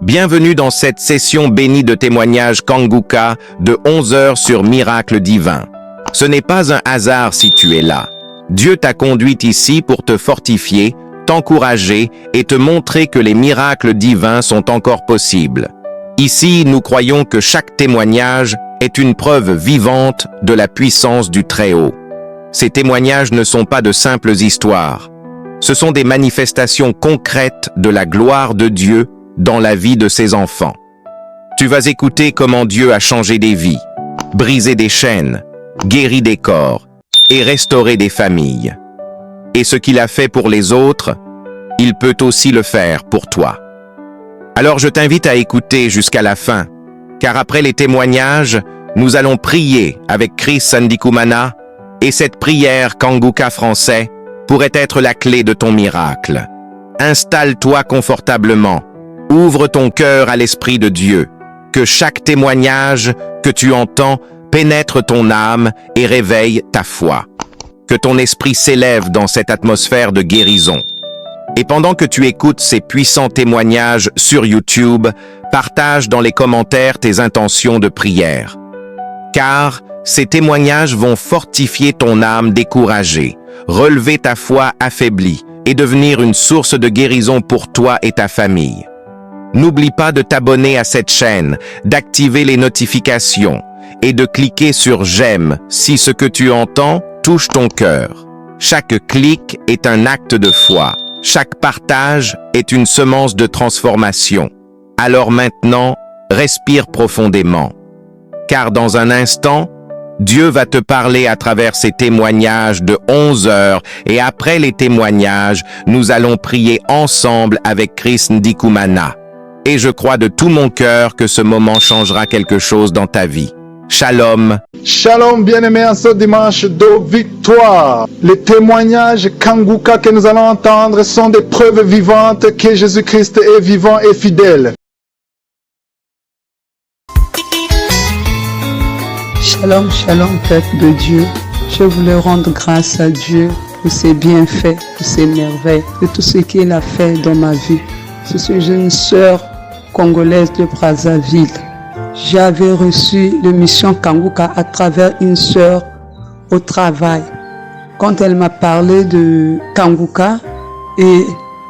Bienvenue dans cette session bénie de témoignages Kanguka de 11 heures sur Miracle Divin. Ce n'est pas un hasard si tu es là. Dieu t'a conduit ici pour te fortifier, t'encourager et te montrer que les miracles divins sont encore possibles. Ici, nous croyons que chaque témoignage est une preuve vivante de la puissance du Très-Haut. Ces témoignages ne sont pas de simples histoires. Ce sont des manifestations concrètes de la gloire de Dieu dans la vie de ses enfants. Tu vas écouter comment Dieu a changé des vies, brisé des chaînes, guéri des corps et restauré des familles. Et ce qu'il a fait pour les autres, il peut aussi le faire pour toi. Alors je t'invite à écouter jusqu'à la fin, car après les témoignages, nous allons prier avec Chris Sandikumana et cette prière Kanguka français pourrait être la clé de ton miracle. Installe-toi confortablement. Ouvre ton cœur à l'Esprit de Dieu, que chaque témoignage que tu entends pénètre ton âme et réveille ta foi. Que ton esprit s'élève dans cette atmosphère de guérison. Et pendant que tu écoutes ces puissants témoignages sur YouTube, partage dans les commentaires tes intentions de prière. Car ces témoignages vont fortifier ton âme découragée, relever ta foi affaiblie et devenir une source de guérison pour toi et ta famille. N'oublie pas de t'abonner à cette chaîne, d'activer les notifications et de cliquer sur « J'aime » si ce que tu entends touche ton cœur. Chaque clic est un acte de foi. Chaque partage est une semence de transformation. Alors maintenant, respire profondément. Car dans un instant, Dieu va te parler à travers ces témoignages de 11 heures et après les témoignages, nous allons prier ensemble avec Chris Ndikumana. Et je crois de tout mon cœur que ce moment changera quelque chose dans ta vie. Shalom. Shalom bien-aimés en ce dimanche de victoire. Les témoignages Kanguka que nous allons entendre sont des preuves vivantes que Jésus-Christ est vivant et fidèle. Shalom, shalom, peuple de Dieu. Je voulais rendre grâce à Dieu pour ses bienfaits, pour ses merveilles, pour tout ce qu'il a fait dans ma vie. Je suis une sœur congolaise de Brazzaville. J'avais reçu la mission Kanguka à travers une sœur au travail. Quand elle m'a parlé de Kanguka et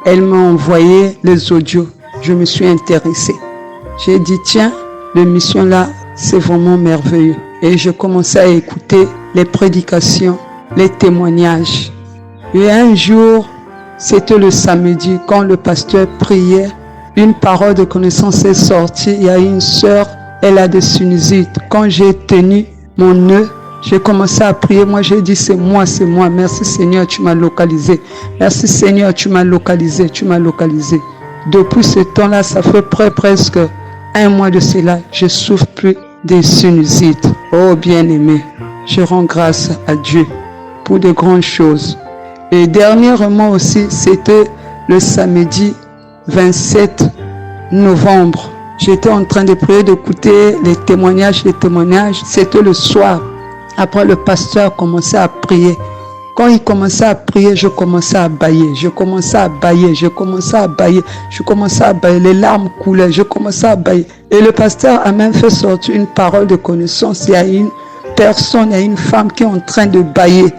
elle m'a envoyé les audios, je me suis intéressée. J'ai dit tiens, la mission là, c'est vraiment merveilleux. Et je commençais à écouter les prédications, les témoignages. Et un jour, c'était le samedi, quand le pasteur priait, une parole de connaissance est sortie. Il y a une sœur, elle a des sinusites. Quand j'ai tenu mon nœud, j'ai commencé à prier. Moi, j'ai dit, c'est moi. Merci Seigneur, tu m'as localisé. Merci Seigneur, tu m'as localisé. Depuis ce temps-là, ça fait presque un mois de cela, je souffre plus des sinusites. Oh bien-aimé, je rends grâce à Dieu pour de grandes choses. Et dernièrement aussi, c'était le samedi 27 novembre. J'étais en train de prier, d'écouter les témoignages. C'était le soir. Après, le pasteur commençait à prier. Quand il commençait à prier, je commençais à bâiller. Les larmes coulaient, je commençais à bâiller. Et le pasteur a même fait sortir une parole de connaissance. Il y a une femme qui est en train de bâiller.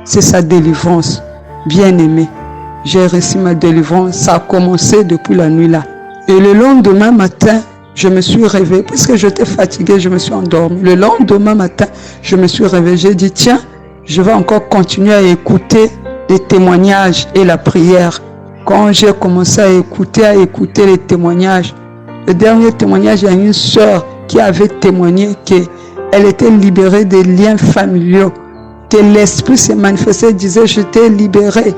C'est sa délivrance. Bien-aimé, j'ai reçu ma délivrance. Ça a commencé depuis la nuit là. Et le lendemain matin, je me suis réveillée. Parce que j'étais fatiguée, je me suis endormie. Le lendemain matin, je me suis réveillée. J'ai dit, tiens, je vais encore continuer à écouter les témoignages et la prière. Quand j'ai commencé à écouter les témoignages, le dernier témoignage, il y a une sœur qui avait témoigné qu'elle était libérée des liens familiaux. Que l'esprit s'est manifesté, disait, j'étais libérée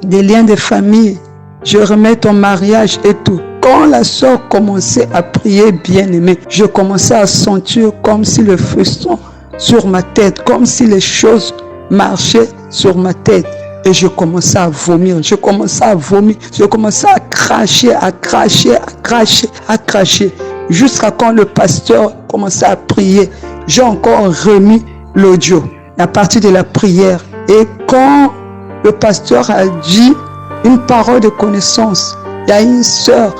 des liens de famille. Je remets ton mariage et tout. Quand la sœur commençait à prier, bien-aimé, je commençais à sentir comme si le frisson sur ma tête, comme si les choses marchaient sur ma tête. Et je commençais à vomir, je commençais à cracher. Jusqu'à quand le pasteur commençait à prier, j'ai encore remis l'audio à partir de la prière. Et quand le pasteur a dit une parole de connaissance, il y a une sœur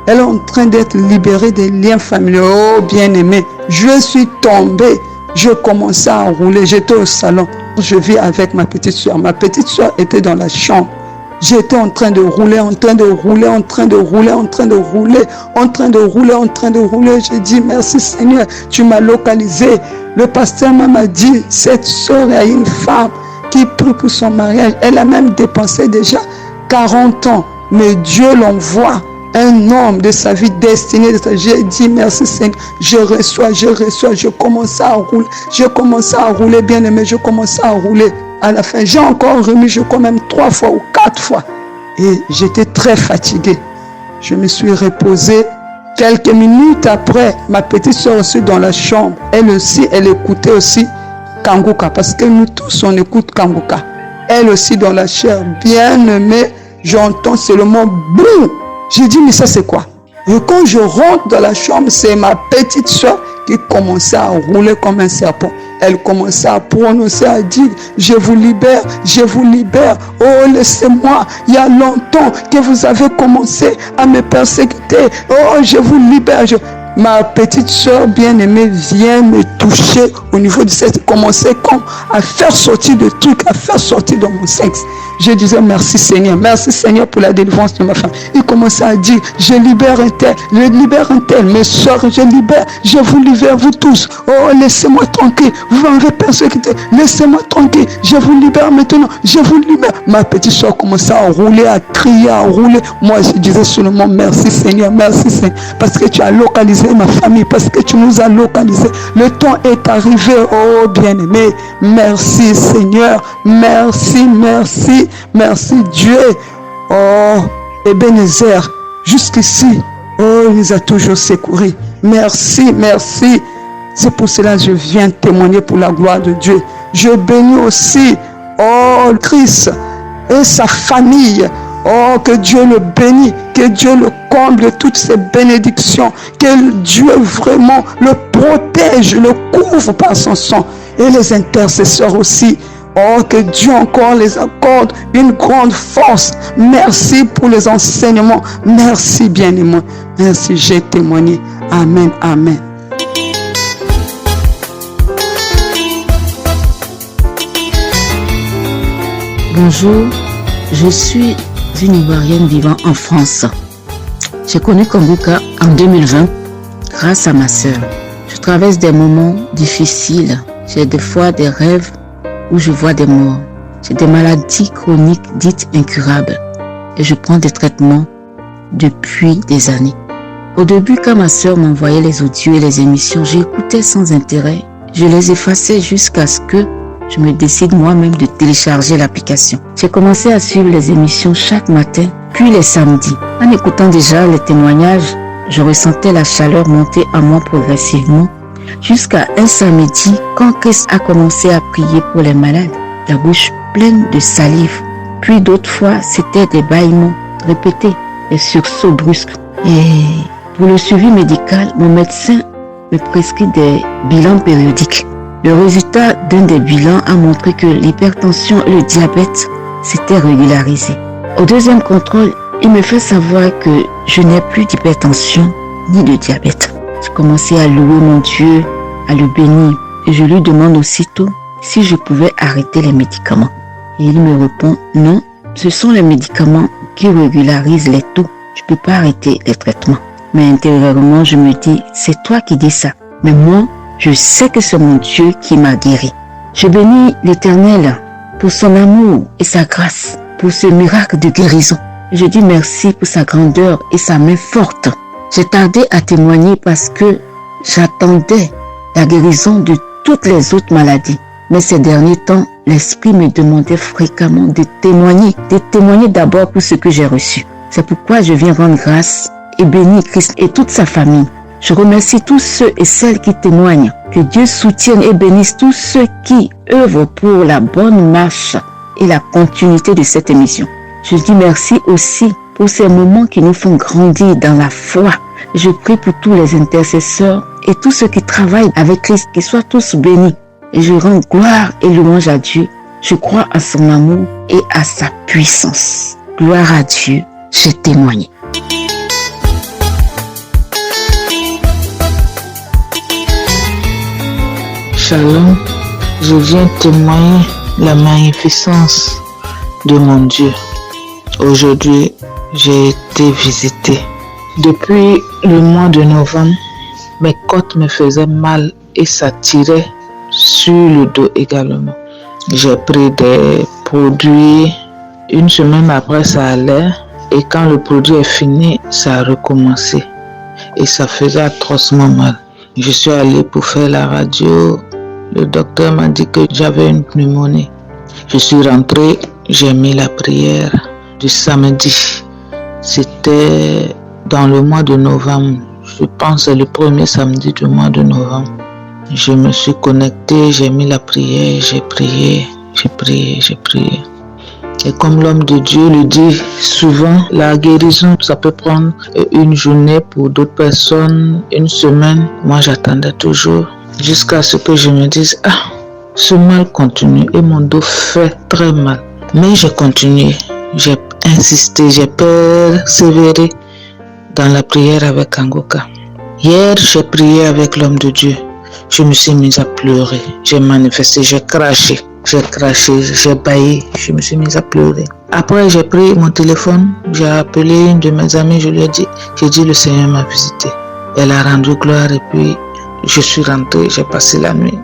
Elle est en train d'être libérée des liens familiaux. Oh, bien-aimé, je suis tombée. Je commençais à rouler. J'étais au salon. Je vis avec ma petite soeur. Ma petite soeur était dans la chambre. J'étais en train de rouler, en train de rouler, en train de rouler, en train de rouler, en train de rouler, en train de rouler. J'ai dit, merci Seigneur, tu m'as localisé. Le pasteur m'a dit, cette soeur a une femme qui prie pour son mariage. Elle a même dépensé déjà 40 ans. Mais Dieu l'envoie un homme de sa vie destinée. J'ai dit, merci Seigneur, je reçois, je commence à rouler, bien aimé, je commence à rouler. À la fin, j'ai encore remis, je crois même 3 fois ou 4 fois. Et j'étais très fatigué. Je me suis reposé. Quelques minutes après, ma petite soeur aussi dans la chambre. Elle aussi, elle écoutait aussi Kanguka. Parce que nous tous, on écoute Kanguka. Elle aussi dans la chair. Bien aimée, j'entends seulement boum. J'ai dit, mais ça c'est quoi? Et quand je rentre dans la chambre, c'est ma petite soeur qui commençait à rouler comme un serpent. Elle commençait à prononcer, à dire, je vous libère, oh laissez-moi, il y a longtemps que vous avez commencé à me persécuter, oh je vous libère. Ma petite soeur bien-aimée vient me toucher au niveau du sexe, commençait comme à faire sortir des trucs, à faire sortir de mon sexe. Je disais merci Seigneur pour la délivrance de ma femme. Il commençait à dire, je libère un tel, mes soeurs, je vous libère vous tous. Oh, laissez-moi tranquille, vous m'avez persécuté, laissez-moi tranquille, je vous libère maintenant, je vous libère. Ma petite soeur commençait à rouler, à crier, à rouler. Moi, je disais seulement merci Seigneur, parce que tu as localisé ma famille, parce que tu nous as localisé. Le temps est arrivé, oh bien-aimé, merci Seigneur, merci Dieu. Oh, Ebenezer, jusqu'ici, oh, il nous a toujours secourus. Merci. C'est pour cela que je viens témoigner pour la gloire de Dieu. Je bénis aussi, oh, Christ et sa famille. Oh, que Dieu le bénisse, que Dieu le comble de toutes ses bénédictions, que Dieu vraiment le protège, le couvre par son sang. Et les intercesseurs aussi. Oh, que Dieu encore les accorde une grande force. Merci pour les enseignements. Merci bien-aimé. Merci, j'ai témoigné. Amen. Bonjour, je suis une Ivoirienne vivant en France. J'ai connu Kanguka en 2020 grâce à ma sœur. Je traverse des moments difficiles. J'ai des fois des rêves où je vois des morts. J'ai des maladies chroniques dites incurables et je prends des traitements depuis des années. Au début, quand ma sœur m'envoyait les audios et les émissions, j'écoutais sans intérêt. Je les effaçais jusqu'à ce que je me décide moi-même de télécharger l'application. J'ai commencé à suivre les émissions chaque matin, puis les samedis. En écoutant déjà les témoignages, je ressentais la chaleur monter à moi progressivement. Jusqu'à un samedi, quand Christ a commencé à prier pour les malades, la bouche pleine de salive. Puis d'autres fois, c'était des bâillements répétés, des sursauts brusques. Et pour le suivi médical, mon médecin me prescrit des bilans périodiques. Le résultat d'un des bilans a montré que l'hypertension et le diabète s'étaient régularisés. Au deuxième contrôle, il me fait savoir que je n'ai plus d'hypertension ni de diabète. Je commençais à louer mon Dieu, à le bénir. Et je lui demande aussitôt si je pouvais arrêter les médicaments. Et il me répond, non, ce sont les médicaments qui régularisent les taux. Je ne peux pas arrêter les traitements. Mais intérieurement, je me dis, c'est toi qui dis ça. Mais moi, je sais que c'est mon Dieu qui m'a guéri. Je bénis l'Éternel pour son amour et sa grâce, pour ce miracle de guérison. Je dis merci pour sa grandeur et sa main forte. J'ai tardé à témoigner parce que j'attendais la guérison de toutes les autres maladies. Mais ces derniers temps, l'Esprit me demandait fréquemment de témoigner d'abord pour ce que j'ai reçu. C'est pourquoi je viens rendre grâce et bénir Christ et toute sa famille. Je remercie tous ceux et celles qui témoignent. Que Dieu soutienne et bénisse tous ceux qui œuvrent pour la bonne marche et la continuité de cette émission. Je dis merci aussi pour ces moments qui nous font grandir dans la foi. Je prie pour tous les intercesseurs et tous ceux qui travaillent avec Christ, qu'ils soient tous bénis. Et je rends gloire et louange à Dieu. Je crois à son amour et à sa puissance. Gloire à Dieu, j'ai témoigné. Shalom, je viens témoigner la magnificence de mon Dieu. Aujourd'hui, j'ai été visitée. Depuis le mois de novembre, mes côtes me faisaient mal et ça tirait sur le dos également. J'ai pris des produits, une semaine après ça allait et quand le produit est fini, ça a recommencé et ça faisait atrocement mal. Je suis allée pour faire la radio, le docteur m'a dit que j'avais une pneumonie. Je suis rentrée, j'ai mis la prière du samedi. C'était dans le mois de novembre, je pense que c'est le premier samedi du mois de novembre. Je me suis connectée, j'ai mis la prière, j'ai prié. Et comme l'homme de Dieu le dit souvent, la guérison, ça peut prendre une journée, pour d'autres personnes, une semaine. Moi, j'attendais toujours jusqu'à ce que je me dise, ce mal continue et mon dos fait très mal. Mais j'ai continué, j'ai insisté, j'ai persévéré dans la prière avec Kanguka. Hier, j'ai prié avec l'homme de Dieu. Je me suis mise à pleurer, j'ai manifesté, j'ai craché, j'ai bâillé, je me suis mise à pleurer. Après, j'ai pris mon téléphone, j'ai appelé une de mes amies, je lui ai dit, le Seigneur m'a visité. Elle a rendu gloire et puis je suis rentrée, j'ai passé la nuit.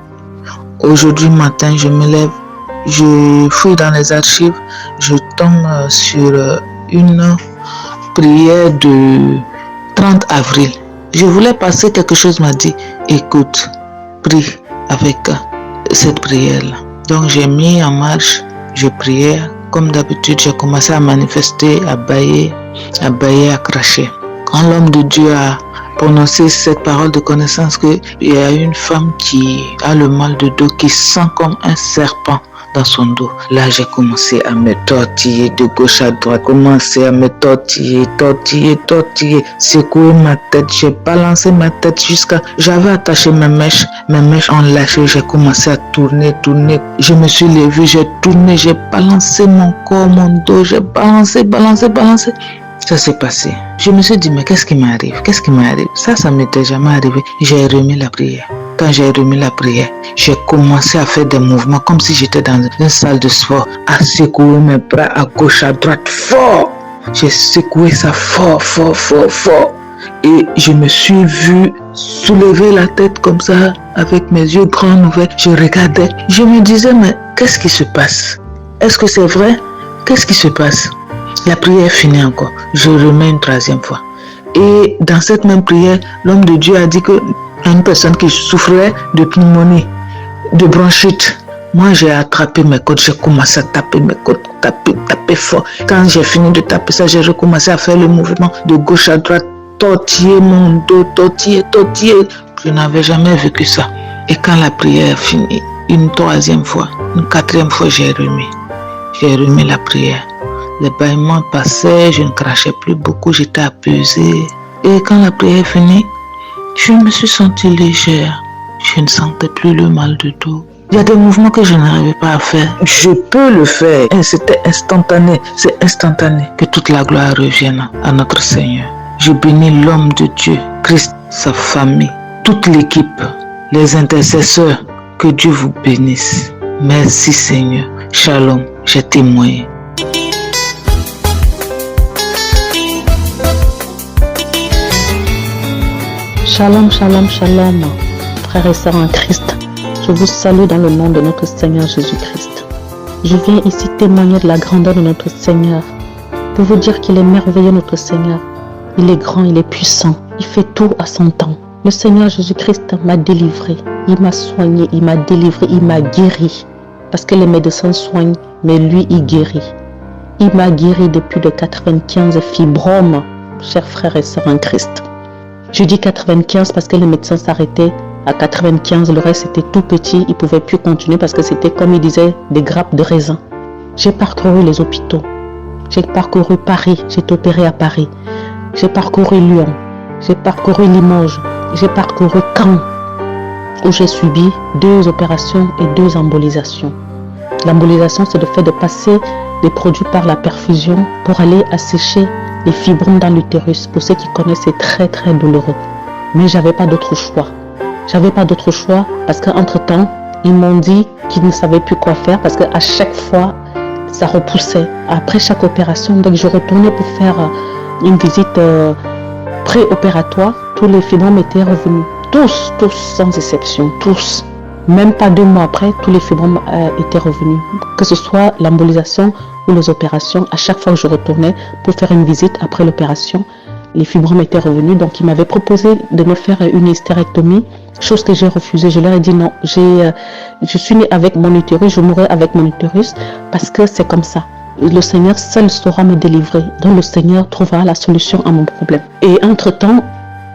Aujourd'hui matin, je me lève, je fouille dans les archives, je tombe sur une prière de 30 avril. Je voulais passer quelque chose, m'a dit, écoute, prie avec cette prière-là. Donc j'ai mis en marche, je priais. Comme d'habitude, j'ai commencé à manifester, à bailler, à cracher. Quand l'homme de Dieu a prononcé cette parole de connaissance qu'il y a une femme qui a le mal de dos, qui sent comme un serpent dans son dos. Là, j'ai commencé à me tortiller de gauche à droite, tortiller, secouer ma tête. J'ai balancé ma tête j'avais attaché mes mèches ont lâché, j'ai commencé à tourner. Je me suis levée, j'ai tourné, j'ai balancé mon corps, mon dos, j'ai balancé. Ça s'est passé. Je me suis dit, mais qu'est-ce qui m'arrive? Ça m'était jamais arrivé. J'ai remis la prière. Quand j'ai remis la prière, j'ai commencé à faire des mouvements comme si j'étais dans une salle de sport, à secouer mes bras à gauche, à droite, fort. J'ai secoué ça fort. Et je me suis vue soulever la tête comme ça, avec mes yeux grands ouverts. Je regardais. Je me disais, mais qu'est-ce qui se passe? Est-ce que c'est vrai? Qu'est-ce qui se passe? La prière finit encore. Je remets une troisième fois. Et dans cette même prière, l'homme de Dieu a dit que une personne qui souffrait de pneumonie, de bronchite. Moi, j'ai attrapé mes côtes, j'ai commencé à taper mes côtes, taper fort. Quand j'ai fini de taper ça, j'ai recommencé à faire le mouvement de gauche à droite, tortiller mon dos, tortiller. Je n'avais jamais vécu ça. Et quand la prière finit, une troisième fois, une quatrième fois, j'ai remis la prière. Les bâillements passaient, je ne crachais plus beaucoup, j'étais apaisée. Et quand la prière finit, je me suis sentie légère. Je ne sentais plus le mal de dos. Il y a des mouvements que je n'arrivais pas à faire. Je peux le faire. Et c'était instantané. C'est instantané. Que toute la gloire revienne à notre Seigneur. Je bénis l'homme de Dieu, Christ, sa famille, toute l'équipe, les intercesseurs. Que Dieu vous bénisse. Merci Seigneur. Shalom. J'ai témoigné. Shalom, frères et sœurs en Christ. Je vous salue dans le nom de notre Seigneur Jésus-Christ. Je viens ici témoigner de la grandeur de notre Seigneur, pour vous dire qu'il est merveilleux notre Seigneur. Il est grand, il est puissant, il fait tout à son temps. Le Seigneur Jésus-Christ m'a délivré, il m'a soigné, il m'a délivré, il m'a guéri. Parce que les médecins soignent, mais lui il guérit. Il m'a guéri depuis de 95 fibromes, chers frères et sœurs en Christ. Je dis 95 parce que les médecins s'arrêtaient à 95, le reste était tout petit, ils ne pouvaient plus continuer parce que c'était, comme ils disaient, des grappes de raisin. J'ai parcouru les hôpitaux, j'ai parcouru Paris, j'ai été opéré à Paris, j'ai parcouru Lyon, j'ai parcouru Limoges, j'ai parcouru Caen, où j'ai subi 2 opérations et 2 embolisations. L'embolisation, c'est le fait de passer des produits par la perfusion pour aller assécher les fibromes dans l'utérus. Pour ceux qui connaissent, c'est très très douloureux. Mais j'avais pas d'autre choix. J'avais pas d'autre choix parce qu'entre-temps, ils m'ont dit qu'ils ne savaient plus quoi faire parce qu'à chaque fois, ça repoussait. Après chaque opération, dès que je retournais pour faire une visite préopératoire, tous les fibromes étaient revenus. Tous, sans exception, tous. Même pas 2 mois après, tous les fibromes étaient revenus. Que ce soit l'embolisation ou les opérations, à chaque fois que je retournais pour faire une visite après l'opération, les fibromes étaient revenus. Donc, ils m'avaient proposé de me faire une hystérectomie, chose que j'ai refusée. Je leur ai dit non, je suis née avec mon utérus, je mourrai avec mon utérus parce que c'est comme ça. Le Seigneur seul saura me délivrer. Donc, le Seigneur trouvera la solution à mon problème. Et entre-temps,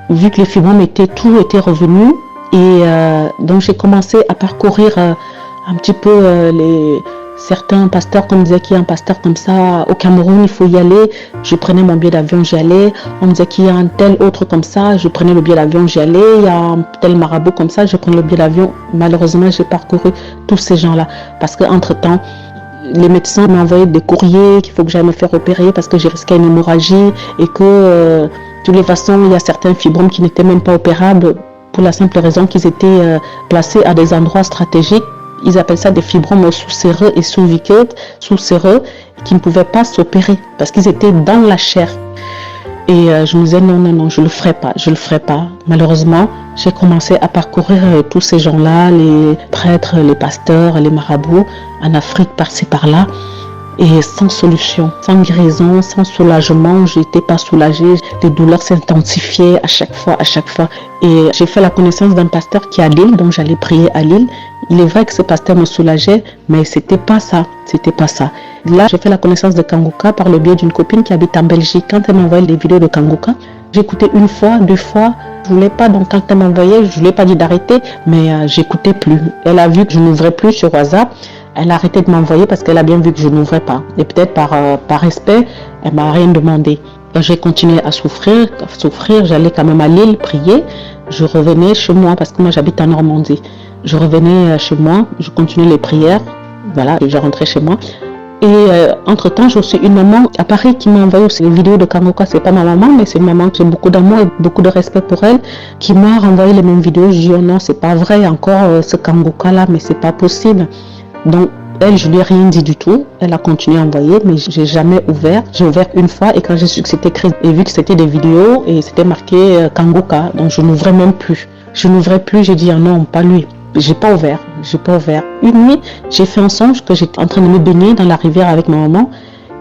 vu que les fibromes tout était revenu, et donc j'ai commencé à parcourir un petit peu certains pasteurs, comme disaient qu'il y a un pasteur comme ça au Cameroun, il faut y aller. Je prenais mon billet d'avion, j'y allais. On me disait qu'il y a un tel autre comme ça, je prenais le billet d'avion, j'y allais. Il y a un tel marabout comme ça, je prenais le billet d'avion. Malheureusement, j'ai parcouru tous ces gens-là parce qu'entre-temps, les médecins m'ont envoyé des courriers qu'il faut que j'aille me faire opérer parce que j'ai risqué une hémorragie et que de toutes les façons, il y a certains fibromes qui n'étaient même pas opérables pour la simple raison qu'ils étaient placés à des endroits stratégiques. Ils appellent ça des fibromes sous-séreux et sous-séreux qui ne pouvaient pas s'opérer parce qu'ils étaient dans la chair. Et je me disais non, je le ferai pas. Malheureusement, j'ai commencé à parcourir tous ces gens-là, les prêtres, les pasteurs, les marabouts, en Afrique, par-ci, par-là. Et sans solution, sans guérison, sans soulagement, je n'étais pas soulagée. Les douleurs s'intensifiaient à chaque fois. Et j'ai fait la connaissance d'un pasteur qui est à Lille, donc j'allais prier à Lille. Il est vrai que ce pasteur me soulageait, mais c'était pas ça. Là, j'ai fait la connaissance de Kanguka par le biais d'une copine qui habite en Belgique. Quand elle m'envoyait des vidéos de Kanguka, j'écoutais 1 fois, 2 fois. Je voulais pas, donc quand elle m'envoyait, je lui ai pas dit d'arrêter, mais j'écoutais plus. Elle a vu que je n'ouvrais plus sur WhatsApp. Elle a arrêté de m'envoyer parce qu'elle a bien vu que je n'ouvrais pas. Et peut-être par respect, elle m'a rien demandé. J'ai continué à souffrir. J'allais quand même à Lille prier. Je revenais chez moi parce que moi j'habite en Normandie. Je revenais chez moi, je continuais les prières. Voilà, je rentrais chez moi. Et entre-temps, j'ai aussi une maman à Paris qui m'a envoyé aussi les vidéos de Kanguka. C'est pas ma maman, mais c'est une maman que j'ai beaucoup d'amour et beaucoup de respect pour elle, qui m'a renvoyé les mêmes vidéos. Je dis oh non, c'est pas vrai encore ce Kanguka là, mais c'est pas possible. Donc, elle, je lui ai rien dit du tout. Elle a continué à envoyer, mais j'ai jamais ouvert. J'ai ouvert 1 fois et quand j'ai su que c'était écrit et vu que c'était des vidéos et c'était marqué Kanguka, donc je n'ouvrais même plus. J'ai dit ah non, pas lui. J'ai pas ouvert. Une nuit, j'ai fait un songe que j'étais en train de me baigner dans la rivière avec ma maman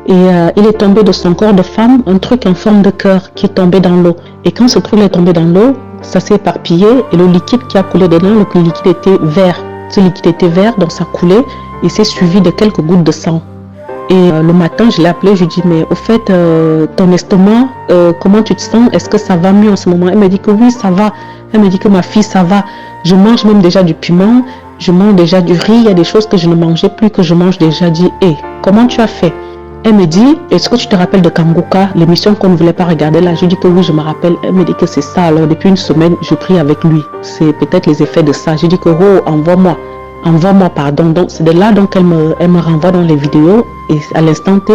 et il est tombé de son corps de femme un truc en forme de cœur qui est tombé dans l'eau. Et quand ce truc est tombé dans l'eau, ça s'est éparpillé et le liquide qui a coulé dedans, le liquide était vert. Ce liquide était vert, donc ça coulait et c'est suivi de quelques gouttes de sang. Et le matin, je l'ai appelé, je lui ai dit, mais au fait, ton estomac, comment tu te sens? Est-ce que ça va mieux en ce moment? Elle m'a dit que oui, ça va. Elle m'a dit que ma fille, ça va. Je mange même déjà du piment, je mange déjà du riz, il y a des choses que je ne mangeais plus, que je mange déjà. Dit, comment tu as fait? Elle me dit, est-ce que tu te rappelles de Kanguka, l'émission qu'on ne voulait pas regarder là? Je dis que oui, je me rappelle. Elle me dit que c'est ça. Alors depuis 1 semaine, je prie avec lui. C'est peut-être les effets de ça. Je dis que envoie-moi, pardon. Donc c'est de là donc elle me renvoie dans les vidéos et à l'instant T,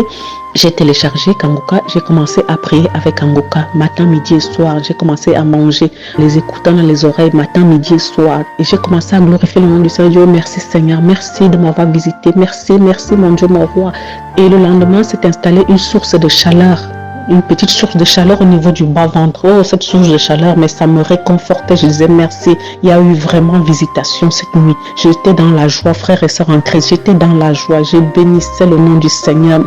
j'ai téléchargé Kanguka, j'ai commencé à prier avec Kanguka matin, midi et soir. J'ai commencé à manger, les écoutant dans les oreilles matin, midi et soir. Et j'ai commencé à glorifier le nom du Seigneur. Dieu, merci Seigneur, merci de m'avoir visité, merci mon Dieu, mon roi. Et le lendemain s'est installée une source de chaleur. Une petite source de chaleur au niveau du bas-ventre. Oh, cette source de chaleur, mais ça me réconfortait. Je disais merci. Il y a eu vraiment visitation cette nuit. J'étais dans la joie, frères et sœurs en Christ. J'étais dans la joie. Je bénissais le nom du Seigneur.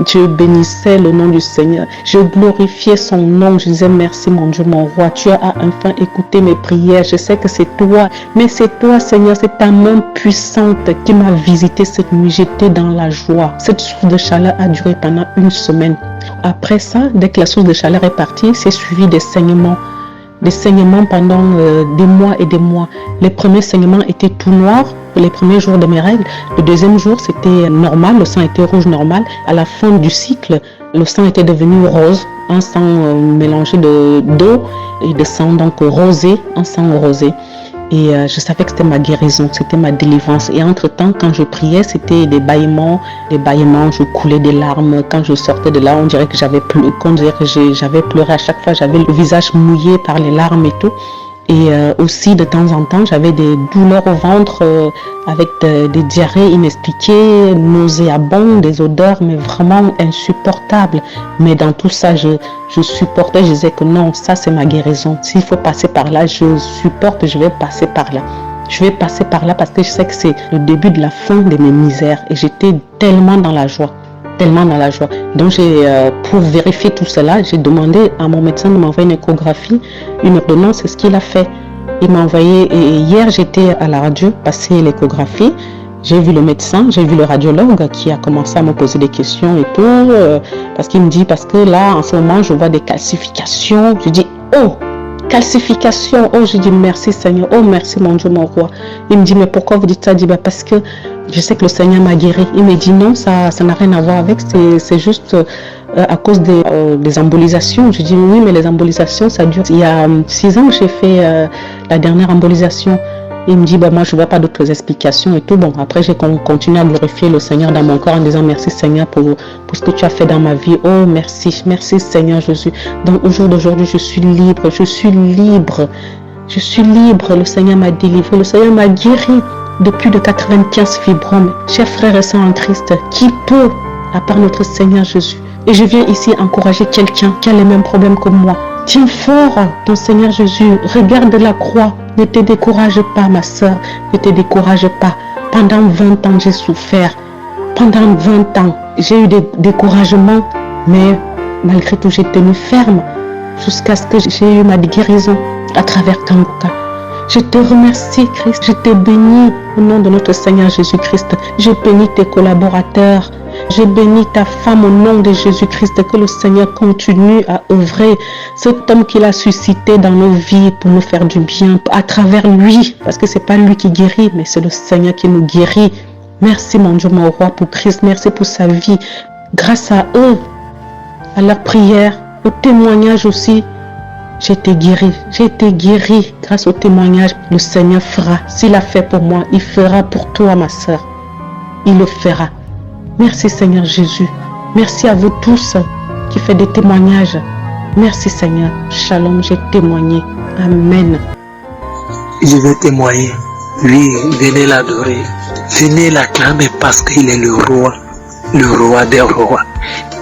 Je glorifiais son nom. Je disais merci, mon Dieu, mon roi. Tu as enfin écouté mes prières. Je sais que c'est toi. Mais c'est toi, Seigneur. C'est ta main puissante qui m'a visité cette nuit. J'étais dans la joie. Cette source de chaleur a duré pendant 1 semaine. Après ça, dès que la source de chaleur est partie, c'est suivi des saignements pendant des mois et des mois. Les premiers saignements étaient tout noirs pour les premiers jours de mes règles. Le deuxième jour, c'était normal, le sang était rouge normal. À la fin du cycle, le sang était devenu rose, un sang mélangé d'eau et de sang donc rosé, un sang rosé. Et je savais que c'était ma guérison, c'était ma délivrance. Et entre-temps, quand je priais, c'était des bâillements, je coulais des larmes. Quand je sortais de là, on dirait que j'avais pleuré à chaque fois. J'avais le visage mouillé par les larmes et tout. Et aussi, de temps en temps, j'avais des douleurs au ventre avec des diarrhées inexpliquées, nauséabondes, des odeurs, mais vraiment insupportables. Mais dans tout ça, je supportais, je disais que non, ça c'est ma guérison. S'il faut passer par là, je supporte, je vais passer par là. Je vais passer par là parce que je sais que c'est le début de la fin de mes misères. Et j'étais tellement dans la joie. Tellement dans la joie. Donc, pour vérifier tout cela, j'ai demandé à mon médecin de m'envoyer une échographie, une ordonnance, c'est ce qu'il a fait. Il m'a envoyé, et hier j'étais à la radio, passer l'échographie. J'ai vu le médecin, j'ai vu le radiologue qui a commencé à me poser des questions et tout, parce qu'il me dit, parce que là, en ce moment, je vois des calcifications. Je dis, oh, calcification, oh, je dis merci Seigneur, oh merci mon Dieu, mon roi. Il me dit, mais pourquoi vous dites ça? Je dis, parce que je sais que le Seigneur m'a guéri. Il me dit, non, ça n'a rien à voir avec, c'est juste à cause des embolisations. Je dis, oui, mais les embolisations, ça dure. Il y a 6 ans que j'ai fait la dernière embolisation. Il me dit, moi, je ne vois pas d'autres explications et tout. Bon, après, j'ai continué à glorifier le Seigneur dans mon corps en disant, merci Seigneur pour ce que tu as fait dans ma vie. Oh, merci, merci Seigneur Jésus. Donc, au jour d'aujourd'hui, je suis libre, je suis libre. Je suis libre. Le Seigneur m'a délivré, le Seigneur m'a guéri de plus de 95 fibromes. Chers frères et sœurs en Christ, qui peut, à part notre Seigneur Jésus? Et je viens ici encourager quelqu'un qui a les mêmes problèmes que moi. Tiens fort ton Seigneur Jésus, regarde la croix. Ne te décourage pas, ma soeur, ne te décourage pas. Pendant 20 ans, j'ai souffert. Pendant 20 ans, j'ai eu des découragements, mais malgré tout, j'ai tenu ferme jusqu'à ce que j'ai eu ma guérison à travers Kanguka. Je te remercie, Christ. Je te bénis au nom de notre Seigneur Jésus-Christ. Je bénis tes collaborateurs. Je bénis ta femme au nom de Jésus-Christ, que le Seigneur continue à œuvrer. Cet homme qu'il a suscité dans nos vies pour nous faire du bien, à travers lui, parce que ce n'est pas lui qui guérit, mais c'est le Seigneur qui nous guérit. Merci mon Dieu, mon roi, pour Christ. Merci pour sa vie. Grâce à eux, à leur prière, au témoignage aussi, j'ai été guéri. J'ai été guéri grâce au témoignage. Le Seigneur fera. S'il a fait pour moi, il fera pour toi, ma soeur. Il le fera. Merci Seigneur Jésus. Merci à vous tous qui faites des témoignages. Merci Seigneur. Shalom, j'ai témoigné. Amen. Je vais témoigner. Oui, venez l'adorer. Venez l'acclamer parce qu'il est le roi des rois.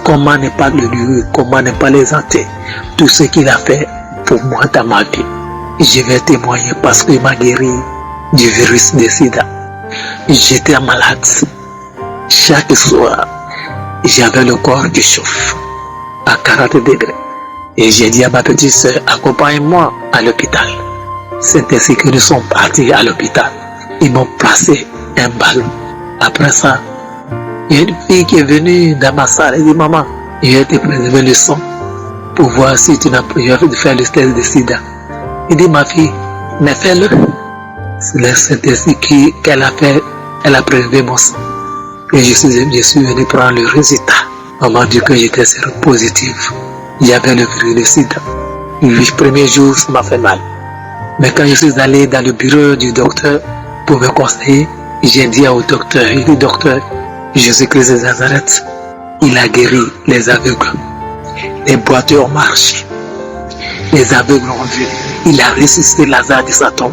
Comment ne pas le louer, comment ne pas l'exalter. Tout ce qu'il a fait pour moi dans ma vie. Je vais témoigner parce qu'il m'a guéri du virus de sida. J'étais malade. Chaque soir, j'avais le corps qui chauffe à 40 degrés. Et j'ai dit à ma petite soeur, accompagne-moi à l'hôpital. C'est ainsi que nous sommes partis à l'hôpital. Ils m'ont placé un ballon. Après ça, il y a une fille qui est venue dans ma salle et dit, maman, il a été prélevé le sang pour voir si tu n'as pas de faire le test de sida. Il dit, ma fille, mais fais-le. C'est ainsi qu'elle a fait, elle a prélevé mon sang. Et je suis venu prendre le résultat. On m'a dit que j'étais séropositif. Il y avait le virus de sida. Le premier jour, ça m'a fait mal. Mais quand je suis allé dans le bureau du docteur pour me conseiller, j'ai dit au docteur, il dit, docteur, Jésus-Christ de Nazareth, il a guéri les aveugles. Les boiteux ont marché. Les aveugles ont vu. Il a ressuscité Lazare de sa tombe.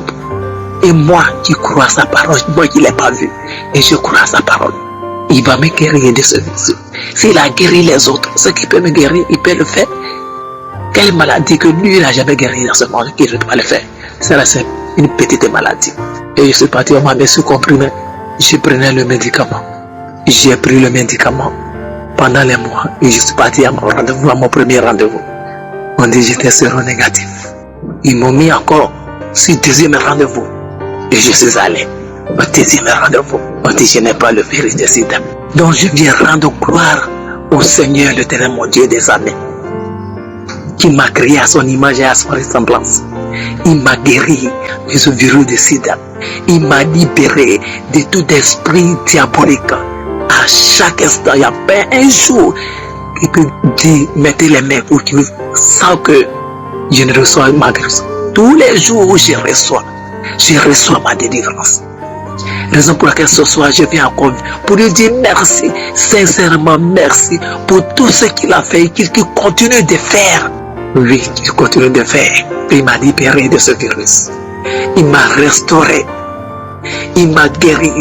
Et moi qui crois à sa parole, moi qui ne l'ai pas vu, et je crois à sa parole. Il va me guérir de ce virus. S'il a guéri les autres, ce qui peut me guérir, il peut le faire. Quelle maladie que lui n'a jamais guéri dans ce monde, qu'il ne peut pas le faire. C'est une petite maladie. Et je suis parti, on m'a mis sous comprimé. Je prenais le médicament. J'ai pris le médicament pendant les mois. Et je suis parti à mon rendez-vous, à mon premier rendez-vous. On dit que j'étais séronégatif. Ils m'ont mis encore sur le deuxième rendez-vous. Et je suis allé. Au deuxième rendez-vous, on dit je n'ai pas le virus de sida. Donc je viens rendre gloire au Seigneur, l'Éternel, mon Dieu des armées, qui m'a créé à son image et à son ressemblance. Il m'a guéri de ce virus de sida. Il m'a libéré de tout esprit diabolique. À chaque instant, il y a pas un jour qui peut dire mettez les mains pour qu'il sans que je ne reçois ma guérison. Tous les jours où je reçois ma délivrance. Raison pour laquelle ce soir je viens encore pour lui dire merci, sincèrement merci pour tout ce qu'il a fait et qu'il continue de faire Oui, il continue de faire. Il m'a libéré de ce virus. Il m'a restauré. Il m'a guéri.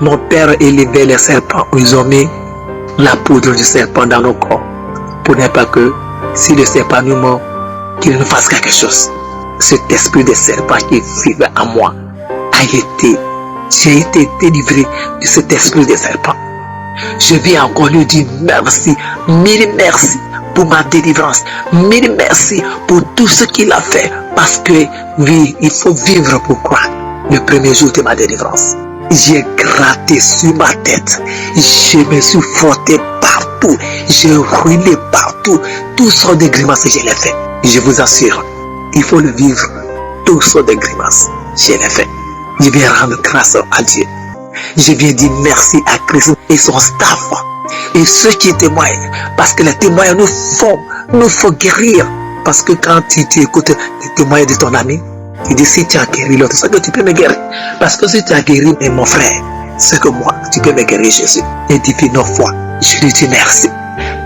Mon père élevait les serpents. Ils ont mis la poudre du serpent dans nos corps. Pour ne pas que, si le serpent nous mord, qu'il nous fasse quelque chose. Cet esprit de serpent qui vivait en moi j'ai été délivré de cet esprit de serpent. Je viens encore lui dire merci, mille merci pour ma délivrance, mille merci pour tout ce qu'il a fait, parce que oui, il faut vivre pour croire. Le premier jour de ma délivrance, j'ai gratté sur ma tête, je me suis frotté partout, j'ai roulé partout, toutes sortes de grimaces je l'ai fait. Je vous assure, il faut le vivre, toutes sortes de grimaces, je l'ai fait. Je viens rendre grâce à Dieu. Je viens dire merci à Christ et son staff et ceux qui témoignent, parce que les témoignages nous font guérir. Parce que quand tu écoutes les témoignages de ton ami, il dit si tu as guéri l'autre, c'est que tu peux me guérir. Parce que si tu as guéri mon frère, c'est que moi, tu peux me guérir Jésus. Et depuis 9 fois, je lui dis merci.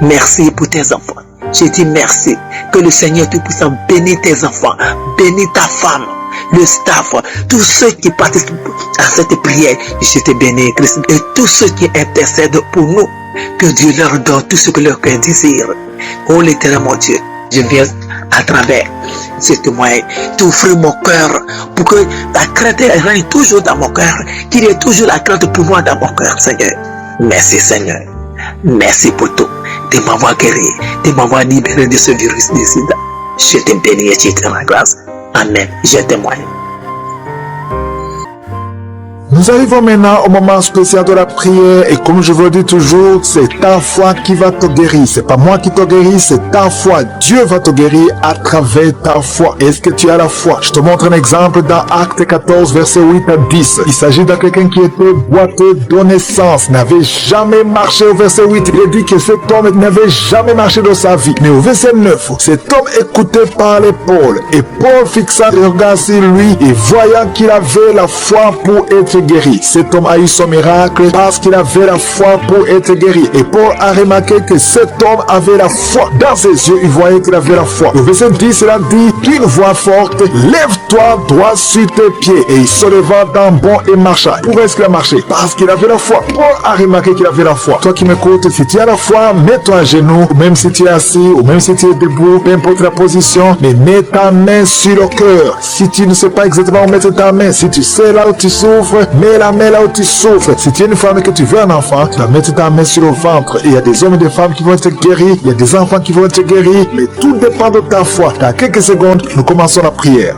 Merci pour tes enfants. Je dis merci. Que le Seigneur Tout-Puissant bénisse tes enfants, bénisse ta femme, le staff, tous ceux qui participent à cette prière. Je te bénis, Christ, et tous ceux qui intercèdent pour nous. Que Dieu leur donne tout ce que leur cœur désire. Oh l'Éternel mon Dieu, je viens à travers ce témoignage t'offrir mon cœur pour que la crainte règne toujours dans mon cœur, qu'il y ait toujours la crainte pour moi dans mon cœur, Seigneur. Merci Seigneur. Merci pour tout. De m'avoir guéri, de m'avoir libéré de ce virus du sida. Je te bénis et je te rends grâce. Amen. Je témoigne. Nous arrivons maintenant au moment spécial de la prière et comme je vous le dis toujours, c'est ta foi qui va te guérir. C'est pas moi qui te guéris, c'est ta foi. Dieu va te guérir à travers ta foi. Est-ce que tu as la foi? Je te montre un exemple dans Acte 14, verset 8 à 10. Il s'agit de quelqu'un qui était boiteux de naissance, n'avait jamais marché au verset 8. Il dit que cet homme n'avait jamais marché dans sa vie. Mais au verset 9, cet homme écouté par l'épaule et Paul fixa le regard sur lui et voyant qu'il avait la foi pour être guéri. Cet homme a eu son miracle parce qu'il avait la foi pour être guéri. Et Paul a remarqué que cet homme avait la foi. Dans ses yeux, il voyait qu'il avait la foi. Au verset 10, il a dit d'une voix forte, lève-toi droit sur tes pieds. Et il se leva d'un bond et marcha. Pourquoi est-ce qu'il a marché? Parce qu'il avait la foi. Paul a remarqué qu'il avait la foi. Toi qui m'écoutes, si tu as la foi, mets-toi à genoux, ou même si tu es assis, ou même si tu es debout, peu importe la position, mais mets ta main sur le cœur. Si tu ne sais pas exactement où mettre ta main, si tu sais là où tu souffres, mets la main là où tu souffres. Si tu es une femme et que tu veux un enfant, tu vas mettre ta main sur le ventre. Et il y a des hommes et des femmes qui vont être guéris. Il y a des enfants qui vont être guéris. Mais tout dépend de ta foi. Dans quelques secondes, nous commençons la prière.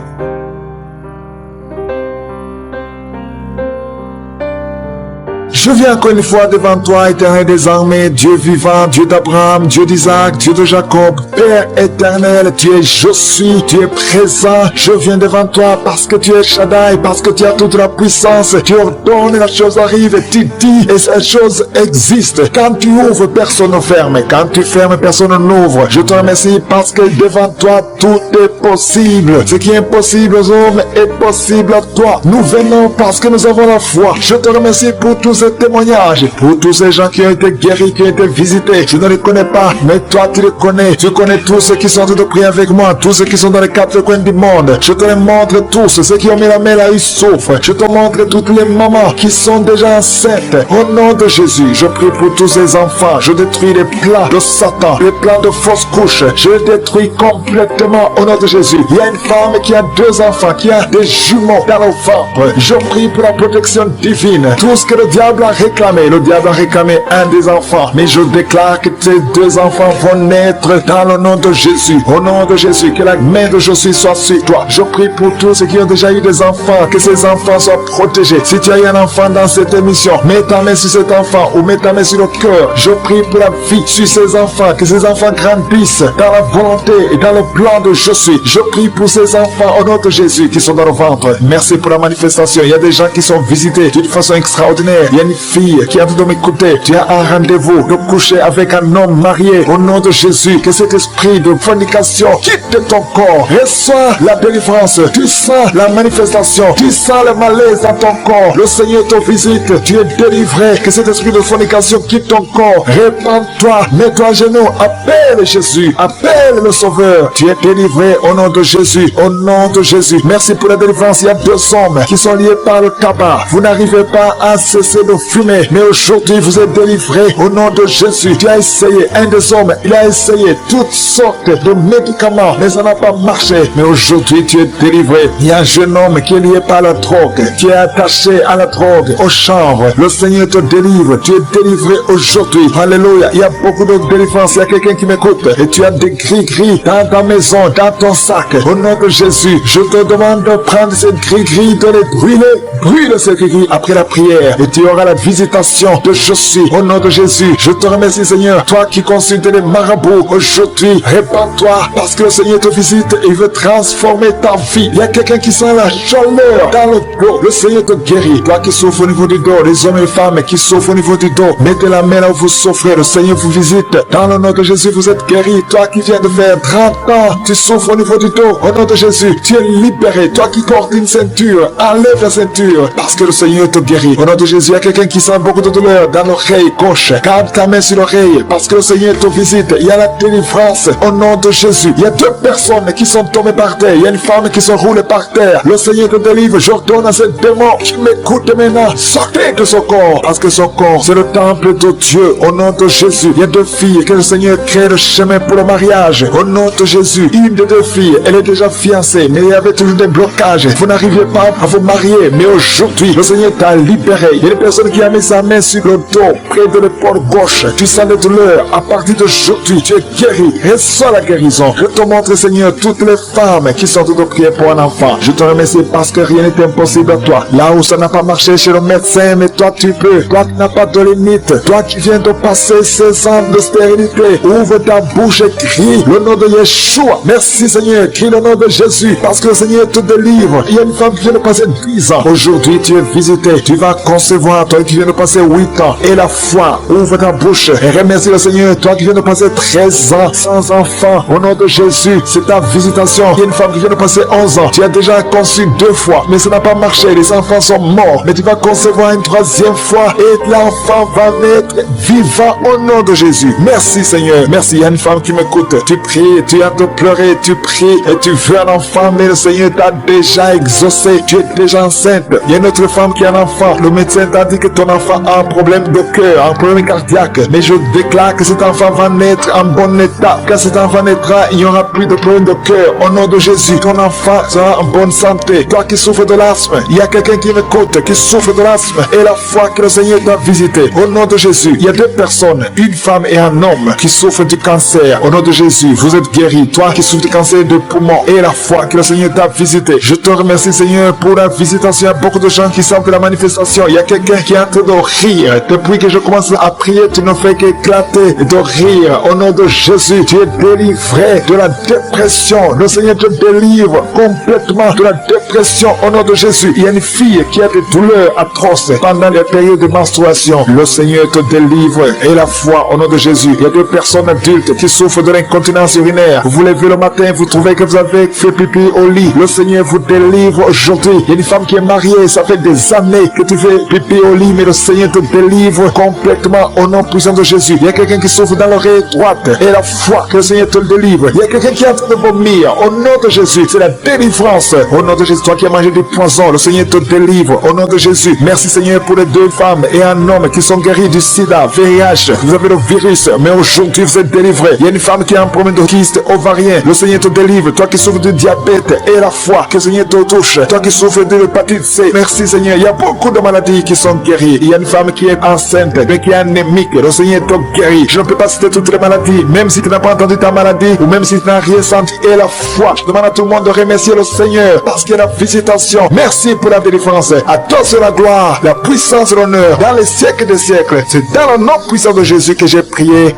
Je viens encore une fois devant toi, éternel des armées, Dieu vivant, Dieu d'Abraham, Dieu d'Isaac, Dieu de Jacob, Père éternel, tu es je suis, tu es présent. Je viens devant toi parce que tu es Shaddai, parce que tu as toute la puissance. Tu ordonnes, la chose arrive, et tu dis, et cette chose existe. Quand tu ouvres, personne ne ferme. Quand tu fermes, personne n'ouvre. Je te remercie parce que devant toi, tout est possible. Ce qui est impossible aux hommes est possible à toi. Nous venons parce que nous avons la foi. Je te remercie pour tous ces témoignages, pour tous ces gens qui ont été guéris, qui ont été visités. Je ne les connais pas, mais toi tu les connais. Tu connais tous ceux qui sont en train de prier avec moi, tous ceux qui sont dans les quatre coins du monde. Je te les montre tous, ceux qui ont mis la main là, ils souffrent. Je te montre toutes les mamans qui sont déjà enceintes. Au nom de Jésus, je prie pour tous ces enfants. Je détruis les plans de Satan, les plans de fausses couches. Je les détruis complètement au nom de Jésus. Il y a une femme qui a 2 enfants, qui a des jumeaux dans le ventre. Je prie pour la protection divine. Tout ce que le diable a réclamé, le diable a réclamé un des enfants. Mais je déclare que ces 2 enfants vont naître dans le nom de Jésus. Au nom de Jésus, que la main de Jésus soit sur toi. Je prie pour tous ceux qui ont déjà eu des enfants, que ces enfants soient protégés. Si tu as eu un enfant dans cette émission, mets ta main sur cet enfant ou mets ta main sur le cœur. Je prie pour la vie sur ces enfants, que ces enfants grandissent dans la volonté et dans le plan de Jésus. Je prie pour ces enfants au nom de Jésus qui sont dans le ventre. Merci pour la manifestation. Il y a des gens qui sont visités d'une façon extraordinaire. Il y a une une fille qui a de m'écouter. Tu as un rendez-vous de coucher avec un homme marié. Au nom de Jésus, que cet esprit de fornication quitte ton corps. Reçois la délivrance. Tu sens la manifestation. Tu sens le malaise dans ton corps. Le Seigneur te visite. Tu es délivré. Que cet esprit de fornication quitte ton corps. Répands-toi. Mets-toi à genoux. Appelle Jésus. Appelle le Sauveur. Tu es délivré au nom de Jésus. Au nom de Jésus. Merci pour la délivrance. Il y a 2 hommes qui sont liés par le tabac. Vous n'arrivez pas à cesser de fumer. Mais aujourd'hui, vous êtes délivré au nom de Jésus. Tu as essayé. Un des hommes, il a essayé toutes sortes de médicaments. Mais ça n'a pas marché. Mais aujourd'hui, tu es délivré. Il y a un jeune homme qui est lié par la drogue. Tu es attaché à la drogue, au chanvre. Le Seigneur te délivre. Tu es délivré aujourd'hui. Alléluia. Il y a beaucoup de délivrance. Il y a quelqu'un qui m'écoute. Et tu as des gris-gris dans ta maison, dans ton sac. Au nom de Jésus, je te demande de prendre ces gris-gris, de les brûler. Brûle ces gris-gris après la prière. Et tu auras la visitation de Jésus. Au nom de Jésus, je te remercie Seigneur. Toi qui consultes les marabouts, aujourd'hui, répands-toi parce que le Seigneur te visite et il veut transformer ta vie. Il y a quelqu'un qui sent la chaleur dans le dos. Le Seigneur te guérit. Toi qui souffres au niveau du dos, les hommes et les femmes qui souffrent au niveau du dos, mettez la main là où vous souffrez. Le Seigneur vous visite. Dans le nom de Jésus, vous êtes guéri. Toi qui viens de faire 30 ans, tu souffres au niveau du dos. Au nom de Jésus, tu es libéré. Toi qui portes une ceinture, enlève la ceinture parce que le Seigneur te guérit. Au nom de Jésus, il y a quelqu'un qui sent beaucoup de douleur dans l'oreille gauche. Garde ta main sur l'oreille parce que le Seigneur te visite. Il y a la délivrance au nom de Jésus. Il y a 2 personnes qui sont tombées par terre. Il y a une femme qui se roule par terre. Le Seigneur te délivre. J'ordonne à ce démon qui m'écoute maintenant, sortez de son corps parce que son corps, c'est le temple de Dieu. Au nom de Jésus, il y a 2 filles que le Seigneur crée le chemin pour le mariage. Au nom de Jésus, une des 2 filles, elle est déjà fiancée, mais il y avait toujours des blocages. Vous n'arriviez pas à vous marier, mais aujourd'hui, le Seigneur t'a libéré. Il y a une personne qui a mis sa main sur le dos, près de l'épaule gauche. Tu sens des douleurs. À partir d'aujourd'hui, tu es guéri. Reçois la guérison. Je te montre, Seigneur, toutes les femmes qui sont toutes priées pour un enfant. Je te remercie parce que rien n'est impossible à toi. Là où ça n'a pas marché chez le médecin, mais toi tu peux. Toi qui n'as pas de limite. Toi qui viens de passer 16 ans de stérilité. Ouvre ta bouche et crie le nom de Yeshua. Merci Seigneur. Crie le nom de Jésus parce que le Seigneur te délivre. Il y a une femme qui vient de passer 10 ans. Aujourd'hui, tu es visité. Tu vas concevoir. Toi qui viens de passer 8 ans. Et la foi. Ouvre ta bouche et remercie le Seigneur. Toi qui viens de passer 13 ans sans enfant. Au nom de Jésus, c'est ta visitation. Il y a une femme qui vient de passer 11 ans. Tu as déjà conçu 2 fois, mais ça n'a pas marché. Les enfants sont morts. Mais tu vas concevoir une 3e fois et l'enfant va naître vivant au nom de Jésus. Merci Seigneur. Merci. Il y a une femme qui m'écoute. Tu pries, tu as de pleurer, tu pries et tu veux un enfant, mais le Seigneur t'a déjà exaucé. Tu es déjà enceinte. Il y a une autre femme qui a un enfant. Le médecin t'a dit que ton enfant a un problème de cœur, un problème cardiaque. Mais je déclare que cet enfant va naître en bon état. Quand cet enfant naîtra, il n'y aura plus de problème de cœur. Au nom de Jésus, ton enfant sera en bonne santé. Toi qui souffres de l'asthme, il y a quelqu'un qui m'écoute, qui souffre de l'asthme. Et la foi que le Seigneur t'a visité. Au nom de Jésus, il y a 2 personnes, une femme et un homme, qui souffrent du cancer. Au nom de Jésus, vous êtes guéris. Toi qui souffres du cancer de poumon et la foi que le Seigneur t'a visité. Je te remercie Seigneur pour la visitation. Il y a beaucoup de gens qui sentent la manifestation. Il y a quelqu'un qui est en train de rire. Depuis que je commence à prier, tu ne fais qu'éclater de rire. Au nom de Jésus, tu es délivré de la dépression. Le Seigneur te délivre complètement de la dépression. Au nom de Jésus, il y a une fille qui a des douleurs atroces pendant les périodes de menstruation. Le Seigneur te délivre et la foi au nom de Jésus. Il y a 2 personnes adultes qui souffrent de l'incontinence urinaire. Vous vous levez le matin, vous trouvez que vous avez fait pipi au lit. Le Seigneur vous délivre aujourd'hui. Il y a une femme qui est mariée, ça fait des années que tu fais pipi au lit, mais le Seigneur te délivre complètement au nom puissant de Jésus. Il y a quelqu'un qui souffre dans l'oreille droite et la foi que le Seigneur te délivre. Il y a quelqu'un qui est en train de vomir au nom de Jésus. C'est la délivrance au nom de Jésus. Toi qui as mangé du poison, le Seigneur te délivre au nom de Jésus. Merci Seigneur pour les 2 femmes et un homme qui sont guéris du sida, VIH. Vous avez le virus, mais aujourd'hui vous êtes délivrés. Il y a une femme qui a un problème de kyste ovarien. Le Seigneur te délivre. Toi qui souffres du diabète et la foi que le Seigneur te touche. Toi qui souffres de l'hépatite C. Merci Seigneur. Il y a beaucoup de maladies qui sont guéries. Il y a une femme qui est enceinte, mais qui est anémique. Le Seigneur te guérit. Je ne peux pas citer toutes les maladies, même si tu n'as pas entendu ta maladie, ou même si tu n'as rien senti. Et la foi. Je demande à tout le monde de remercier le Seigneur parce qu'il y a la visitation. Merci pour la délivrance. À toi c'est la gloire, la puissance et l'honneur dans les siècles des siècles. C'est dans le nom puissant de Jésus que j'ai prié.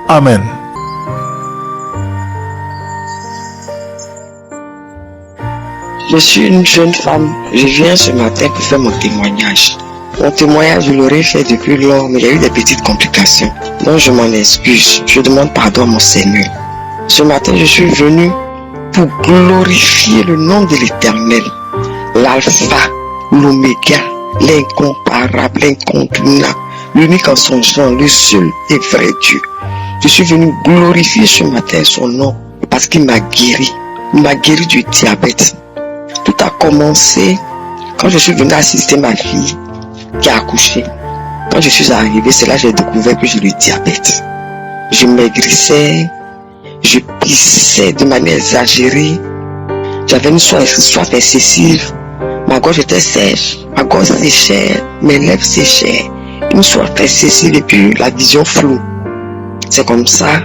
Amen. Je suis une jeune femme. Je viens ce matin pour faire mon témoignage. Mon témoignage, je l'aurais fait depuis lors, mais il y a eu des petites complications. Donc je m'en excuse. Je demande pardon à mon Seigneur. Ce matin, je suis venu pour glorifier le nom de l'Éternel. L'alpha, l'oméga, l'incomparable, l'incontournable, l'unique en son genre, le seul et vrai Dieu. Je suis venu glorifier ce matin son nom parce qu'il m'a guéri. Il m'a guéri du diabète. Tout a commencé quand je suis venu assister ma fille qui a accouché. Quand je suis arrivé, c'est là que j'ai découvert que j'ai le diabète. Je maigrissais, je pissais de manière exagérée. J'avais une soif excessive. Ma gorge était sèche, ma gorge séchait, mes lèvres séchaient. Une soif excessive et puis la vision floue. C'est comme ça,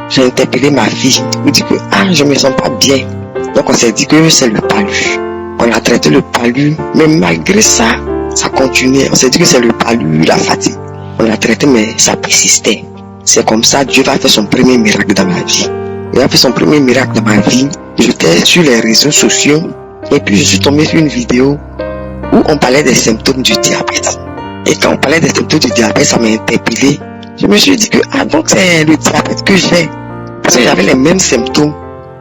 j'ai interpellé ma fille. Je lui dit que je me sens pas bien. Donc on s'est dit que c'est le palu. On a traité le palu, mais malgré ça, ça continuait. On s'est dit que c'est le palu, la fatigue. On l'a traité, mais ça persistait. C'est comme ça, Dieu va faire son premier miracle dans ma vie. Il a fait son premier miracle dans ma vie. J'étais sur les réseaux sociaux et puis je suis tombé sur une vidéo où on parlait des symptômes du diabète. Et quand on parlait des symptômes du diabète, ça m'a interpellé. Je me suis dit que, donc c'est le diabète que j'ai. Parce que j'avais les mêmes symptômes.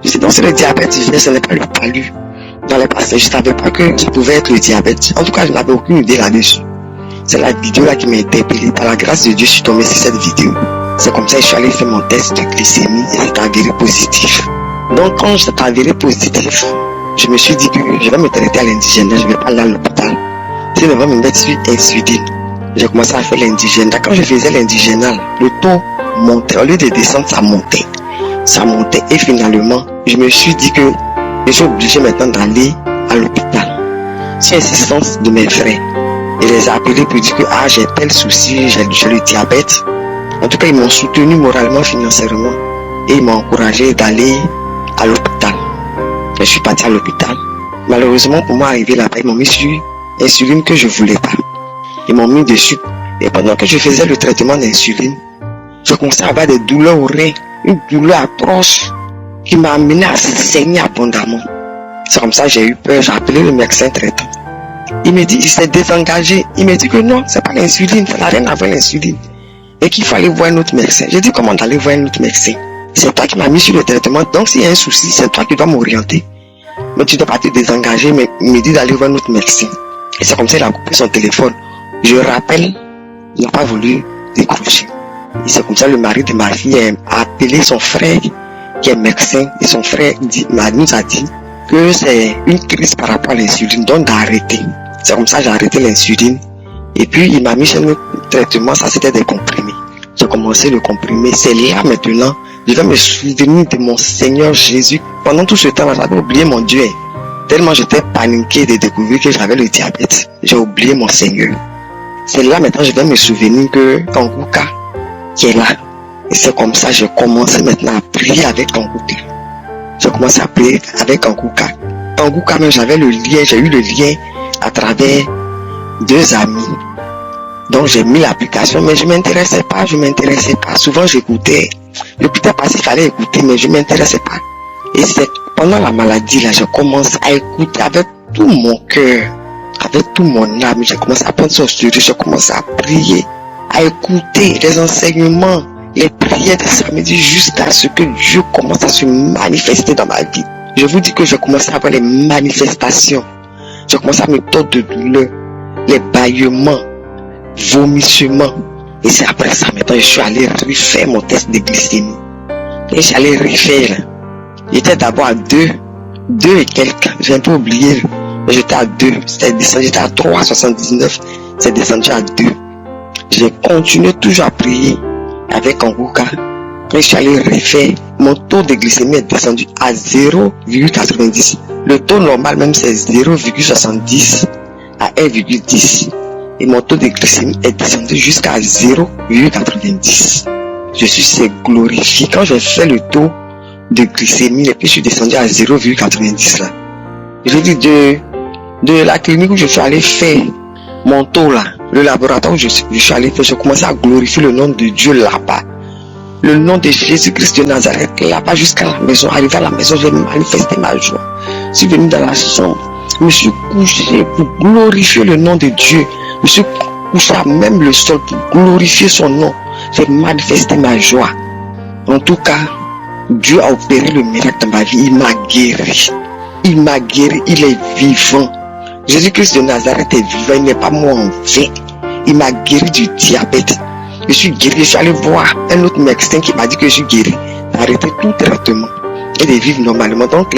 Je me suis dit, donc c'est le diabète que j'ai, ce n'est pas le palu. Dans les passés, je ne savais pas que ça pouvait être le diabète. En tout cas, je n'avais aucune idée là-dessus. C'est la vidéo là qui m'a interpellé. Par la grâce de Dieu, je suis tombé sur cette vidéo. C'est comme ça que je suis allé faire mon test de glycémie et c'est avéré positif. Donc quand c'est avéré positif, je me suis dit que je vais me traiter à l'indigène, je ne vais pas aller à l'hôpital. Je vais me mettre sur insuline. J'ai commencé à faire l'indigène. Quand je faisais l'indigénal, le taux montait. Au lieu de descendre, ça montait. Ça montait et finalement, je me suis dit que je suis obligé maintenant d'aller à l'hôpital. Sur insistance de mes frères. Je les ai appelés pour dire que j'ai tel souci, j'ai le diabète. En tout cas, ils m'ont soutenu moralement, financièrement. Et ils m'ont encouragé d'aller à l'hôpital. Je suis parti à l'hôpital. Malheureusement, pour moi, arriver là-bas, ils m'ont mis sur l'insuline que je ne voulais pas. Ils m'ont mis dessus. Et pendant que je faisais le traitement d'insuline, je commençais à avoir des douleurs au rein. Une douleur atroce qui m'a amené à saigner abondamment. C'est comme ça que j'ai eu peur. J'ai appelé le médecin traitant. Il me dit, il s'est désengagé. Il me dit que non, c'est pas l'insuline, ça n'a rien à voir l'insuline. Et qu'il fallait voir un autre médecin. J'ai dit, comment d'aller voir un autre médecin? C'est toi qui m'as mis sur le traitement, donc s'il y a un souci, c'est toi qui dois m'orienter. Mais tu dois pas te désengager, mais il me dit d'aller voir un autre médecin. Et c'est comme ça qu'il a coupé son téléphone. Je rappelle, il n'a pas voulu décrocher. Et c'est comme ça que le mari de ma fille a appelé son frère, qui est médecin, et son frère nous a dit que c'est une crise par rapport à l'insuline, donc d'arrêter. C'est comme ça que j'ai arrêté l'insuline. Et puis il m'a mis chez le traitement, ça c'était des comprimés. J'ai commencé le comprimé. C'est là maintenant, je vais me souvenir de mon Seigneur Jésus. Pendant tout ce temps-là, j'avais oublié mon Dieu. Tellement j'étais paniqué de découvrir que j'avais le diabète. J'ai oublié mon Seigneur. C'est là maintenant, je vais me souvenir que Kangouka qui est là. Et c'est comme ça que j'ai commencé maintenant à prier avec Kangouka. J'ai commencé à prier avec Kangouka. Kangouka, même j'avais le lien, j'ai eu le lien à travers 2 amis. Donc j'ai mis l'application, mais je ne m'intéressais pas. Souvent j'écoutais. Le plus tard passé, il fallait écouter, mais je ne m'intéressais pas. Et c'est pendant la maladie, là, je commence à écouter avec tout mon cœur, avec tout mon âme. J'ai commencé à prendre son studio, j'ai commencé à prier, à écouter les enseignements, les prières de samedi jusqu'à ce que Dieu commence à se manifester dans ma vie. Je vous dis que j'ai commencé à avoir les manifestations. J'ai commencé à me tordre de douleur, les bâillements, vomissements. Et c'est après ça, maintenant, je suis allé refaire mon test de glycémie. Et j'allais refaire. J'étais d'abord à 2 et quelques. J'ai un peu oublié. J'étais à 2. C'était descendu, j'étais à 3,79. C'est descendu à 2. J'ai continué toujours à prier avec Kangouka. Et je suis allé refaire. Mon taux de glycémie est descendu à 0,90. Le taux normal même c'est 0,70 à 1,10. Et mon taux de glycémie est descendu jusqu'à 0,90. Je suis glorifié. Quand j'ai fait le taux de glycémie, et puis je suis descendu à 0,90 là. Je dis de la clinique où je suis allé faire mon taux là, le laboratoire où je suis allé faire, je commençais à glorifier le nom de Dieu là-bas. Le nom de Jésus-Christ de Nazareth là-bas jusqu'à la maison. Arrivé à la maison, j'ai manifesté ma joie. Je suis venu dans la chambre, je me suis couché pour glorifier le nom de Dieu. Je me suis couché à même le sol pour glorifier son nom. J'ai manifesté ma joie. En tout cas, Dieu a opéré le miracle dans ma vie. Il m'a guéri. Il m'a guéri. Il est vivant. Jésus-Christ de Nazareth est vivant. Il n'est pas mort en vain. Il m'a guéri du diabète. Je suis guéri. Je suis allé voir un autre médecin qui m'a dit que je suis guéri. J'ai arrêté tout traitement et de vivre normalement. Donc,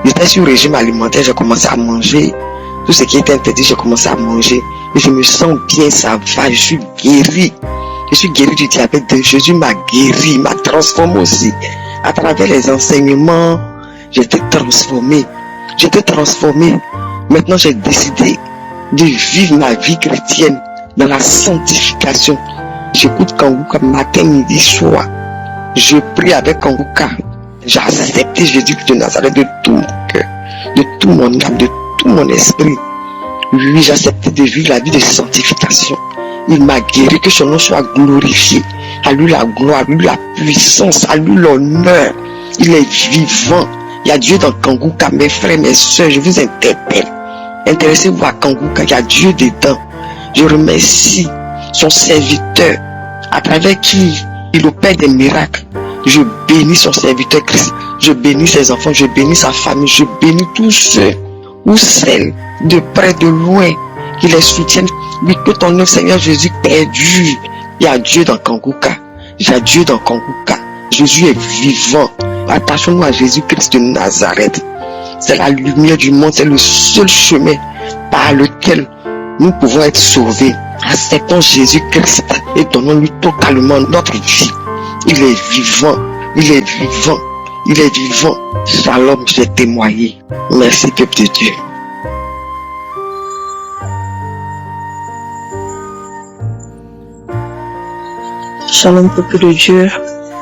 j'étais sur le régime alimentaire. J'ai commencé à manger. Tout ce qui était interdit, j'ai commencé à manger. Et je me sens bien, ça va. Je suis guéri. Je suis guéri du diabète. Jésus m'a guéri. Il m'a transformé aussi. À travers les enseignements, j'étais transformé. J'étais transformé. Maintenant, j'ai décidé de vivre ma vie chrétienne dans la sanctification. J'écoute Kanguka matin, midi, soir. Je prie avec Kanguka. J'ai accepté Jésus de Nazareth de tout mon cœur, de tout mon âme, de tout mon esprit. Oui, j'ai accepté de vivre la vie de sanctification. Il m'a guéri, que son nom soit glorifié. À lui la gloire, à lui la puissance, à lui l'honneur. Il est vivant. Il y a Dieu dans Kanguka, mes frères, mes soeurs, je vous interpelle. Intéressez-vous à Kanguka, il y a Dieu dedans. Je remercie son serviteur, à travers qui il opère des miracles. Je bénis son serviteur Christ. Je bénis ses enfants, je bénis sa famille, je bénis tous ceux ou celles de près, de loin, qui les soutiennent. Oui, que ton nom, Seigneur Jésus, perdu. Il y a Dieu dans Kanguka. Il y a Dieu dans Kanguka. Jésus est vivant. Attachons-nous à Jésus-Christ de Nazareth. C'est la lumière du monde, c'est le seul chemin par lequel nous pouvons être sauvés. Acceptons Jésus-Christ et donnons-lui totalement notre vie. Il est vivant, il est vivant, il est vivant. Shalom, j'ai témoigné. Merci, peuple de Dieu. Shalom, peuple de Dieu.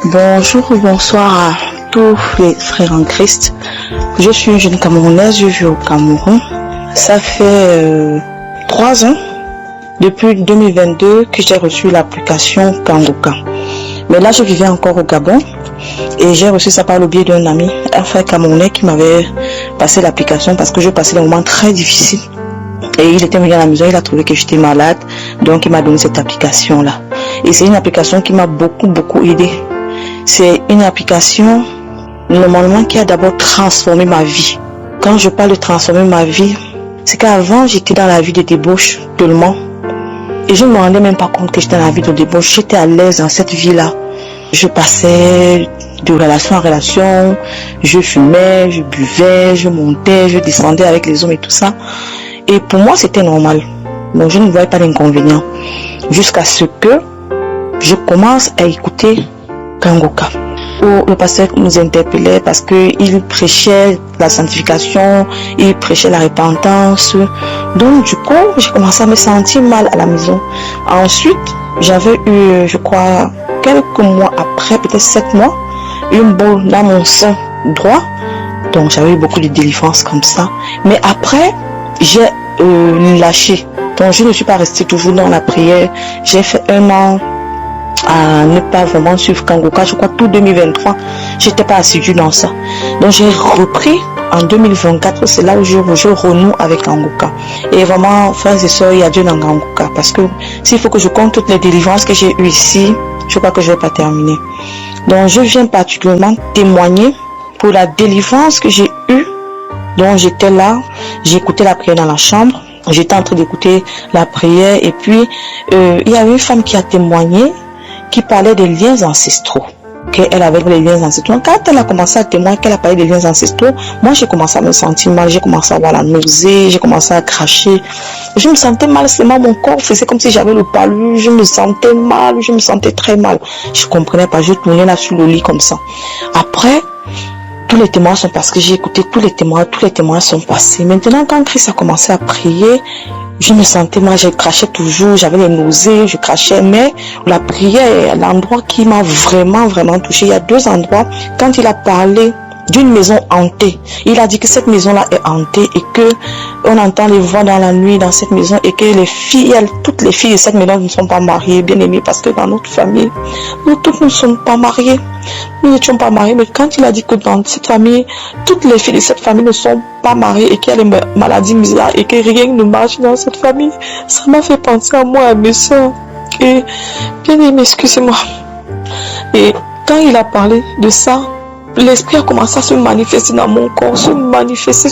Bonjour ou bonsoir à tous les frères en Christ. Je suis une jeune Camerounaise, je vis au Cameroun. Ça fait 3 ans, depuis 2022, que j'ai reçu l'application Kanguka. Mais là, je vivais encore au Gabon et j'ai reçu ça par le biais d'un ami, un frère camerounais qui m'avait passé l'application parce que je passais des moments très difficiles. Et il était venu à la maison, il a trouvé que j'étais malade, donc il m'a donné cette application-là. Et c'est une application qui m'a beaucoup aidé. C'est une application, normalement, qui a d'abord transformé ma vie. Quand je parle de transformer ma vie, c'est qu'avant, j'étais dans la vie de débauche, tellement. Et je ne me rendais même pas compte que j'étais dans la vie de débauche. J'étais à l'aise dans cette vie-là. Je passais de relation en relation, je fumais, je buvais, je montais, je descendais avec les hommes et tout ça. Et pour moi, c'était normal. Donc, je ne voyais pas d'inconvénient. Jusqu'à ce que je commence à écouter Kanguka, où le pasteur nous interpellait parce qu'il prêchait la sanctification, il prêchait la repentance. Donc du coup, j'ai commencé à me sentir mal à la maison. Ensuite, j'avais eu, je crois, quelques mois après, peut-être 7 mois, une boule dans mon sein droit. Donc j'avais eu beaucoup de délivrance comme ça. Mais après, j'ai lâché. Donc je ne suis pas restée toujours dans la prière. J'ai fait 1 an à ne pas vraiment suivre Kanguka. Je crois tout 2023, j'étais pas assidue dans ça. Donc j'ai repris en 2024, c'est là où je renoue avec Kanguka. Et vraiment, frères et sœurs, il y a Dieu dans Kanguka. Parce que s'il faut que je compte toutes les délivrances que j'ai eues ici, je crois que je ne vais pas terminer. Donc je viens particulièrement témoigner pour la délivrance que j'ai eue. Donc j'étais là, j'écoutais la prière dans la chambre. J'étais en train d'écouter la prière. Et puis, il y avait une femme qui a témoigné, qui parlait des liens ancestraux, qu'elle avait des liens ancestraux. Quand elle a commencé à témoigner qu'elle a parlé des liens ancestraux, moi j'ai commencé à me sentir mal, j'ai commencé à avoir la nausée, j'ai commencé à cracher. Je me sentais mal, seulement mon corps faisait comme si j'avais le palu, je me sentais mal, je me sentais très mal. Je comprenais pas, je tournais là sur le lit comme ça. Après, tous les témoins sont parce que j'ai écouté tous les témoins sont passés. Maintenant, quand Christ a commencé à prier, je me sentais mal, je crachais toujours, j'avais les nausées, je crachais, mais la prière est l'endroit qui m'a vraiment touché. Il y a 2 endroits. Quand il a parlé d'une maison hantée. Il a dit que cette maison-là est hantée et que on entend les voix dans la nuit dans cette maison et que les filles, toutes les filles de cette maison ne sont pas mariées, bien aimées, parce que dans notre famille, nous toutes ne sommes pas mariées. Nous n'étions pas mariés, mais quand il a dit que dans cette famille, toutes les filles de cette famille ne sont pas mariées et qu'il y a des maladies bizarres et que rien ne marche dans cette famille, ça m'a fait penser à moi, à mes soeurs. Et bien aimé, excusez-moi. Et quand il a parlé de ça, l'esprit a commencé à se manifester dans mon corps, se manifester.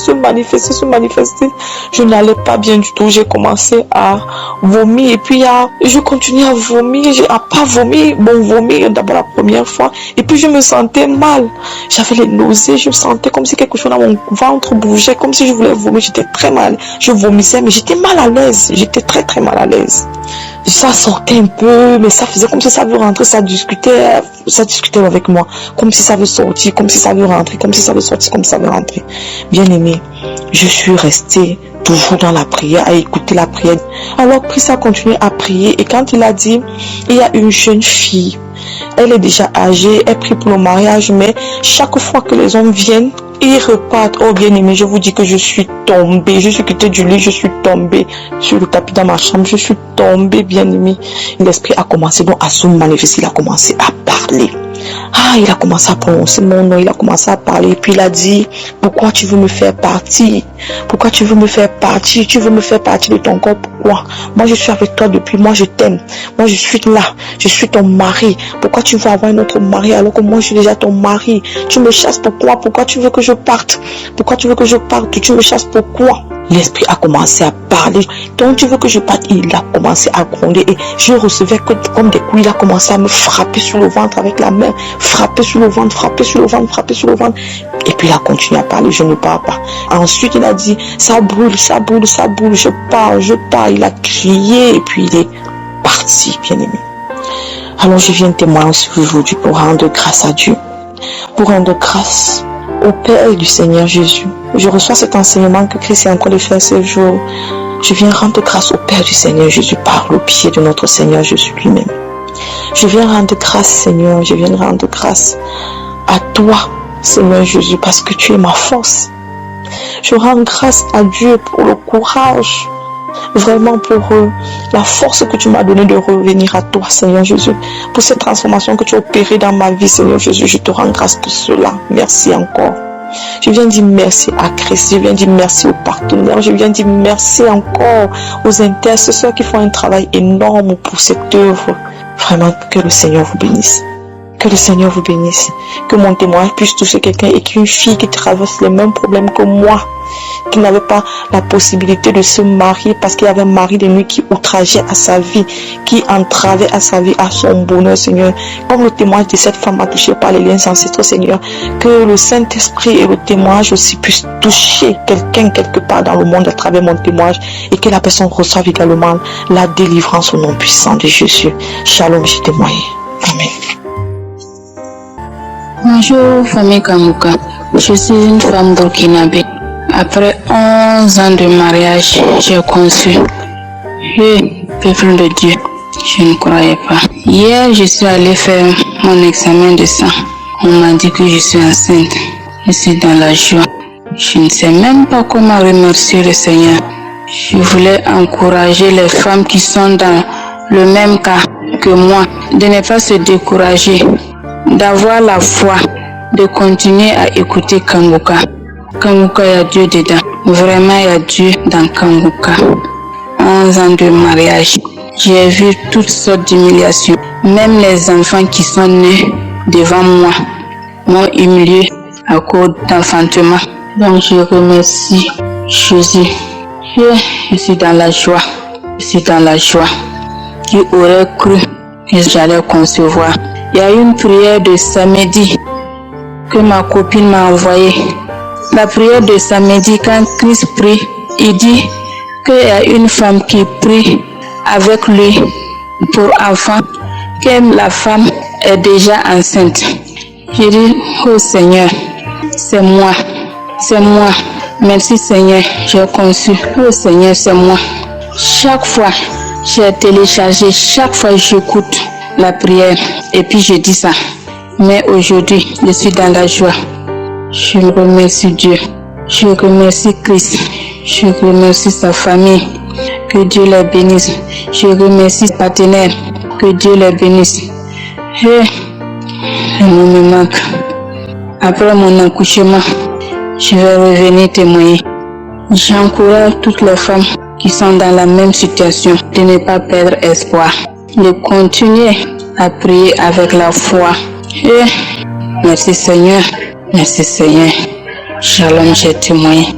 Je n'allais pas bien du tout. J'ai commencé à vomir et puis je continuais à vomir. À pas vomir, vomir d'abord la première fois. Et puis je me sentais mal. J'avais les nausées, je me sentais comme si quelque chose dans mon ventre bougeait, comme si je voulais vomir. J'étais très mal. Je vomissais, mais j'étais mal à l'aise. J'étais très très mal à l'aise. Ça sortait un peu, mais ça faisait comme si ça veut rentrer, ça discutait avec moi, comme si ça veut sortir, comme si ça veut rentrer, comme si ça veut sortir, comme si ça veut rentrer. Bien aimé, je suis restée toujours dans la prière, à écouter la prière. Alors Christ a continué à prier et quand il a dit, il y a une jeune fille, elle est déjà âgée, elle prie pour le mariage, mais chaque fois que les hommes viennent, ils repartent. Oh bien aimé, je vous dis que je suis tombée, je suis quittée du lit, je suis tombée sur le tapis dans ma chambre, je suis tombée, bien aimé. L'esprit a commencé donc à se manifester, il a commencé à parler. Il a commencé à prononcer mon nom, il a commencé à parler, puis il a dit, pourquoi tu veux me faire partir? Pourquoi tu veux me faire partir? Tu veux me faire partir de ton corps, pourquoi? Moi je suis avec toi depuis, moi je t'aime, moi je suis là, je suis ton mari. Pourquoi tu veux avoir un autre mari alors que moi je suis déjà ton mari? Tu me chasses pourquoi? Pourquoi tu veux que je parte? Pourquoi tu veux que je parte? Tu me chasses pourquoi? L'esprit a commencé à parler. Donc tu veux que je parte? Il a commencé à gronder et je recevais comme des coups. Il a commencé à me frapper sur le ventre avec la main, frapper sur le ventre, frapper sur le ventre, frapper sur le ventre. Et puis il a continué à parler, je ne parle pas. Ensuite il a dit, ça brûle, ça brûle, ça brûle, je pars. Il a crié et puis il est parti, bien aimé. Alors je viens témoigner aujourd'hui pour rendre grâce à Dieu, pour rendre grâce au Père du Seigneur Jésus. Je reçois cet enseignement que Christ est en train de faire ce jour. Je viens rendre grâce au Père du Seigneur Jésus par le pied de notre Seigneur Jésus lui-même. Je viens rendre grâce, Seigneur, je viens rendre grâce à toi, Seigneur Jésus, parce que tu es ma force. Je rends grâce à Dieu pour le courage, vraiment pour la force que tu m'as donnée de revenir à toi, Seigneur Jésus, pour cette transformation que tu as opérée dans ma vie, Seigneur Jésus. Je te rends grâce pour cela. Merci encore. Je viens dire merci à Christ, je viens dire merci aux partenaires, je viens dire merci encore aux intercesseurs qui font un travail énorme pour cette œuvre. Vraiment, que le Seigneur vous bénisse. Que le Seigneur vous bénisse. Que mon témoignage puisse toucher quelqu'un et qu'une fille qui traverse les mêmes problèmes que moi, qui n'avait pas la possibilité de se marier parce qu'il y avait un mari de nuit qui outrageait à sa vie, qui entravait à sa vie, à son bonheur, Seigneur. Comme le témoignage de cette femme a touché par les liens ancestraux, Seigneur, que le Saint-Esprit et le témoignage aussi puissent toucher quelqu'un quelque part dans le monde à travers mon témoignage et que la personne reçoive également la délivrance au nom puissant de Jésus. Shalom, j'ai témoigné. Amen. Bonjour, famille Kanguka. Je suis une femme burkinabé. Après 11 ans de mariage, j'ai conçu. Peuple de Dieu, je ne croyais pas. Hier, je suis allée faire mon examen de sang. On m'a dit que je suis enceinte. Je suis dans la joie. Je ne sais même pas comment remercier le Seigneur. Je voulais encourager les femmes qui sont dans le même cas que moi, de ne pas se décourager, d'avoir la foi, de continuer à écouter Kanguka. Kanguka, il y a Dieu dedans. Vraiment, il y a Dieu dans Kanguka. 11 ans de mariage. J'ai vu toutes sortes d'humiliations. Même les enfants qui sont nés devant moi m'ont humilié à cause d'enfantement. Donc, je remercie Jésus. Je suis dans la joie. Je suis dans la joie. Qui aurait cru que j'allais concevoir? Il y a une prière de samedi que ma copine m'a envoyée. La prière de samedi, quand Christ prie, il dit qu'il y a une femme qui prie avec lui pour enfant, que la femme est déjà enceinte. Je dis, oh Seigneur, c'est moi. Merci Seigneur, j'ai conçu. Oh Seigneur, c'est moi. Chaque fois, j'ai téléchargé, chaque fois j'écoute la prière et puis je dis ça. Mais aujourd'hui, je suis dans la joie. Je remercie Dieu. Je remercie Christ. Je remercie sa famille. Que Dieu les bénisse. Je remercie ses partenaires. Que Dieu les bénisse. Et me manque. Après mon accouchement, je vais revenir témoigner. J'encourage toutes les femmes qui sont dans la même situation de ne pas perdre espoir, de continuer à prier avec la foi. Et merci Seigneur, merci Seigneur. Shalom, j'ai témoigné.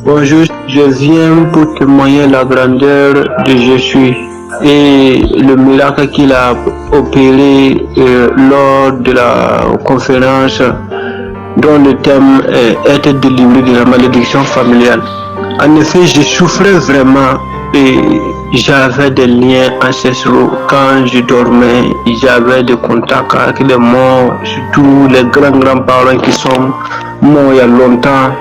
Bonjour, je viens pour témoigner la grandeur de Jésus et le miracle qu'il a opéré lors de la conférence dont le thème est être délivré de la malédiction familiale. En effet, je souffrais vraiment et j'avais des liens ancestraux. Quand je dormais, j'avais des contacts avec les morts, surtout les grands-parents qui sont morts il y a longtemps.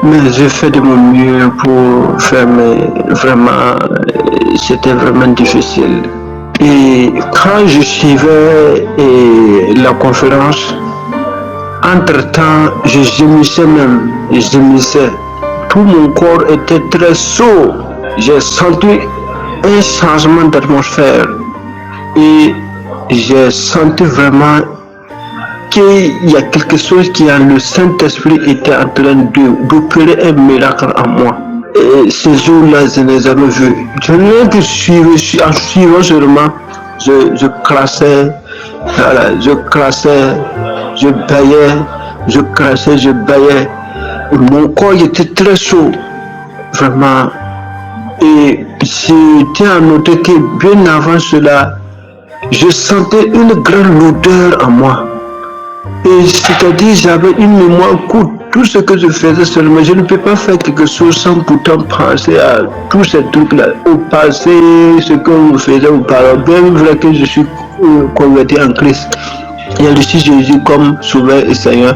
Mais j'ai fait de mon mieux pour faire, mais vraiment, c'était vraiment difficile. Et quand je suivais la conférence, entre-temps, je gémissais même, je gémissais. Tout mon corps était très chaud. J'ai senti un changement d'atmosphère et j'ai senti vraiment qu'il y a quelque chose qui a le Saint-Esprit était en train d'opérer un miracle en moi. Et ces jours-là, je ne les avais vus. Je n'ai que suivi, en suivant seulement, je classais, voilà, je classais, je baillais, je classais, je baillais. Mon corps était très chaud, vraiment. Et j'étais à noter que bien avant cela, je sentais une grande lourdeur en moi. Et c'est-à-dire j'avais une mémoire courte. Tout ce que je faisais seulement, je ne peux pas faire quelque chose sans pourtant penser à tous ces trucs-là. Au passé, ce que vous faisiez auparavant, bien vrai que je suis converti en Christ. Il y a aussi Jésus comme Sauveur et Seigneur.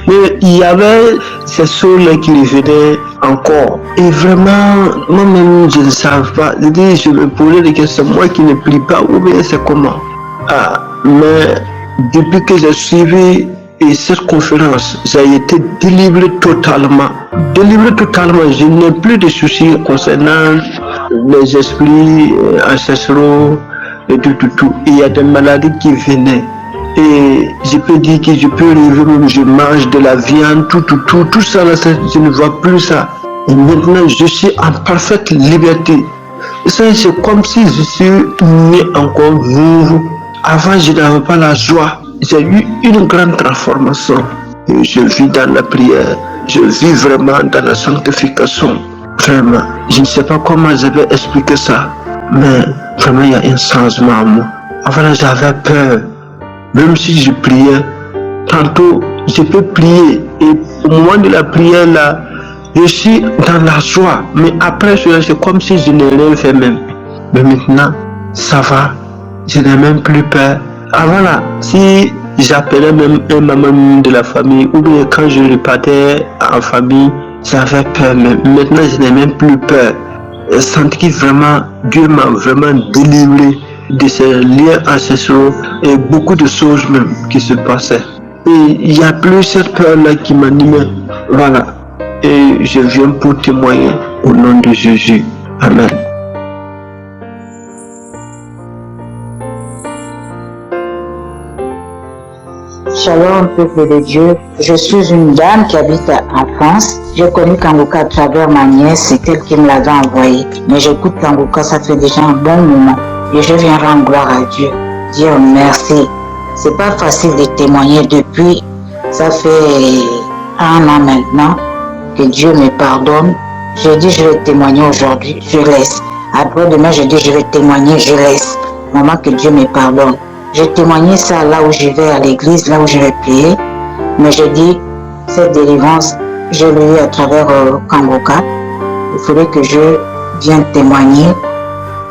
Mais il y avait ces choses-là qui revenaient encore. Et vraiment, moi-même, je ne savais pas. Je me posais des questions, moi qui ne prie pas, ou bien c'est comment. Mais depuis que j'ai suivi cette conférence, j'ai été délivré totalement. Je n'ai plus de soucis concernant les esprits ancestraux et tout. Il y a des maladies qui venaient. Et je peux dire que je peux rêver même, je mange de la viande, tout ça, là, je ne vois plus ça. Et maintenant, je suis en parfaite liberté. C'est comme si je suis né encore nouveau. Avant, je n'avais pas la joie. J'ai eu une grande transformation. Et je vis dans la prière. Je vis vraiment dans la sanctification. Vraiment. Je ne sais pas comment je vais expliquer ça. Mais vraiment, il y a un changement en moi. Avant, j'avais peur. Même si je priais, tantôt, je peux prier. Et au moment de la prière, là, je suis dans la joie. Mais après cela, c'est comme si je n'ai rien fait même. Mais maintenant, ça va. Je n'ai même plus peur. Avant là, si j'appelais même un membre de la famille, ou bien quand je repartais en famille, j'avais peur même. Maintenant, je n'ai même plus peur. Je sens que vraiment, Dieu m'a vraiment délivré de ces liens ancestraux et beaucoup de choses même qui se passaient. Et il n'y a plus cette peur-là qui m'animait. Voilà. Et je viens pour témoigner au nom de Jésus. Amen. Shalom, peuple de Dieu. Je suis une dame qui habite en France. J'ai connu Kanguka à travers ma nièce, c'est elle qui me l'avait envoyé. Mais j'écoute Kanguka, ça fait déjà un bon moment. Et je viens rendre gloire à Dieu. Dire merci. C'est pas facile de témoigner depuis. Ça fait 1 an maintenant que Dieu me pardonne. J'ai dit je vais témoigner aujourd'hui, je laisse. Après demain, j'ai dit je vais témoigner, je laisse. Maman, que Dieu me pardonne. J'ai témoigné ça là où je vais à l'église, là où je vais prier. Mais j'ai dit, cette délivrance, je l'ai eu à travers Kanguka. Il faudrait que je vienne témoigner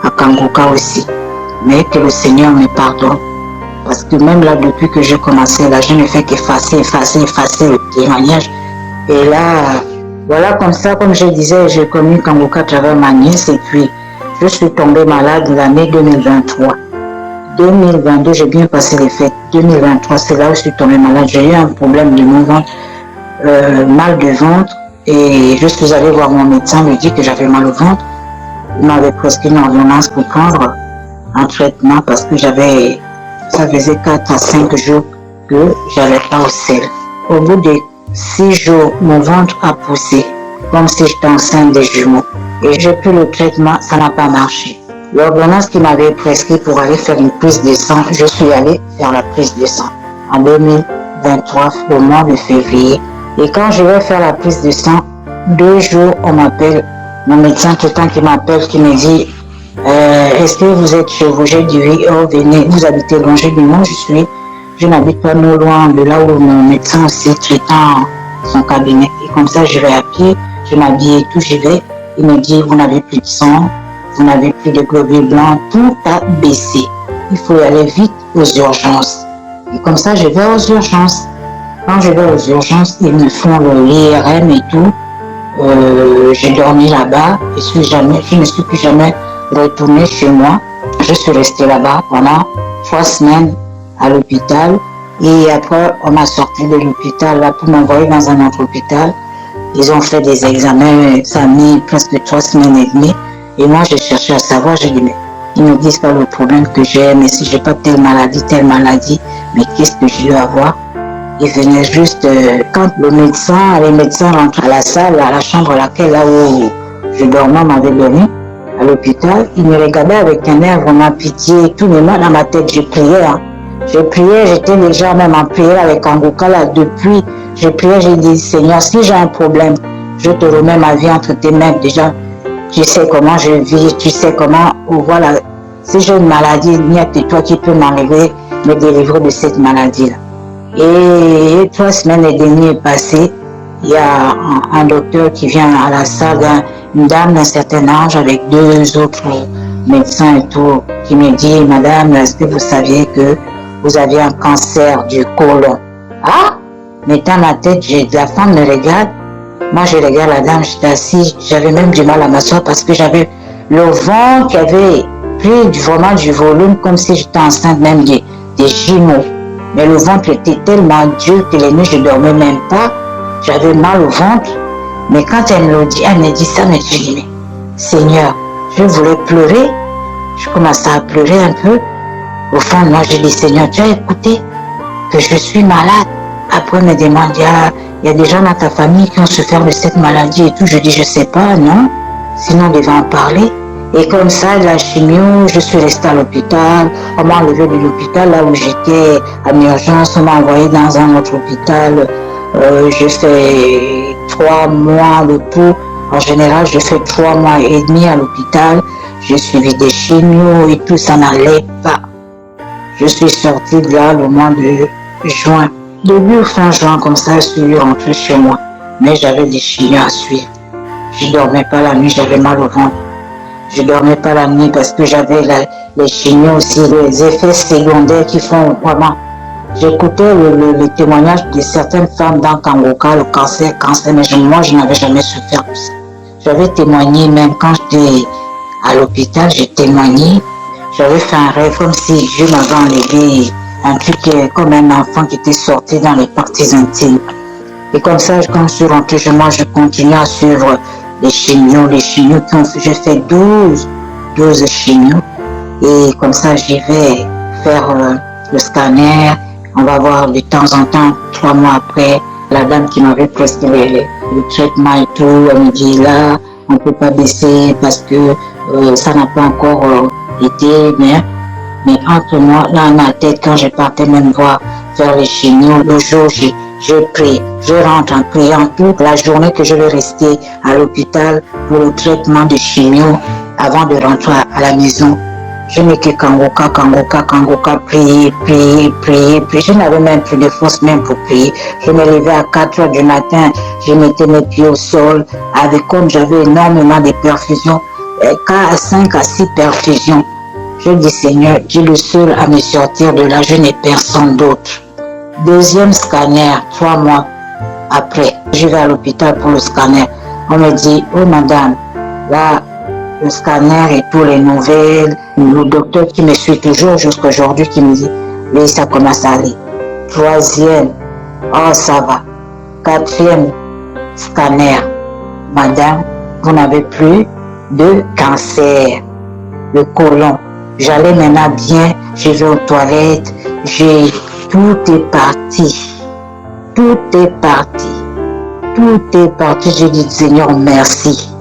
à Kanguka aussi. Mais que le Seigneur me pardonne. Parce que même là, depuis que j'ai commencé, là, je ne fais qu'effacer le témoignage. Et là, voilà, comme ça, comme je disais, j'ai connu Kanguka à travers ma nièce. Et puis, Je suis tombée malade l'année 2023. 2022, j'ai bien passé les fêtes. 2023, c'est là où je suis tombée malade. J'ai eu un problème de mon ventre, mal de ventre. Et je suis allée voir mon médecin, lui dit que j'avais mal au ventre. Il m'avait prescrit une ordonnance pour prendre un traitement parce que ça faisait 4 à 5 jours que j'allais pas au sel. Au bout de 6 jours, mon ventre a poussé, comme si j'étais enceinte des jumeaux. Et j'ai pris le traitement, ça n'a pas marché. L'ordonnance qui m'avait prescrit pour aller faire une prise de sang, je suis allée faire la prise de sang en 2023, au mois de février. Et quand je vais faire la prise de sang, 2 jours, on m'appelle, mon médecin tout le temps qui m'appelle, qui me dit est-ce que vous êtes chez vous? J'ai dit oui, oh venez, vous habitez loin. J'ai dit non, je n'habite pas non loin de là où mon médecin aussi traitant son cabinet. Et comme ça, je vais à pied, je m'habille et tout, j'y vais. Il me dit, vous n'avez plus de sang, vous n'avez plus de globules blancs, tout a baissé. Il faut y aller vite aux urgences. Et comme ça, je vais aux urgences. Quand je vais aux urgences, ils me font l'IRM et tout. J'ai dormi là-bas. Je ne suis plus jamais retournée chez moi. Je suis restée là-bas pendant 3 semaines à l'hôpital. Et après, on m'a sorti de l'hôpital là pour m'envoyer dans un autre hôpital. Ils ont fait des examens, ça a mis presque 3 semaines et demie. Et moi, j'ai cherché à savoir, j'ai dit, mais ils ne me disent pas le problème que j'ai, mais si j'ai pas telle maladie, mais qu'est-ce que je dois avoir? Ils venaient juste, quand les médecins rentrent à la salle, à la chambre là où je dormais, m'avait donné, à l'hôpital, ils me regardaient avec un air vraiment pitié et tout, mais moi, dans ma tête, je priais, hein. Je priais, j'étais déjà même en prière avec Kangoka là, depuis, je priais, j'ai dit, Seigneur, si j'ai un problème, je te remets ma vie entre tes mains déjà. Tu sais comment je vis, tu sais comment, voilà, si j'ai une maladie, il n'y a que toi qui peux m'enlever, me délivrer de cette maladie-là. Et 3 semaines et demie est passé, il y a un docteur qui vient à la salle, une dame d'un certain âge avec 2 autres médecins et tout, qui me dit, madame, est-ce que vous saviez que vous avez un cancer du côlon? Ah! Mais dans ma tête, la femme me regarde. Moi, je regarde la dame, j'étais assise. J'avais même du mal à m'asseoir parce que j'avais le ventre qui avait pris vraiment du volume, comme si j'étais enceinte même des jumeaux. Mais le ventre était tellement dur que les nuits, je ne dormais même pas. J'avais mal au ventre. Mais quand elle me dit ça, mais je dis, mais Seigneur, je voulais pleurer. Je commençais à pleurer un peu. Au fond de moi, je dis, Seigneur, tu as écouté que je suis malade. Après, elle me demande, il y a des gens dans ta famille qui ont souffert de cette maladie et tout. Je dis, je sais pas, non. Sinon, on devait en parler. Et comme ça, la chimio, je suis restée à l'hôpital. On m'a enlevé de l'hôpital là où j'étais en urgence. On m'a envoyé dans un autre hôpital. J'ai fait 3 mois le tout. En général, j'ai fait 3 mois et demi à l'hôpital. J'ai suivi des chimios et tout, ça n'allait pas. Je suis sortie de là le mois de juin. Début fin juin, comme ça, je suis rentrée chez moi. Mais j'avais des chimios à suivre. Je ne dormais pas la nuit, j'avais mal au ventre. Je ne dormais pas la nuit parce que j'avais les chimios aussi, les effets secondaires qui font vraiment. J'écoutais le témoignage de certaines femmes dans Kangoka, le cancer, mais moi, je n'avais jamais souffert de ça. J'avais témoigné même quand j'étais à l'hôpital, j'ai témoigné. J'avais fait un rêve comme si Dieu m'avait enlevé un truc comme un enfant qui était sorti dans les parties intimes. Et comme ça, quand je suis rentrée chez moi, je continue à suivre les chimios qui ont fait, j'ai fait 12 chimios. Et comme ça, j'y vais faire le scanner. On va voir de temps en temps, 3 mois après, la dame qui m'avait prescrit le traitement et tout, elle me dit là, on ne peut pas baisser parce que ça n'a pas encore été bien. Mais entre moi, là, dans ma tête, quand je partais même voir faire les chimios, le jour, je prie, je rentre en priant toute la journée que je vais rester à l'hôpital pour le traitement de chimio avant de rentrer à la maison. Je n'ai que Kangoka, prier. Je n'avais même plus de force même pour prier. Je me levais à 4 heures du matin, je mettais mes pieds au sol, comme j'avais énormément de perfusions, 5 à 6 perfusions. Je dis, Seigneur, tu es le seul à me sortir de là, je n'ai personne d'autre. Deuxième scanner, 3 mois après, je vais à l'hôpital pour le scanner. On me dit, oh madame, là, le scanner et toutes les nouvelles. Le docteur qui me suit toujours jusqu'à aujourd'hui qui me dit, oui, ça commence à aller. 3e, oh ça va. 4e, scanner. Madame, vous n'avez plus de cancer. Le côlon. J'allais maintenant bien, je vais aux toilettes, tout est parti. Tout est parti. Tout est parti. Je dis, Seigneur, merci.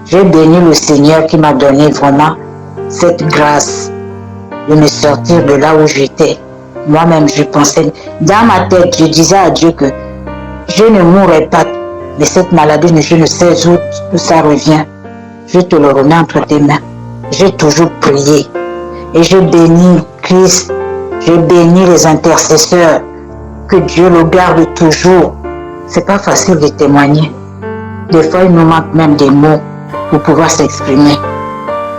J'ai béni le Seigneur qui m'a donné vraiment cette grâce de me sortir de là où j'étais. Moi-même, je pensais, dans ma tête, je disais à Dieu que je ne mourrai pas. Mais cette maladie, je ne sais où ça revient. Je te le remets entre tes mains. J'ai toujours prié. Et je bénis Christ. Je bénis les intercesseurs. Que Dieu le garde toujours. C'est pas facile de témoigner. Des fois, il nous manque même des mots pour pouvoir s'exprimer.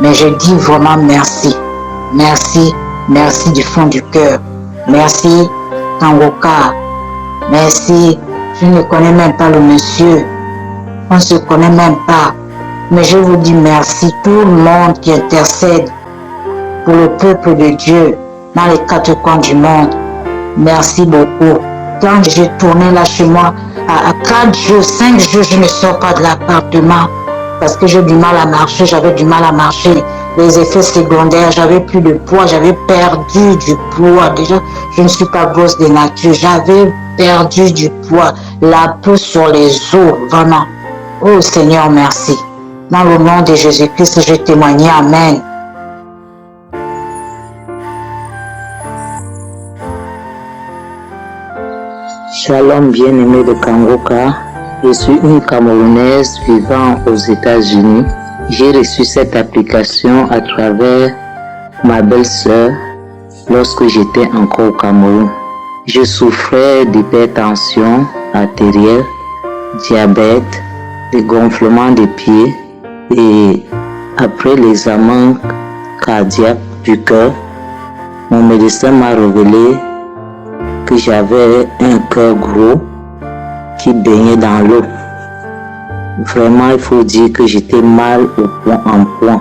Mais je dis vraiment merci. Merci. Merci du fond du cœur. Merci, Kangoka. Merci. Je ne connais même pas le monsieur. On ne se connaît même pas. Mais je vous dis merci. Tout le monde qui intercède pour le peuple de Dieu dans les 4 coins du monde. Merci beaucoup. Quand j'ai tourné là chez moi, à 4 jours, 5 jours, je ne sors pas de l'appartement parce que j'ai du mal à marcher, j'avais du mal à marcher. Les effets secondaires, j'avais plus de poids, j'avais perdu du poids. Déjà, je ne suis pas grosse de nature, j'avais perdu du poids, la peau sur les os, vraiment. Oh Seigneur, merci. Dans le nom de Jésus-Christ, je témoigne. Amen. Shalom bien-aimé de Kangoka, je suis une Camerounaise vivant aux États-Unis. J'ai reçu cette application à travers ma belle-sœur lorsque j'étais encore au Cameroun. Je souffrais d'hypertension artérielle, diabète, de gonflement des pieds et après l'examen cardiaque du cœur, mon médecin m'a révélé que j'avais un cœur gros qui baignait dans l'eau. Vraiment, il faut dire que j'étais mal au point en point.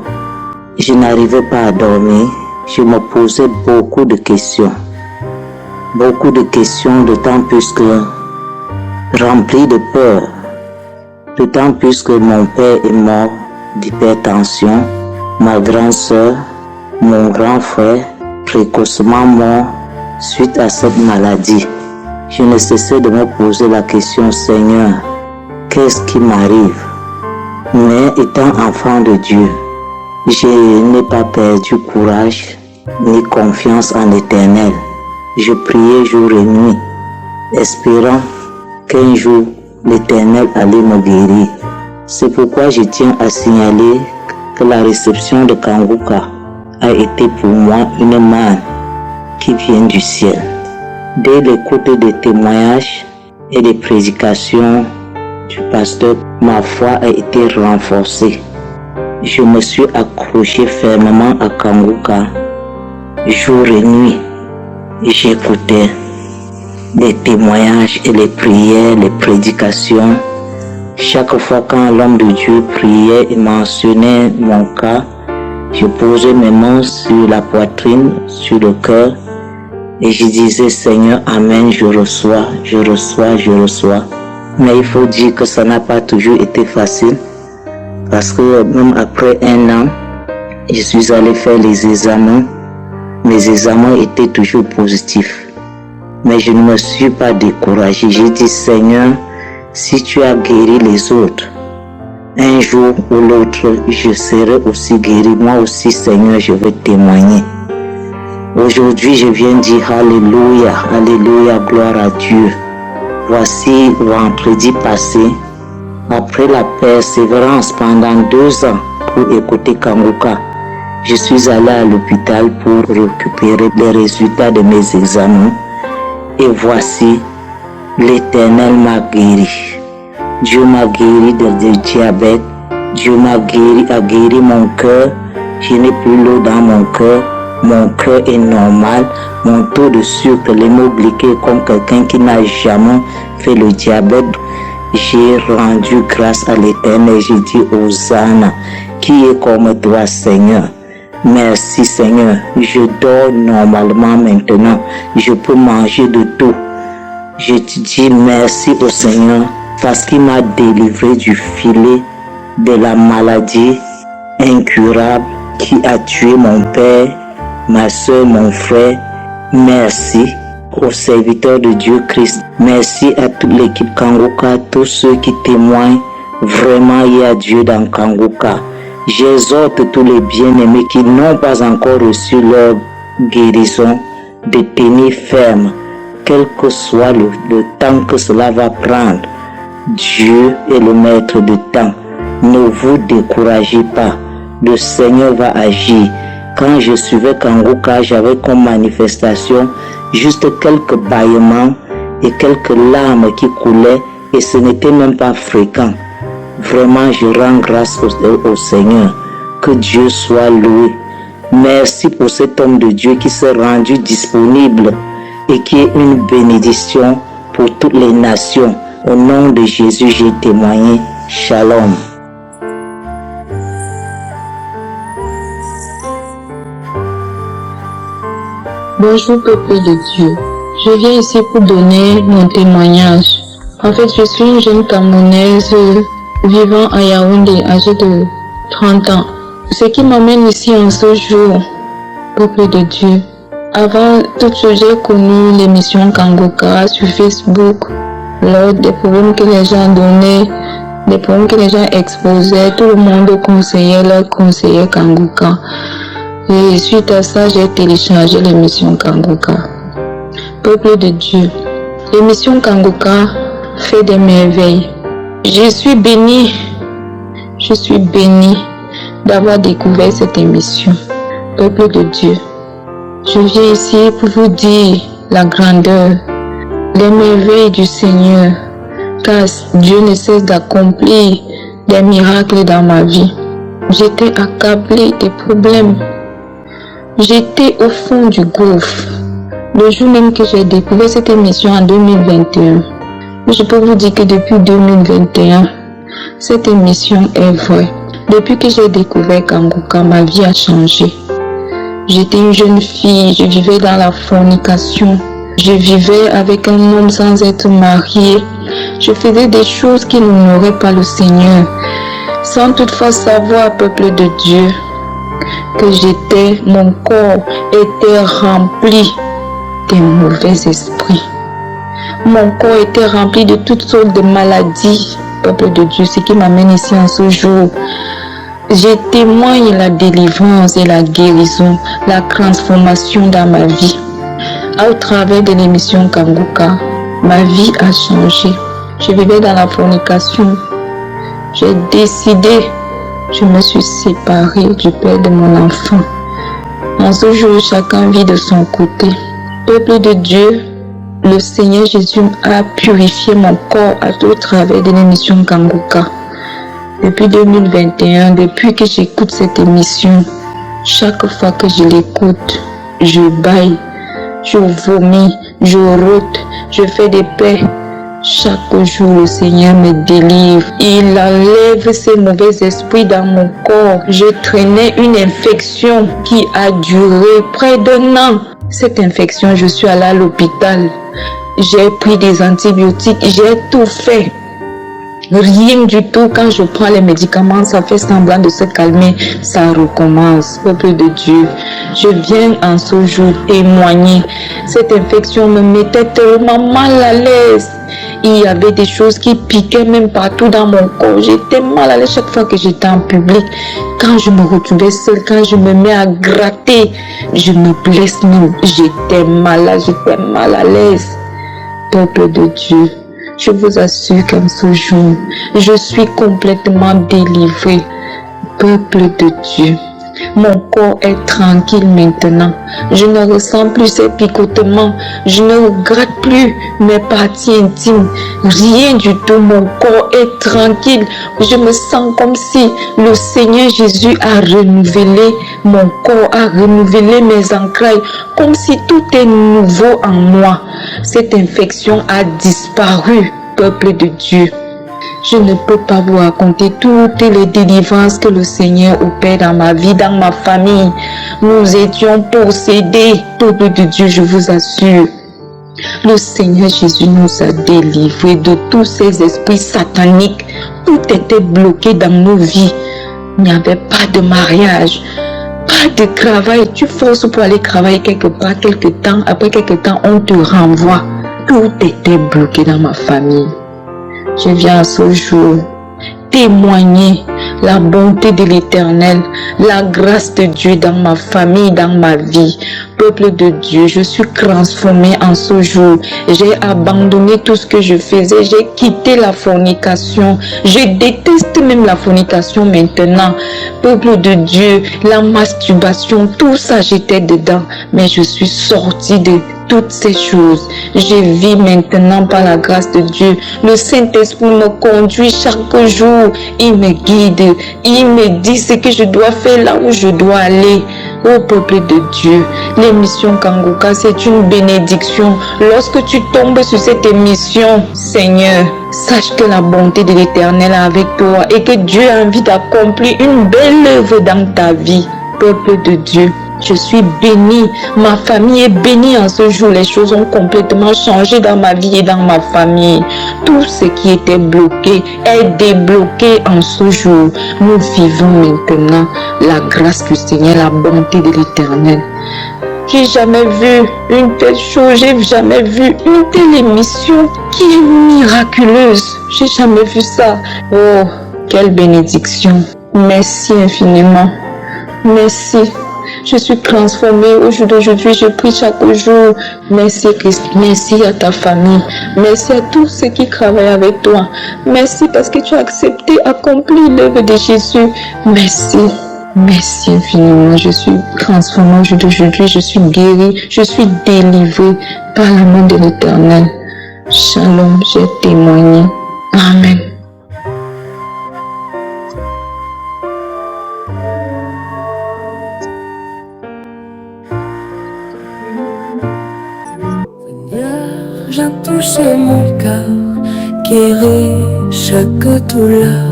Je n'arrivais pas à dormir. Je me posais beaucoup de questions. Beaucoup de questions, d'autant plus que rempli de peur. D'autant plus que mon père est mort d'hypertension, ma grande sœur, mon grand frère, précocement mort suite à cette maladie. Je ne cessais de me poser la question, Seigneur, qu'est-ce qui m'arrive? Mais étant enfant de Dieu, je n'ai pas perdu courage ni confiance en l'Éternel. Je priais jour et nuit, espérant qu'un jour l'Éternel allait me guérir. C'est pourquoi je tiens à signaler que la réception de Kangoka a été pour moi une manne qui vient du ciel. Dès l'écoute des témoignages et des prédications du pasteur, ma foi a été renforcée. Je me suis accroché fermement à Kangoka jour et nuit. J'écoutais les témoignages et les prières, les prédications. Chaque fois quand l'homme de Dieu priait et mentionnait mon cas, je posais mes mains sur la poitrine, sur le cœur, et je disais, Seigneur, Amen, je reçois, je reçois, je reçois. Mais il faut dire que ça n'a pas toujours été facile, parce que même après 1 an, je suis allé faire les examens. Mes examens étaient toujours positifs. Mais je ne me suis pas découragé. J'ai dit, Seigneur, si tu as guéri les autres, un jour ou l'autre, je serai aussi guéri. Moi aussi, Seigneur, je vais témoigner. Aujourd'hui, je viens dire Alléluia, Alléluia, gloire à Dieu. Voici vendredi passé, après la persévérance pendant 2 ans pour écouter Kangoka, je suis allé à l'hôpital pour récupérer les résultats de mes examens. Et voici, l'Éternel m'a guéri. Dieu m'a guéri de diabète. Dieu m'a guéri mon cœur. Je n'ai plus l'eau dans mon cœur. Mon cœur est normal. Mon taux de sucre, l'hémoglycé, comme quelqu'un qui n'a jamais fait le diabète. J'ai rendu grâce à l'Éternel. J'ai dit Hosanna. Qui est comme toi, Seigneur? Merci, Seigneur. Je dors normalement maintenant. Je peux manger de tout. Je te dis merci au Seigneur parce qu'il m'a délivré du filet de la maladie incurable qui a tué mon père, ma soeur, mon frère. Merci aux serviteurs de Dieu Christ. Merci à toute l'équipe Kanguka, tous ceux qui témoignent. Vraiment, il y a Dieu dans Kanguka. J'exhorte tous les bien-aimés qui n'ont pas encore reçu leur guérison de tenir ferme, quel que soit le temps que cela va prendre. Dieu est le maître du temps. Ne vous découragez pas. Le Seigneur va agir. Quand je suivais Kanguka, j'avais comme manifestation juste quelques bâillements et quelques larmes qui coulaient et ce n'était même pas fréquent. Vraiment, je rends grâce au Seigneur. Que Dieu soit loué. Merci pour cet homme de Dieu qui s'est rendu disponible et qui est une bénédiction pour toutes les nations. Au nom de Jésus, j'ai témoigné. Shalom. Bonjour peuple de Dieu. Je viens ici pour donner mon témoignage. En fait, je suis une jeune Camerounaise vivant à Yaoundé, âgée de 30 ans. Ce qui m'amène ici en ce jour, peuple de Dieu. Avant toute chose, j'ai connu l'émission Kanguka sur Facebook. Lors des problèmes que les gens donnaient, des problèmes que les gens exposaient, tout le monde conseillait Kanguka. Et suite à ça, j'ai téléchargé l'émission Kanguka. Peuple de Dieu, l'émission Kanguka fait des merveilles. Je suis bénie d'avoir découvert cette émission. Peuple de Dieu, je viens ici pour vous dire la grandeur, les merveilles du Seigneur, car Dieu ne cesse d'accomplir des miracles dans ma vie. J'étais accablée des problèmes. J'étais au fond du gouffre. Le jour même que j'ai découvert cette émission en 2021, je peux vous dire que depuis 2021, cette émission est vraie. Depuis que j'ai découvert Kanguka, ma vie a changé. J'étais une jeune fille, je vivais dans la fornication. Je vivais avec un homme sans être mariée. Je faisais des choses qui n'honoraient pas le Seigneur. Sans toutefois savoir, peuple de Dieu, que mon corps était rempli de mauvais esprits. Mon corps était rempli de toutes sortes de maladies, peuple de Dieu, ce qui m'amène ici en ce jour. Je témoigne la délivrance et la guérison, la transformation dans ma vie. Au travers de l'émission Kanguka, ma vie a changé. Je vivais dans la fornication. J'ai décidé, je me suis séparée du père de mon enfant. En ce jour, chacun vit de son côté. Peuple de Dieu, le Seigneur Jésus a purifié mon corps au travers de l'émission Kanguka. Depuis 2021, depuis que j'écoute cette émission, chaque fois que je l'écoute, je bâille, je vomis, je rote, je fais des paix. Chaque jour, le Seigneur me délivre. Il enlève ces mauvais esprits dans mon corps. Je traînais une infection qui a duré près d'1 an. Cette infection, je suis allée à l'hôpital. J'ai pris des antibiotiques, j'ai tout fait. Rien du tout. Quand je prends les médicaments, ça fait semblant de se calmer. Ça recommence. Peuple de Dieu, je viens en ce jour témoigner. Cette infection me mettait tellement mal à l'aise. Il y avait des choses qui piquaient même partout dans mon corps. J'étais mal à l'aise chaque fois que j'étais en public. Quand je me retrouvais seule, quand je me mets à gratter, je me blesse même. J'étais mal à l'aise. Peuple de Dieu, je vous assure qu'en ce jour, je suis complètement délivrée. Peuple de Dieu, mon corps est tranquille maintenant. Je ne ressens plus ces picotements. Je ne regrette plus mes parties intimes. Rien du tout. Mon corps est tranquille. Je me sens comme si le Seigneur Jésus a renouvelé mon corps, a renouvelé mes entrailles. Comme si tout est nouveau en moi. Cette infection a disparu, peuple de Dieu. Je ne peux pas vous raconter toutes les délivrances que le Seigneur opère dans ma vie, dans ma famille. Nous étions possédés. Peuple de Dieu, je vous assure. Le Seigneur Jésus nous a délivrés de tous ces esprits sataniques. Tout était bloqué dans nos vies. Il n'y avait pas de mariage, pas de travail. Tu forces pour aller travailler quelque part, quelque temps. Après quelque temps, on te renvoie. Tout était bloqué dans ma famille. Je viens à ce jour témoigner la bonté de l'Éternel, la grâce de Dieu dans ma famille, dans ma vie. Peuple de Dieu, je suis transformé en ce jour. J'ai abandonné tout ce que je faisais. J'ai quitté la fornication. Je déteste même la fornication maintenant. Peuple de Dieu, la masturbation, tout ça j'étais dedans. Mais je suis sortie de toutes ces choses. Je vis maintenant par la grâce de Dieu. Le Saint-Esprit me conduit chaque jour. Il me guide. Il me dit ce que je dois faire là où je dois aller. Ô peuple de Dieu, l'émission Kanguka, c'est une bénédiction. Lorsque tu tombes sur cette émission, Seigneur, sache que la bonté de l'Éternel est avec toi et que Dieu a envie d'accomplir une belle œuvre dans ta vie. Peuple de Dieu, je suis bénie, ma famille est bénie en ce jour. Les choses ont complètement changé dans ma vie et dans ma famille. Tout ce qui était bloqué est débloqué en ce jour. Nous vivons maintenant la grâce du Seigneur, la bonté de l'Éternel. J'ai jamais vu une telle chose, j'ai jamais vu une telle émission qui est miraculeuse. J'ai jamais vu ça. Oh, quelle bénédiction. Merci infiniment. Merci. Je suis transformée au jour d'aujourd'hui. Je prie chaque jour. Merci Christ. Merci à ta famille. Merci à tous ceux qui travaillent avec toi. Merci parce que tu as accepté d'accomplir l'œuvre de Jésus. Merci. Merci infiniment. Je suis transformée au jour d'aujourd'hui. Je suis guérie. Je suis délivrée par la main de l'Éternel. Shalom. J'ai témoigné. Amen. Viens toucher mon cœur, guérir chaque douleur.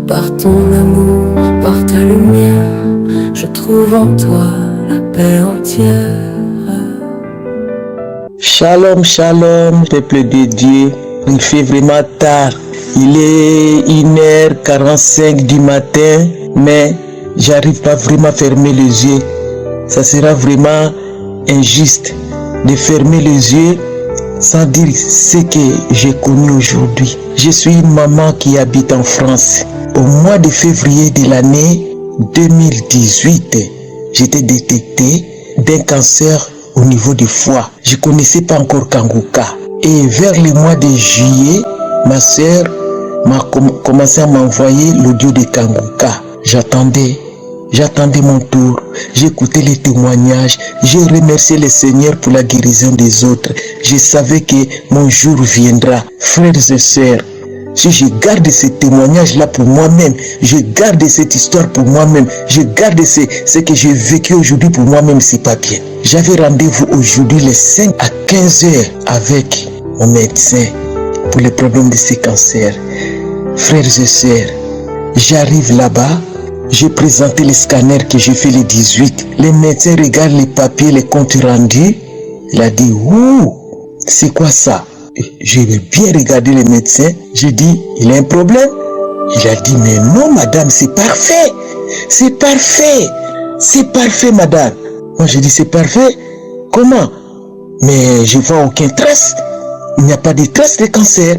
Par ton amour, par ta lumière, je trouve en toi la paix entière. Shalom, shalom, peuple de Dieu. Il fait vraiment tard. Il est 1h45 du matin, mais j'arrive pas vraiment à fermer les yeux. Ça sera vraiment injuste de fermer les yeux sans dire ce que j'ai connu aujourd'hui. Je suis une maman qui habite en France. Au mois de février de l'année 2018, j'étais détecté d'un cancer au niveau du foie. Je ne connaissais pas encore Kanguka. Et vers le mois de juillet, ma soeur m'a commencé à m'envoyer l'audio de Kanguka. J'attendais mon tour, j'écoutais les témoignages, j'ai remercié le Seigneur pour la guérison des autres. Je savais que mon jour viendra. Frères et sœurs, si je garde ce témoignage-là pour moi-même, je garde cette histoire pour moi-même, je garde ce que j'ai vécu aujourd'hui pour moi-même, c'est pas bien. J'avais rendez-vous aujourd'hui les 5 à 15 heures avec mon médecin pour les problèmes de ce cancer. Frères et sœurs, j'arrive là-bas. J'ai présenté le scanner que j'ai fait le 18. Les médecins regardent les papiers, les comptes rendus. Il a dit, ouh, c'est quoi ça? J'ai bien regardé les médecins. J'ai dit, il a un problème? Il a dit, mais non madame, c'est parfait. C'est parfait. C'est parfait madame. Moi j'ai dit, c'est parfait? Comment? Mais je vois aucune trace. Il n'y a pas de trace de cancer.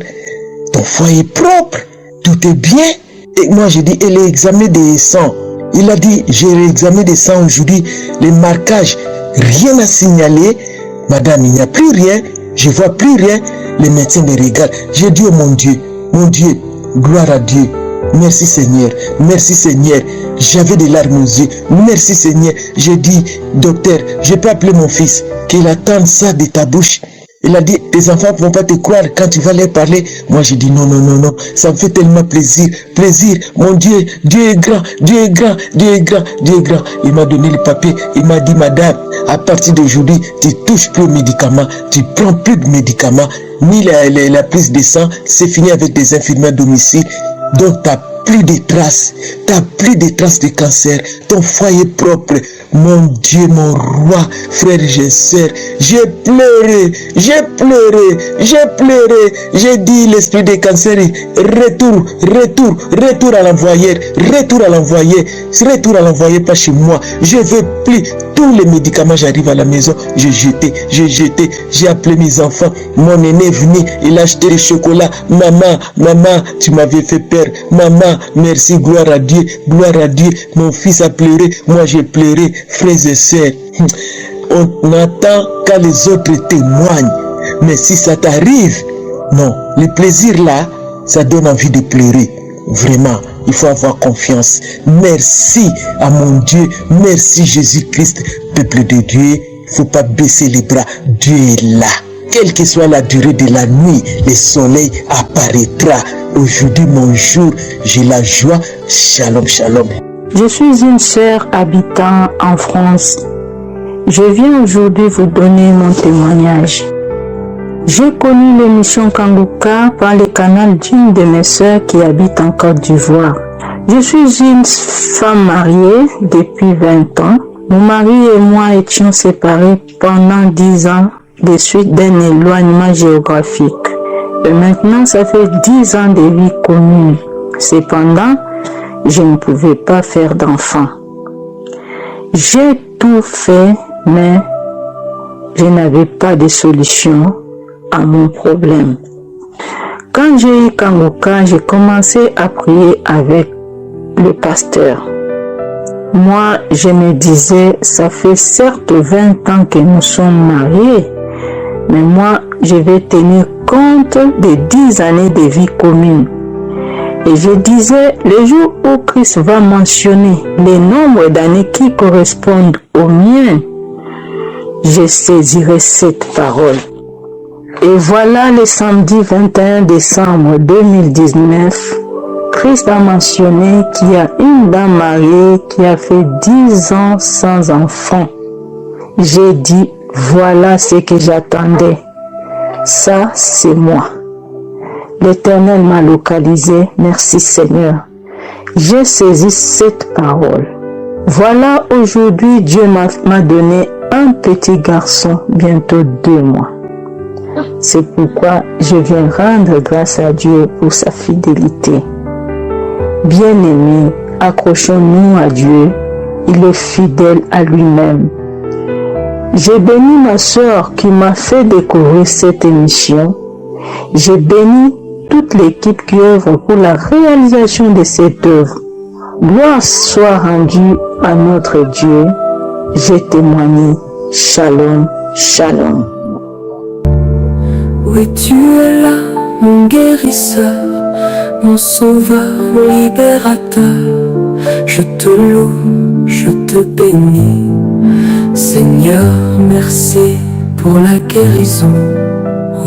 Ton foie est propre. Tout est bien. Et moi j'ai dit, et l'examen des sangs? Il a dit, j'ai l'examen des sangs aujourd'hui, les marquages, rien à signaler. Madame, il n'y a plus rien, je vois plus rien. Les médecins me regardent. J'ai dit, oh mon Dieu, gloire à Dieu. Merci Seigneur, merci Seigneur. J'avais des larmes aux yeux. Merci Seigneur. J'ai dit, docteur, je peux appeler mon fils, qu'il attende ça de ta bouche. Il a dit, tes enfants ne vont pas te croire quand tu vas leur parler. Moi, j'ai dit non, non, non, non. Ça me fait tellement plaisir. Plaisir. Mon Dieu, Dieu est grand, Dieu est grand, Dieu est grand, Dieu est grand. Il m'a donné le papier. Il m'a dit, madame, à partir d'aujourd'hui, tu ne touches plus aux médicaments. Tu ne prends plus de médicaments. Ni la prise de sang. C'est fini avec des infirmiers à domicile. Donc, tu n'as plus de traces. Tu n'as plus de traces de cancer. Ton foyer propre. Mon Dieu, mon roi, frère et sœurs, j'ai pleuré, j'ai pleuré, j'ai pleuré. J'ai dit l'esprit des cancers, retour à l'envoyeur, retour à l'envoyeur, pas chez moi. Je veux plus tous les médicaments. J'arrive à la maison, j'ai jeté, j'ai appelé mes enfants. Mon aîné est venu, il a acheté le chocolat. Maman, tu m'avais fait peur. Maman, merci, gloire à Dieu, gloire à Dieu. Mon fils a pleuré, moi j'ai pleuré. Frères et sœurs, on attend quand les autres témoignent. Mais si ça t'arrive, non, le plaisir là, ça donne envie de pleurer. Vraiment, il faut avoir confiance. Merci à mon Dieu, merci Jésus-Christ, peuple de Dieu. Il ne faut pas baisser les bras, Dieu est là. Quelle que soit la durée de la nuit, le soleil apparaîtra. Aujourd'hui, mon jour, j'ai la joie. Shalom, shalom. Je suis une sœur habitant en France. Je viens aujourd'hui vous donner mon témoignage. J'ai connu l'émission Kanguka par le canal d'une de mes sœurs qui habite en Côte d'Ivoire. Je suis une femme mariée depuis 20 ans. Mon mari et moi étions séparés pendant 10 ans de suite d'un éloignement géographique. Et maintenant, ça fait 10 ans de vie commune. Cependant, je ne pouvais pas faire d'enfant. J'ai tout fait, mais je n'avais pas de solution à mon problème. Quand j'ai eu Kanguka, j'ai commencé à prier avec le pasteur. Moi, je me disais, ça fait certes 20 ans que nous sommes mariés, mais moi, je vais tenir compte des 10 années de vie commune. Et je disais, le jour où Christ va mentionner les nombres d'années qui correspondent aux miens, je saisirai cette parole. Et voilà le samedi 21 décembre 2019, Christ a mentionné qu'il y a une dame mariée qui a fait 10 ans sans enfant. J'ai dit, voilà ce que j'attendais. Ça, c'est moi. L'Éternel m'a localisé, merci Seigneur. J'ai saisi cette parole. Voilà, aujourd'hui, Dieu m'a donné un petit garçon, bientôt 2 mois. C'est pourquoi je viens rendre grâce à Dieu pour sa fidélité. Bien-aimés, accrochons-nous à Dieu, il est fidèle à lui-même. J'ai béni ma sœur qui m'a fait découvrir cette émission. J'ai béni toute l'équipe qui œuvre pour la réalisation de cette œuvre. Gloire soit rendue à notre Dieu. J'ai témoigné. Shalom, shalom. Oui, tu es là, mon guérisseur, mon sauveur, mon libérateur. Je te loue, je te bénis. Seigneur, merci pour la guérison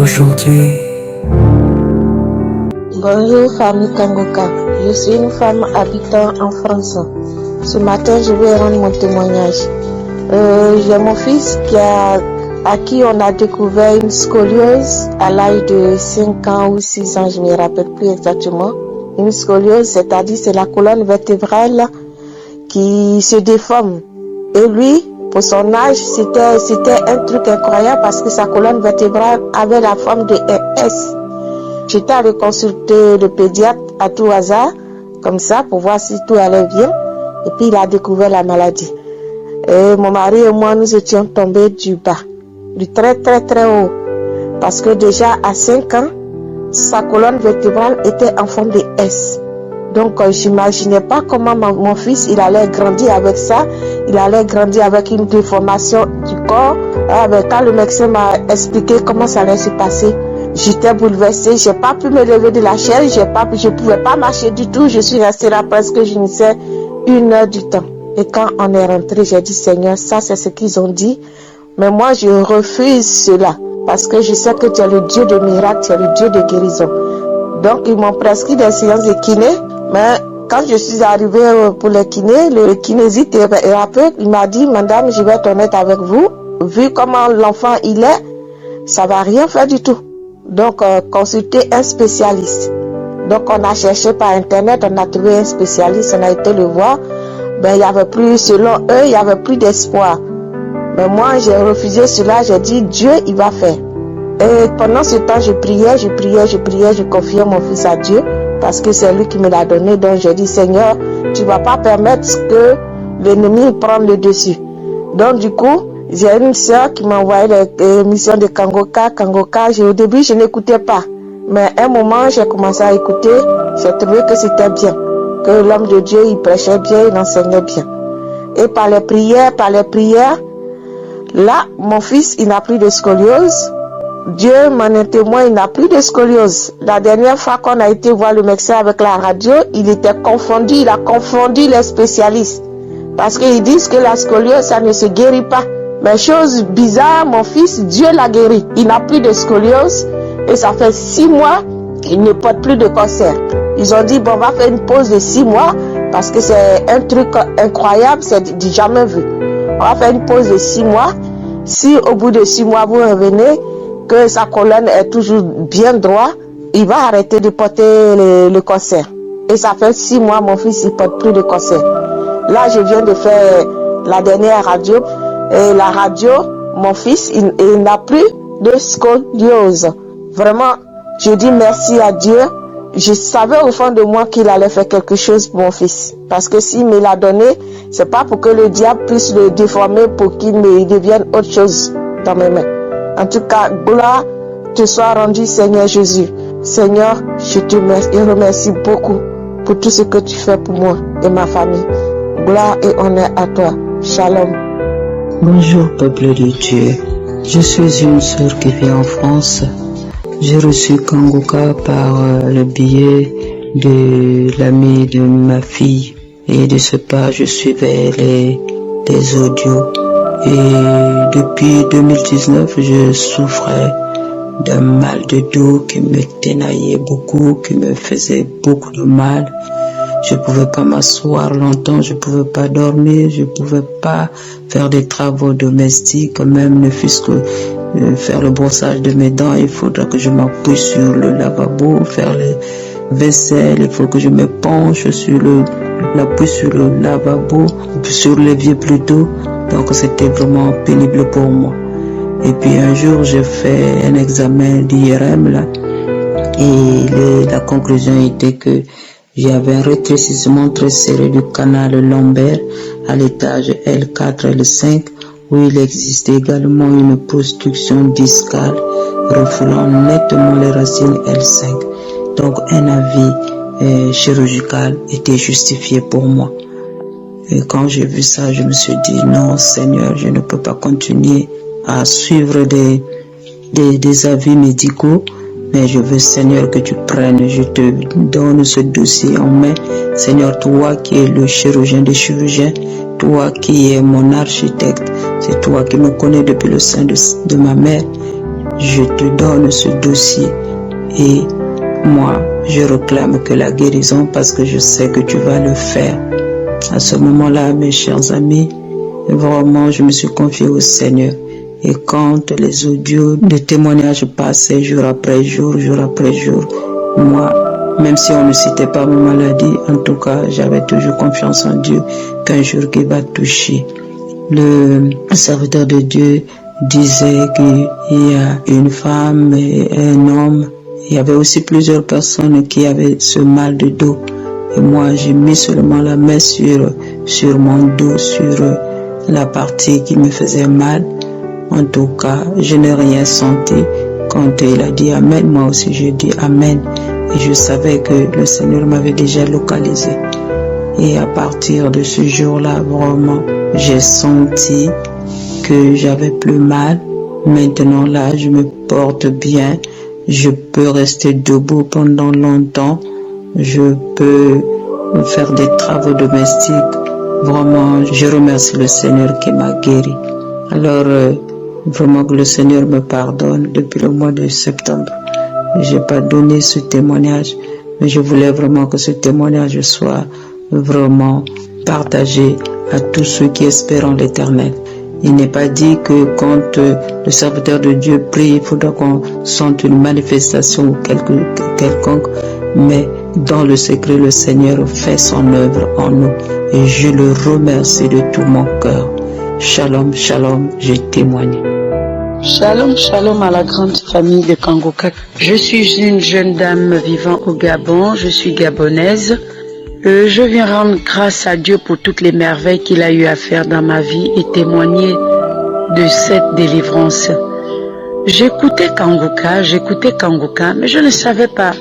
aujourd'hui. Bonjour famille Kanguka, je suis une femme habitant en France. Ce matin, je vais rendre mon témoignage. J'ai mon fils à qui on a découvert une scoliose à l'âge de 5 ans ou 6 ans, je ne me rappelle plus exactement. Une scoliose, c'est-à-dire c'est la colonne vertébrale qui se déforme. Et lui, pour son âge, c'était un truc incroyable parce que sa colonne vertébrale avait la forme de S. J'étais allé consulter le pédiatre à tout hasard, comme ça, pour voir si tout allait bien. Et puis il a découvert la maladie. Et mon mari et moi, nous étions tombés du bas, du très très très haut. Parce que déjà à 5 ans, sa colonne vertébrale était en forme de S. Donc j'imaginais pas comment mon fils, il allait grandir avec ça. Il allait grandir avec une déformation du corps. Quand le médecin m'a expliqué comment ça allait se passer, j'étais bouleversée, j'ai pas pu me lever de la chaise, je pouvais pas marcher du tout, je suis restée là presque, je ne sais, 1 heure du temps. Et quand on est rentré, j'ai dit, Seigneur, ça c'est ce qu'ils ont dit, mais moi je refuse cela. parce que je sais que tu es le Dieu de miracles, tu es le Dieu de guérison. Donc ils m'ont prescrit des séances de kiné, mais quand je suis arrivée pour les kinés, le kinésithérapeute, il m'a dit, madame, je vais être honnête avec vous, vu comment l'enfant il est, ça va rien faire du tout. Donc consultez un spécialiste. Donc on a cherché par internet, on a trouvé un spécialiste, on a été le voir. Ben il y avait plus, selon eux, il y avait plus d'espoir. Mais moi j'ai refusé cela, j'ai dit Dieu il va faire. Et pendant ce temps je priais, je confiais mon fils à Dieu parce que c'est lui qui me l'a donné. Donc j'ai dit Seigneur, tu vas pas permettre que l'ennemi prenne le dessus. Donc du coup, j'ai une soeur qui m'a envoyé l'émission de Kangoka. Au début je n'écoutais pas. Mais à un moment, j'ai commencé à écouter, j'ai trouvé que c'était bien, que l'homme de Dieu, il prêchait bien, il enseignait bien. Et par les prières, là, mon fils, il n'a plus de scoliose. Dieu m'en est témoin, il n'a plus de scoliose. La dernière fois qu'on a été voir le médecin avec la radio, il était confondu, il a confondu les spécialistes. Parce qu'ils disent que la scoliose, ça ne se guérit pas. Mais chose bizarre, mon fils, Dieu l'a guéri. Il n'a plus de scoliose. Et ça fait 6 mois, il ne porte plus de cancer. Ils ont dit, bon, on va faire une pause de 6 mois, parce que c'est un truc incroyable, c'est du jamais vu. On va faire une pause de 6 mois. Si au bout de 6 mois, vous revenez, que sa colonne est toujours bien droite, il va arrêter de porter le cancer. Et ça fait 6 mois, mon fils, il ne porte plus de cancer. Là, je viens de faire la dernière radio. Et la radio, mon fils, il n'a plus de scoliose. Vraiment, je dis merci à Dieu. Je savais au fond de moi qu'il allait faire quelque chose pour mon fils. Parce que s'il me l'a donné, c'est pas pour que le diable puisse le déformer pour qu'il me devienne autre chose dans mes mains. En tout cas, gloire te soit rendue, Seigneur Jésus. Seigneur, je te remercie beaucoup pour tout ce que tu fais pour moi et ma famille. Gloire et honneur à toi. Shalom. Bonjour, peuple de Dieu. Je suis une sœur qui vit en France. J'ai reçu Kangoka par le biais de l'ami de ma fille. Et de ce pas, je suivais les audios. Et depuis 2019, je souffrais d'un mal de dos qui me ténaillait beaucoup, qui me faisait beaucoup de mal. Je ne pouvais pas m'asseoir longtemps, je ne pouvais pas dormir, je ne pouvais pas faire des travaux domestiques, même ne fût-ce que faire le brossage de mes dents. Il faudra que je m'appuie sur le lavabo, faire les vaisselles, il faut que je me penche sur l'appui sur le lavabo, sur l'évier plutôt. Donc c'était vraiment pénible pour moi. Et puis un jour j'ai fait un examen d'IRM là, et la conclusion était que j'avais un rétrécissement très serré du canal lombaire à l'étage L4 et L5, où il existait également une obstruction discale refoulant nettement les racines L5. Donc un avis chirurgical était justifié pour moi. Et quand j'ai vu ça, je me suis dit non Seigneur, je ne peux pas continuer à suivre des avis médicaux. Mais je veux, Seigneur, que tu prennes, je te donne ce dossier en main. Seigneur, toi qui es le chirurgien des chirurgiens, toi qui es mon architecte, c'est toi qui me connais depuis le sein de ma mère. Je te donne ce dossier et moi, je réclame que la guérison parce que je sais que tu vas le faire. À ce moment-là, mes chers amis, vraiment, je me suis confié au Seigneur. Et quand les audios de témoignages passaient jour après jour, moi, même si on ne citait pas ma maladie, en tout cas, j'avais toujours confiance en Dieu qu'un jour il va toucher. Le serviteur de Dieu disait qu'il y a une femme et un homme. Il y avait aussi plusieurs personnes qui avaient ce mal de dos. Et moi, j'ai mis seulement la main sur mon dos, sur la partie qui me faisait mal. En tout cas, je n'ai rien senti. Quand il a dit Amen, moi aussi j'ai dit Amen. Et je savais que le Seigneur m'avait déjà localisé. Et à partir de ce jour-là, vraiment, j'ai senti que j'avais plus mal. Maintenant là, je me porte bien. Je peux rester debout pendant longtemps. Je peux faire des travaux domestiques. Vraiment, je remercie le Seigneur qui m'a guéri. Alors, Vraiment que le Seigneur me pardonne. Depuis le mois de septembre, je n'ai pas donné ce témoignage, mais je voulais vraiment que ce témoignage soit vraiment partagé à tous ceux qui espèrent en l'Éternel. Il n'est pas dit que quand le serviteur de Dieu prie, il faudra qu'on sente une manifestation quelconque, mais dans le secret, le Seigneur fait son œuvre en nous et je le remercie de tout mon cœur. Shalom, shalom, je témoigne. Shalom, shalom à la grande famille de Kangoka. Je suis une jeune dame vivant au Gabon, je suis gabonaise. Je viens rendre grâce à Dieu pour toutes les merveilles qu'il a eu à faire dans ma vie et témoigner de cette délivrance. J'écoutais Kangoka, mais je ne savais pas.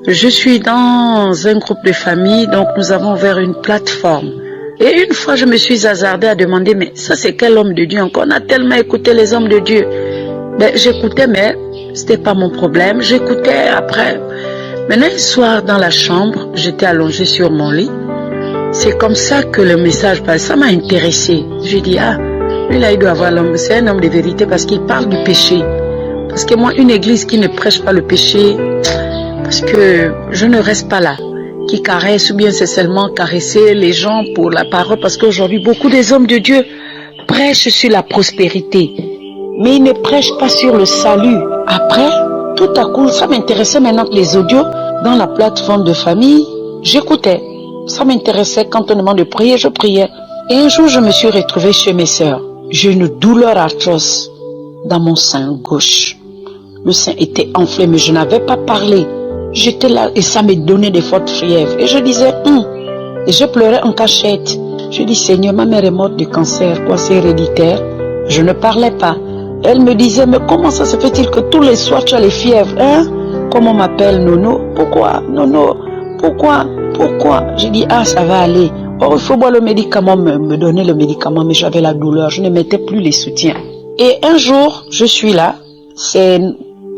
Je suis dans un groupe de famille, donc nous avons ouvert une plateforme. Et une fois, je me suis hasardée à demander, mais ça c'est quel homme de Dieu encore? On a tellement écouté les hommes de Dieu. Ben, j'écoutais, mais c'était pas mon problème. J'écoutais après. Maintenant, un soir, dans la chambre, j'étais allongée sur mon lit. C'est comme ça que le message passe. Ça m'a intéressée. J'ai dit, lui là, il doit avoir l'homme. C'est un homme de vérité parce qu'il parle du péché. Parce que moi, une église qui ne prêche pas le péché, parce que je ne reste pas là. Qui caresse ou bien c'est seulement caresser les gens pour la parole. Parce qu'aujourd'hui, beaucoup des hommes de Dieu prêchent sur la prospérité. Mais ils ne prêchent pas sur le salut. Après, tout à coup, ça m'intéressait maintenant que les audios dans la plateforme de famille, j'écoutais. Ça m'intéressait quand on demande de prier, je priais. Et un jour, je me suis retrouvée chez mes sœurs. J'ai une douleur atroce dans mon sein gauche. Le sein était enflé, mais je n'avais pas parlé. J'étais là et ça me donnait des fortes fièvres. Et je disais, Et je pleurais en cachette. Je dis, Seigneur, ma mère est morte de cancer, quoi, c'est héréditaire. Je ne parlais pas. Elle me disait, mais comment ça se fait-il que tous les soirs tu as les fièvres, hein? Comme on m'appelle Nono. Pourquoi, Nono? Pourquoi? J'ai dit, ça va aller. Or, il faut boire le médicament, me donner le médicament, mais j'avais la douleur, je ne mettais plus les soutiens. Et un jour, je suis là, c'est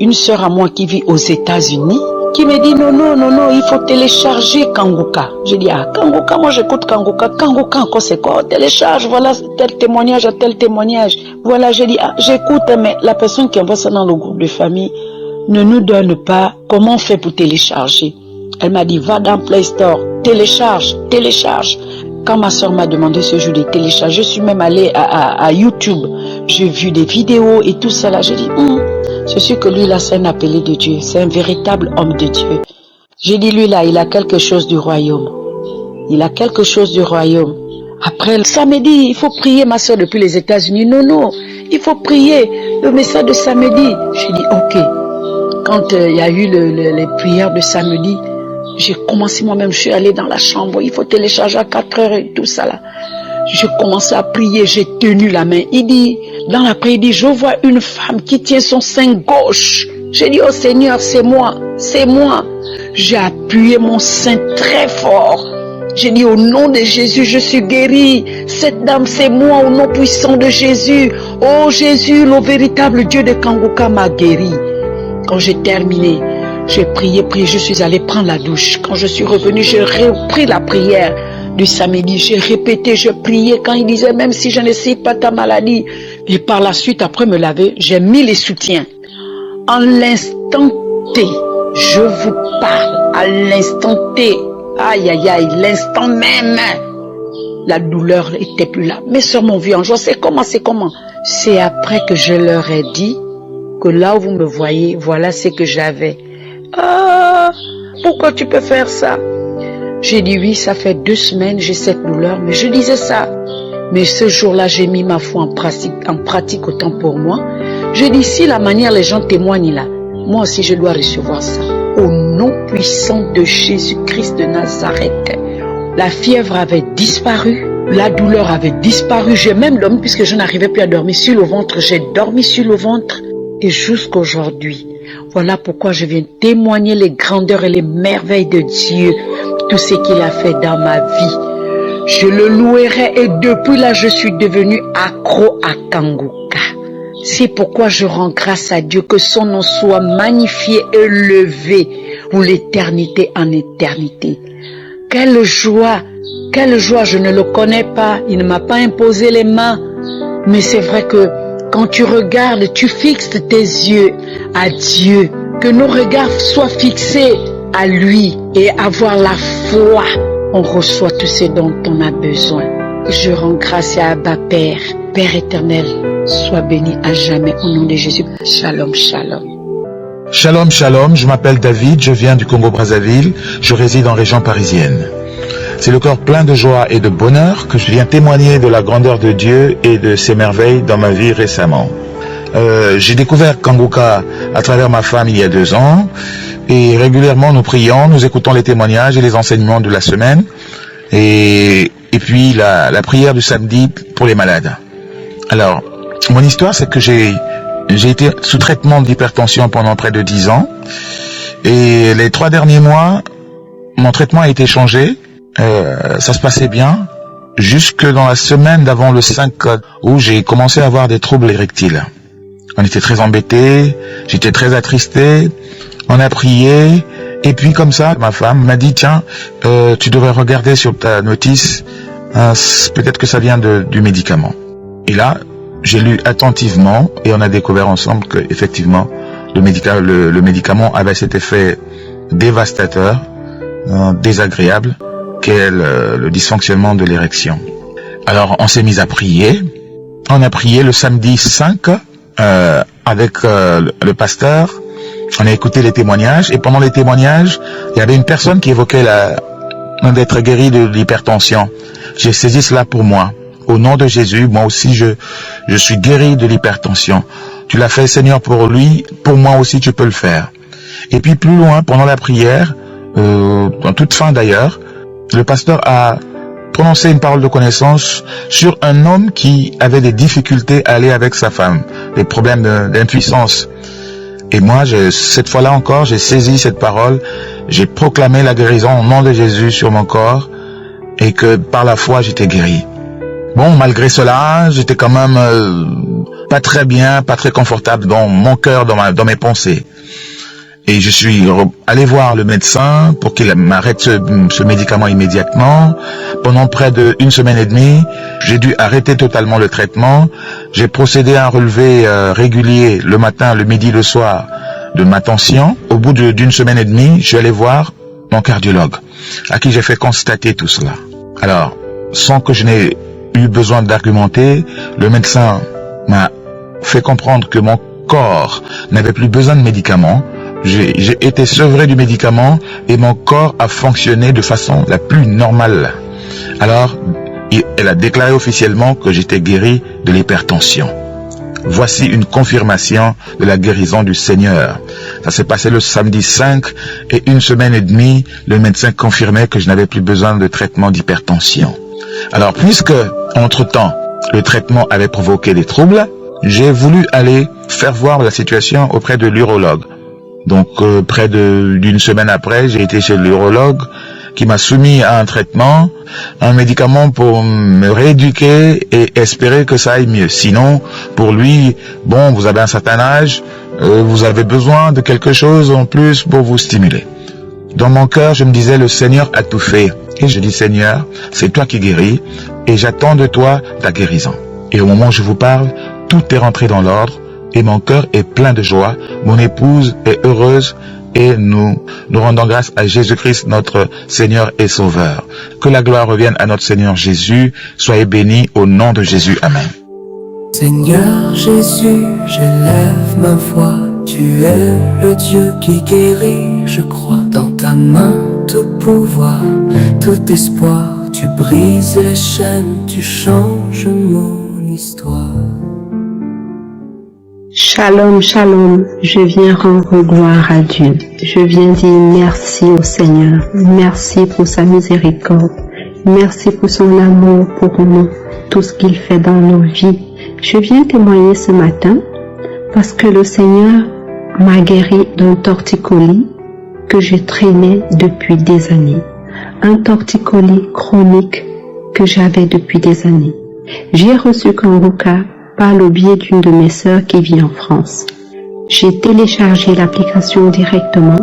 une sœur à moi qui vit aux États-Unis, qui me dit, non, il faut télécharger Kangoka. J'ai dit, Kangoka, moi j'écoute Kangoka. Kangoka encore c'est quoi? Télécharge, voilà tel témoignage à tel témoignage. Voilà, j'ai dit, j'écoute, mais la personne qui envoie ça dans le groupe de famille ne nous donne pas comment on fait pour télécharger. Elle m'a dit, va dans Play Store, télécharge. Quand ma soeur m'a demandé ce jour de télécharger, je suis même allée à YouTube. J'ai vu des vidéos et tout ça là. J'ai dit, je suis que lui là, c'est un appelé de Dieu. C'est un véritable homme de Dieu. J'ai dit, lui là, il a quelque chose du royaume. Après, le samedi, il faut prier, ma soeur, depuis les États-Unis. Non, il faut prier le message de samedi. J'ai dit, ok. Quand il y a eu les prières de samedi, j'ai commencé moi-même, je suis allée dans la chambre, il faut télécharger à 4 heures et tout ça là. J'ai commencé à prier, j'ai tenu la main. Il dit, dans la prière, il dit, je vois une femme qui tient son sein gauche. J'ai dit, oh Seigneur, c'est moi. J'ai appuyé mon sein très fort. J'ai dit, au nom de Jésus, je suis guérie. Cette dame, c'est moi, au nom puissant de Jésus. Oh Jésus, le véritable Dieu de Kangoka m'a guéri. Quand j'ai terminé, j'ai prié, je suis allée prendre la douche. Quand je suis revenue, j'ai repris la prière du samedi. J'ai répété, je priais quand il disait, même si je ne sais pas ta maladie. Et par la suite, après me laver, j'ai mis les soutiens. En l'instant T, je vous parle, à l'instant T, aïe, l'instant même, la douleur n'était plus là. Mes soeurs m'ont vu en joie, c'est comment? C'est après que je leur ai dit que là où vous me voyez, voilà ce que j'avais. Pourquoi tu peux faire ça? J'ai dit oui, ça fait 2 semaines, j'ai cette douleur, mais je disais ça. Mais ce jour-là, j'ai mis ma foi en pratique autant pour moi. Je dis, si la manière les gens témoignent là, moi aussi je dois recevoir ça. Au nom puissant de Jésus-Christ de Nazareth. La fièvre avait disparu, la douleur avait disparu. J'ai même dormi, puisque je n'arrivais plus à dormir sur le ventre. J'ai dormi sur le ventre. Et jusqu'aujourd'hui, voilà pourquoi je viens témoigner les grandeurs et les merveilles de Dieu, tout ce qu'il a fait dans ma vie. Je le louerai et depuis là, je suis devenu accro à Kangoka. C'est pourquoi je rends grâce à Dieu, que son nom soit magnifié et élevé pour l'éternité en éternité. Quelle joie, je ne le connais pas, il ne m'a pas imposé les mains, mais c'est vrai que Quand tu regardes, tu fixes tes yeux à Dieu. Que nos regards soient fixés à lui et avoir la foi. On reçoit tout ce dont on a besoin. Je rends grâce à Abba Père. Père éternel, sois béni à jamais au nom de Jésus. Shalom, shalom. Shalom, shalom, je m'appelle David, je viens du Congo-Brazzaville, je réside en région parisienne. C'est le cœur plein de joie et de bonheur que je viens témoigner de la grandeur de Dieu et de ses merveilles dans ma vie récemment. J'ai découvert Kanguka à travers ma femme il y a 2 ans et régulièrement nous prions, nous écoutons les témoignages et les enseignements de la semaine et puis la prière du samedi pour les malades. Alors, mon histoire c'est que j'ai été sous traitement d'hypertension pendant près de 10 ans et les 3 derniers mois, mon traitement a été changé, ça se passait bien, jusque dans la semaine d'avant le 5 où j'ai commencé à avoir des troubles érectiles. On était très embêtés, j'étais très attristé, on a prié et puis comme ça, ma femme m'a dit tiens, tu devrais regarder sur ta notice, peut-être que ça vient du médicament. Et là, j'ai lu attentivement et on a découvert ensemble que effectivement le médicament avait cet effet dévastateur, désagréable, qu'est le dysfonctionnement de l'érection. Alors on s'est mis à prier. On a prié le samedi 5 avec le pasteur. On a écouté les témoignages et pendant les témoignages, il y avait une personne qui évoquait d'être guéri de l'hypertension. J'ai saisi cela pour moi. Au nom de Jésus, moi aussi je suis guéri de l'hypertension. Tu l'as fait Seigneur pour lui, pour moi aussi tu peux le faire. Et puis plus loin, pendant la prière, en toute fin d'ailleurs, le pasteur a prononcé une parole de connaissance sur un homme qui avait des difficultés à aller avec sa femme, des problèmes d'impuissance. Et moi, cette fois-là encore, j'ai saisi cette parole, j'ai proclamé la guérison au nom de Jésus sur mon corps et que par la foi, j'étais guéri. Bon, malgré cela, j'étais quand même pas très bien, pas très confortable dans mon cœur, dans mes pensées. Et je suis allé voir le médecin pour qu'il m'arrête ce médicament immédiatement. Pendant près d'1 semaine et demie, j'ai dû arrêter totalement le traitement. J'ai procédé à un relevé régulier le matin, le midi, le soir de ma tension. Au bout d'1 semaine et demie, je suis allé voir mon cardiologue, à qui j'ai fait constater tout cela. Alors, sans que je n'ai eu besoin d'argumenter, le médecin m'a fait comprendre que mon corps n'avait plus besoin de médicaments. J'ai été sevré du médicament et mon corps a fonctionné de façon la plus normale. Alors, elle a déclaré officiellement que j'étais guéri de l'hypertension. Voici une confirmation de la guérison du Seigneur. Ça s'est passé le samedi 5 et 1 semaine et demie, le médecin confirmait que je n'avais plus besoin de traitement d'hypertension. Alors, puisque, entre-temps, le traitement avait provoqué des troubles, j'ai voulu aller faire voir la situation auprès de l'urologue. Donc, près d'1 semaine après, j'ai été chez l'urologue qui m'a soumis à un traitement, un médicament pour me rééduquer et espérer que ça aille mieux. Sinon, pour lui, bon, vous avez un certain âge, vous avez besoin de quelque chose en plus pour vous stimuler. Dans mon cœur, je me disais, le Seigneur a tout fait. Et je dis, Seigneur, c'est toi qui guéris et j'attends de toi ta guérison. Et au moment où je vous parle, tout est rentré dans l'ordre et mon cœur est plein de joie. Mon épouse est heureuse et nous rendons grâce à Jésus-Christ, notre Seigneur et Sauveur. Que la gloire revienne à notre Seigneur Jésus. Soyez bénis au nom de Jésus. Amen. Seigneur Jésus, j'élève ma voix. Tu es le Dieu qui guérit, je crois. Dans ta main, tout pouvoir, tout espoir. Tu brises les chaînes, tu changes mon histoire. Shalom, shalom, je viens rendre gloire à Dieu. Je viens dire merci au Seigneur. Merci pour sa miséricorde. Merci pour son amour pour nous, tout ce qu'il fait dans nos vies. Je viens témoigner ce matin parce que le Seigneur m'a guéri d'un torticolis que je traînais depuis des années. Un torticolis chronique que j'avais depuis des années. J'ai reçu Kanguka par le biais d'une de mes sœurs qui vit en France. J'ai téléchargé l'application directement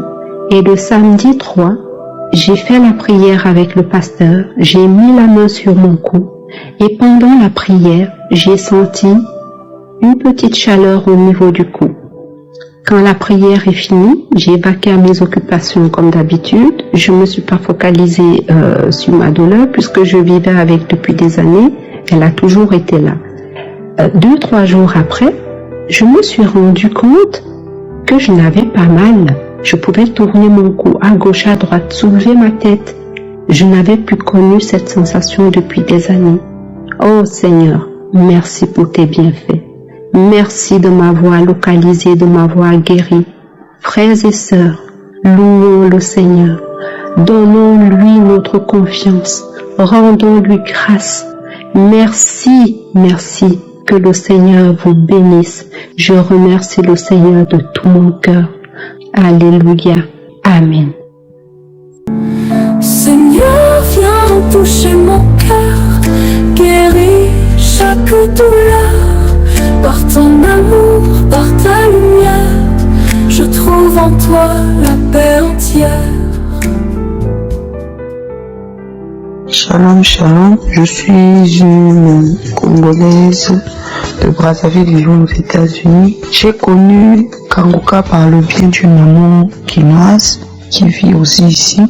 et le samedi 3, j'ai fait la prière avec le pasteur, j'ai mis la main sur mon cou et pendant la prière, j'ai senti une petite chaleur au niveau du cou. Quand la prière est finie, j'ai vaqué à mes occupations comme d'habitude. Je ne me suis pas focalisée sur ma douleur puisque je vivais avec depuis des années. Elle a toujours été là. 2-3 jours après, je me suis rendu compte que je n'avais pas mal. Je pouvais tourner mon cou à gauche, à droite, soulever ma tête. Je n'avais plus connu cette sensation depuis des années. Oh Seigneur, merci pour tes bienfaits. Merci de m'avoir localisé, de m'avoir guéri. Frères et sœurs, louons le Seigneur. Donnons-lui notre confiance. Rendons-lui grâce. Merci, merci. Que le Seigneur vous bénisse. Je remercie le Seigneur de tout mon cœur. Alléluia. Amen. Seigneur, viens toucher mon cœur, guéris chaque douleur. Par ton amour, par ta lumière, je trouve en toi la paix entière. Shalom, shalom. Je suis une Congolaise de Brazzaville vivant aux États-Unis. J'ai connu Kanguka par le biais d'une maman quinoise qui vit aussi ici.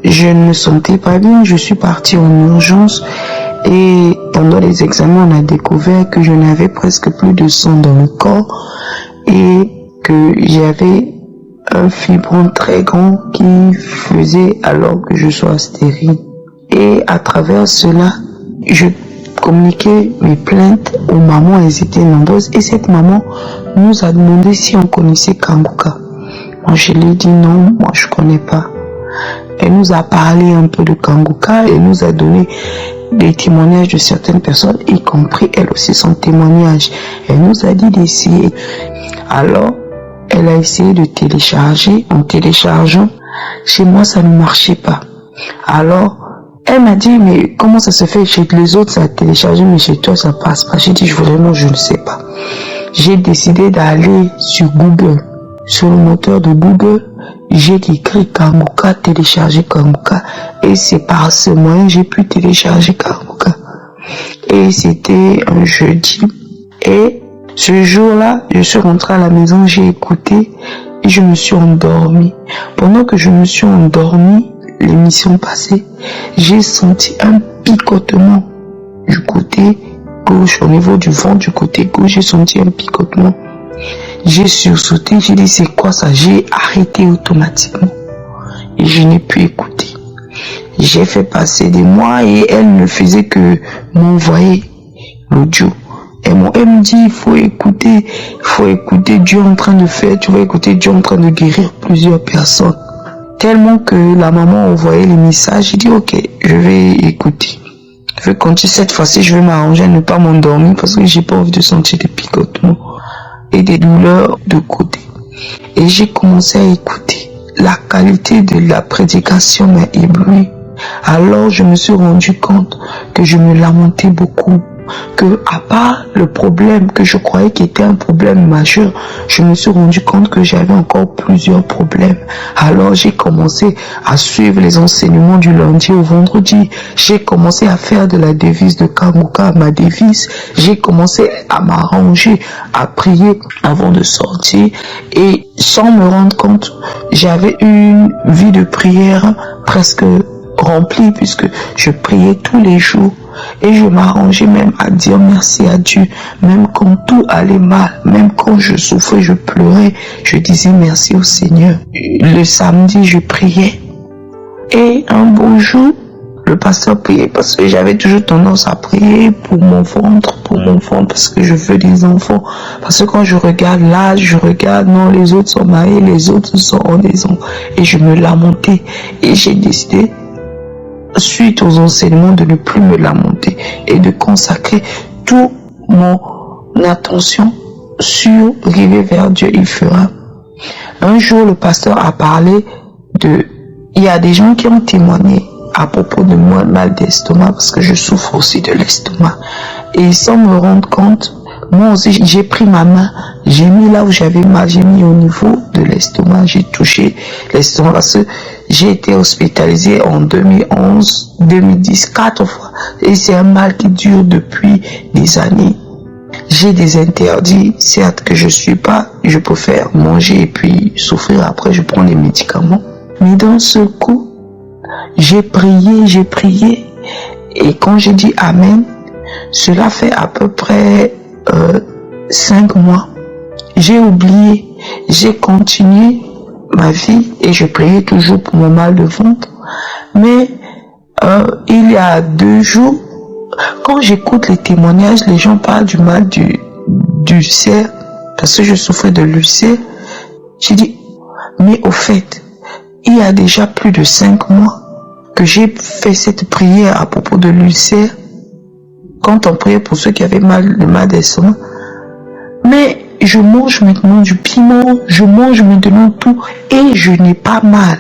Je ne me sentais pas bien, je suis partie en urgence et pendant les examens on a découvert que je n'avais presque plus de sang dans le corps et que j'avais un fibron très grand qui faisait alors que je sois stérile. Et à travers cela, je communiquais mes plaintes aux mamans, elles étaient nombreuses et cette maman nous a demandé si on connaissait Kanguka. Moi je lui ai dit non, moi je connais pas. Elle nous a parlé un peu de Kanguka et nous a donné des témoignages de certaines personnes, y compris elle aussi son témoignage. Elle nous a dit d'essayer. Alors, elle a essayé de télécharger. En téléchargeant, chez moi ça ne marchait pas. Alors, elle m'a dit, mais comment ça se fait? Chez les autres ça a téléchargé, mais chez toi ça passe pas. J'ai dit, vraiment je ne sais pas. J'ai décidé d'aller sur Google. Sur le moteur de Google, j'ai écrit Kanguka, télécharger Kanguka. Et c'est par ce moyen que j'ai pu télécharger Kanguka. Et c'était un jeudi. Et ce jour-là, je suis rentrée à la maison, j'ai écouté et je me suis endormie. Pendant que je me suis endormie, l'émission passée, j'ai senti un picotement du côté gauche, au niveau du ventre du côté gauche, j'ai senti un picotement. J'ai sursauté, j'ai dit c'est quoi ça? J'ai arrêté automatiquement et je n'ai pu écouter. J'ai fait passer des mois et elle ne faisait que m'envoyer l'audio. Elle me dit il faut écouter Dieu en train de faire, tu vas écouter Dieu en train de guérir plusieurs personnes. Tellement que la maman envoyait les messages, j'ai dit ok, je vais écouter. Je vais continuer cette fois-ci, je vais m'arranger à ne pas m'endormir parce que j'ai pas envie de sentir des picotements et des douleurs de côté. Et j'ai commencé à écouter. La qualité de la prédication m'a ébloui. Alors je me suis rendu compte que je me lamentais beaucoup. Que à part le problème que je croyais qui était un problème majeur, je me suis rendu compte que j'avais encore plusieurs problèmes. Alors j'ai commencé à suivre les enseignements du lundi au vendredi. J'ai commencé à faire de la devise de Kanguka ma devise. J'ai commencé à m'arranger, à prier avant de sortir. Et sans me rendre compte, j'avais une vie de prière presque remplie puisque je priais tous les jours. Et je m'arrangeais même à dire merci à Dieu, même quand tout allait mal, même quand je souffrais, je pleurais, je disais merci au Seigneur. Le samedi, je priais. Et un beau jour, le pasteur priait parce que j'avais toujours tendance à prier pour mon ventre, parce que je veux des enfants. Parce que quand je regarde l'âge, je regarde, non, les autres sont mariés, les autres sont en des enfants. Et je me lamentais. Et j'ai décidé, suite aux enseignements, de ne plus me lamenter et de consacrer toute mon attention sur river vers Dieu, il fera. Un jour, le pasteur a parlé il y a des gens qui ont témoigné à propos de moi, mal d'estomac, parce que je souffre aussi de l'estomac. Et sans me rendre compte, moi aussi, j'ai pris ma main, j'ai mis là où j'avais mal, j'ai mis au niveau de l'estomac, j'ai touché l'estomac parce que j'ai été hospitalisée en 2011, 2010, 4 fois. Et c'est un mal qui dure depuis des années. J'ai des interdits, certes que je ne suis pas, je peux faire manger et puis souffrir, après je prends les médicaments. Mais dans ce coup, j'ai prié, et quand j'ai dit Amen, cela fait à peu près 5 mois. J'ai oublié, j'ai continué ma vie et je priais toujours pour mon mal de ventre. Mais il y a 2 jours, quand j'écoute les témoignages, les gens parlent du mal d'ulcère, parce que je souffrais de l'ulcère. J'ai dit, mais au fait, il y a déjà plus de 5 mois que j'ai fait cette prière à propos de l'ulcère, quand on priait pour ceux qui avaient le mal d'estomac. Mais je mange maintenant du piment, je mange maintenant tout, et je n'ai pas mal.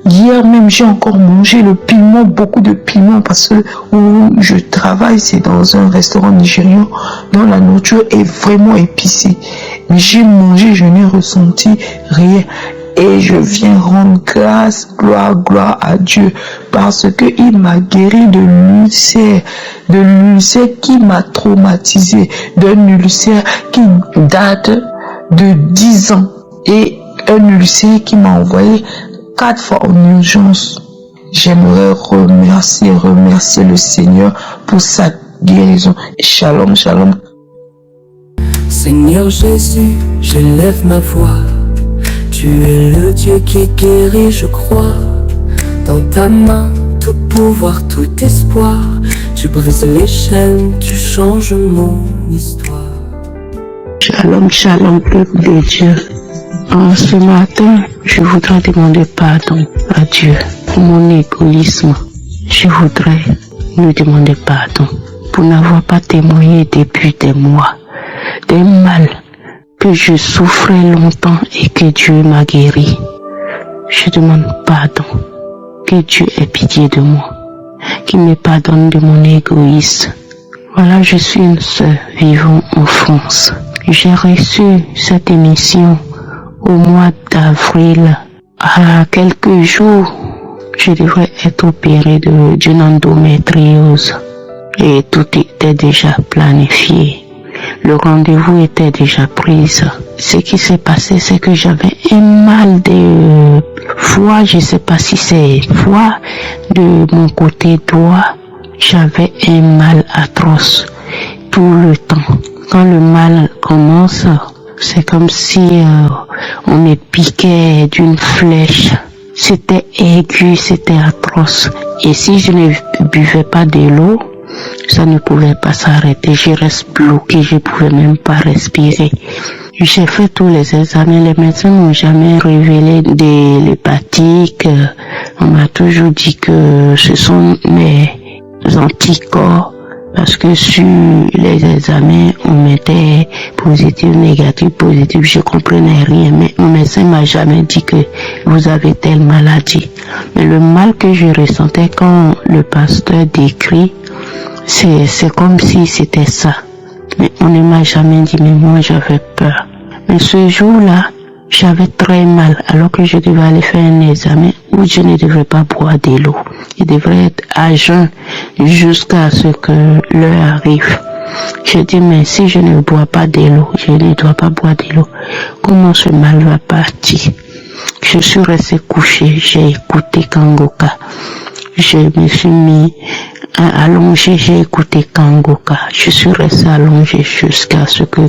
Hier même, j'ai encore mangé le piment, beaucoup de piment, parce que où je travaille, c'est dans un restaurant nigérian, dont la nourriture est vraiment épicée. Mais j'ai mangé, je n'ai ressenti rien. Et je viens rendre grâce, gloire à Dieu, parce qu'il m'a guéri de l'ulcère qui m'a traumatisé, d'un ulcère qui date de 10 ans, et un ulcère qui m'a envoyé 4 fois en urgence. J'aimerais remercier le Seigneur pour sa guérison. Shalom, shalom. Seigneur Jésus, je lève ma voix. Tu es le Dieu qui guérit, je crois. Dans ta main, tout pouvoir, tout espoir. Tu brises les chaînes, tu changes mon histoire. Shalom, shalom, peuple de Dieu. Ce matin, je voudrais demander pardon à Dieu pour mon égoïsme. Je voudrais lui demander pardon pour n'avoir pas témoigné depuis des mois, des mal que je souffrais longtemps et que Dieu m'a guéri. Je demande pardon, que Dieu ait pitié de moi, qu'il me pardonne de mon égoïsme. Voilà, je suis une sœur vivant en France. J'ai reçu cette émission au mois d'avril. À quelques jours, je devrais être opérée d'une endométriose et tout était déjà planifié. Le rendez-vous était déjà pris. Ce qui s'est passé, c'est que j'avais un mal de foie, je ne sais pas si c'est foie, de mon côté droit. J'avais un mal atroce tout le temps. Quand le mal commence, c'est comme si on me piquait d'une flèche. C'était aigu, c'était atroce. Et si je ne buvais pas de l'eau, ça ne pouvait pas s'arrêter. Je reste bloqué, je ne pouvais même pas respirer. J'ai fait tous les examens, les médecins n'ont jamais révélé de l'hépatique. On m'a toujours dit que ce sont mes anticorps, parce que sur les examens, on mettait positif, négatif, positif. Je comprenais rien, mais mon médecin m'a jamais dit que vous avez telle maladie. Mais le mal que je ressentais quand le pasteur décrit, c'est comme si c'était ça. Mais on ne m'a jamais dit, mais moi j'avais peur. Mais ce jour-là, j'avais très mal, alors que je devais aller faire un examen où je ne devrais pas boire de l'eau. Je devrais être à jeun jusqu'à ce que l'heure arrive. Je dis, mais si je ne bois pas de l'eau, je ne dois pas boire de l'eau, comment ce mal va partir? Je suis restée couchée, j'ai écouté Kangoka. Je me suis mis allongée, j'ai écouté Kangoka. Je suis restée allongée jusqu'à ce que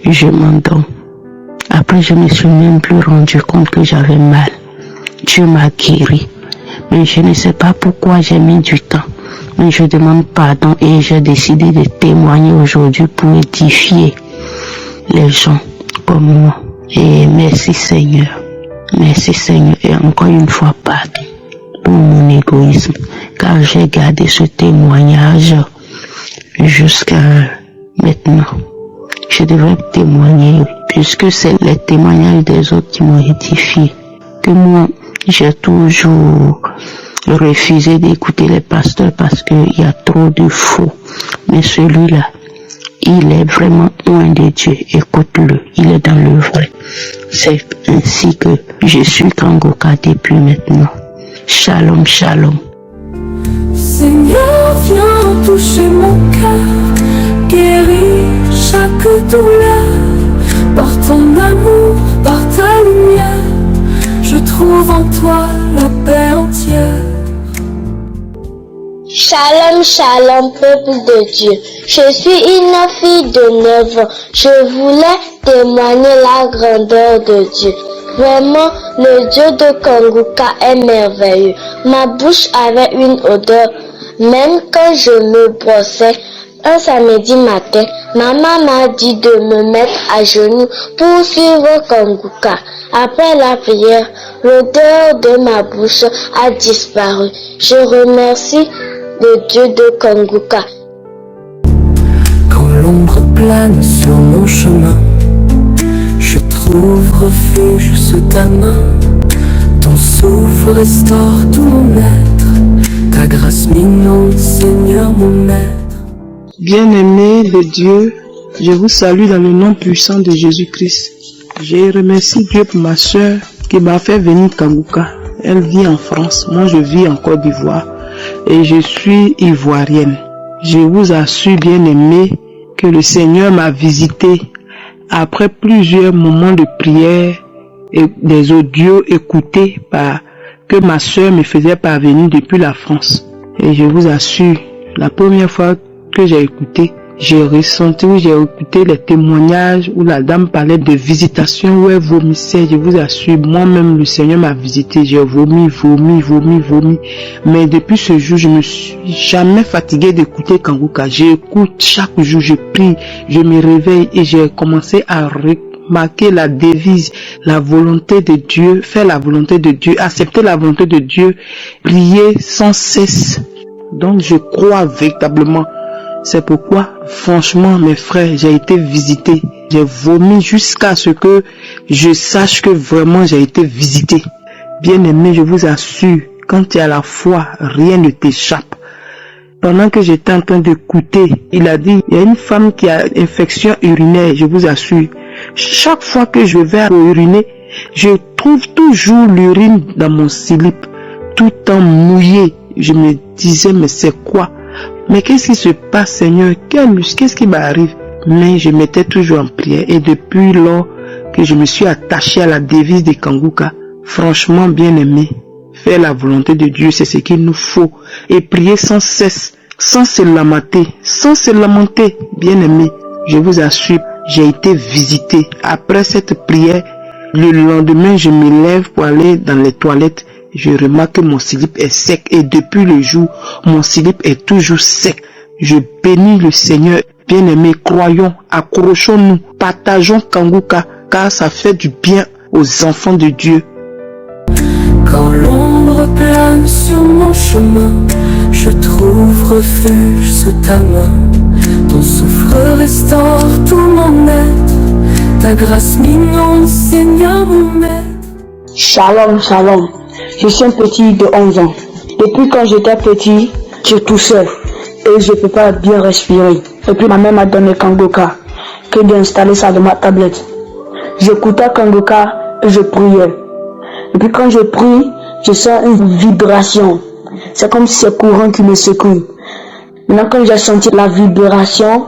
je m'endorme. Après, je me suis même plus rendu compte que j'avais mal. Dieu m'a guéri. Mais je ne sais pas pourquoi j'ai mis du temps. Mais je demande pardon et j'ai décidé de témoigner aujourd'hui pour édifier les gens comme moi. Et merci Seigneur. Merci Seigneur. Et encore une fois, pardon pour mon égoïsme. Car j'ai gardé ce témoignage jusqu'à maintenant. Je devrais témoigner puisque c'est les témoignages des autres qui m'ont édifié. Que moi, j'ai toujours refusé d'écouter les pasteurs parce qu'il y a trop de faux. Mais celui-là, il est vraiment loin de Dieu. Écoute-le, il est dans le vrai. C'est ainsi que je suis Kangoka depuis maintenant. Shalom, shalom. Seigneur, viens toucher mon cœur, guéris chaque douleur. Par ton amour, par ta lumière, je trouve en toi la paix entière. Shalom, shalom, peuple de Dieu. Je suis une fille de 9 ans. Je voulais témoigner la grandeur de Dieu. Vraiment, le Dieu de Kanguka est merveilleux. Ma bouche avait une odeur. Même quand je me brossais, un samedi matin, maman m'a dit de me mettre à genoux pour suivre Kanguka. Après la prière, l'odeur de ma bouche a disparu. Je remercie le Dieu de Kanguka. Quand l'ombre plane sur mon chemin, je trouve refuge sous ta main. Ton souffle restaure tout mon être. Ta grâce m'inonde, Seigneur mon maître. Bien-aimés de Dieu, je vous salue dans le nom puissant de Jésus-Christ. Je remercie Dieu pour ma soeur qui m'a fait venir Kanguka. Elle vit en France, moi je vis en Côte d'Ivoire et je suis ivoirienne. Je vous assure, bien-aimés, que le Seigneur m'a visité après plusieurs moments de prière et des audios écoutés que ma soeur me faisait parvenir depuis la France. Et je vous assure, la première fois que j'ai écouté, j'ai écouté les témoignages où la dame parlait de visitation, où elle vomissait. Je vous assure, moi-même, le Seigneur m'a visité. J'ai vomi. Mais depuis ce jour, je me suis jamais fatigué d'écouter Kanguka. J'écoute chaque jour, je prie, je me réveille et j'ai commencé à remarquer la devise, la volonté de Dieu, faire la volonté de Dieu, accepter la volonté de Dieu, prier sans cesse. Donc, je crois véritablement. C'est pourquoi, franchement, mes frères, j'ai été visité. J'ai vomi jusqu'à ce que je sache que vraiment j'ai été visité. Bien-aimé, je vous assure, quand tu as la foi, rien ne t'échappe. Pendant que j'étais en train d'écouter, il a dit, il y a une femme qui a une infection urinaire, je vous assure. Chaque fois que je vais uriner, je trouve toujours l'urine dans mon slip, tout en mouillé. Je me disais, mais c'est quoi? Mais qu'est-ce qui se passe, Seigneur? Qu'est-ce qui m'arrive? Mais je m'étais toujours en prière. Et depuis lors que je me suis attaché à la devise de Kanguka, franchement, bien-aimé, faire la volonté de Dieu, c'est ce qu'il nous faut. Et prier sans cesse, sans se lamenter, bien-aimé. Je vous assure, j'ai été visité. Après cette prière, le lendemain, je me lève pour aller dans les toilettes. Je remarque que mon slip est sec et depuis le jour, mon slip est toujours sec. Je bénis le Seigneur. Bien-aimés, croyons, accrochons-nous, partageons Kanguka, car ça fait du bien aux enfants de Dieu. Quand l'ombre plane sur mon chemin, je trouve refuge sous ta main. Ton souffle restaure tout mon être. Ta grâce m'inonde, Seigneur mon maître. Shalom, shalom. Je suis un petit de 11 ans. Depuis quand j'étais petit, je toussais et je ne peux pas bien respirer. Et puis ma mère m'a donné Kanguka, que j'ai installé ça dans ma tablette. J'écoutais Kanguka et je priais. Et puis quand je prie, je sens une vibration. C'est comme si c'est courant qui me secoue. Maintenant quand j'ai senti la vibration,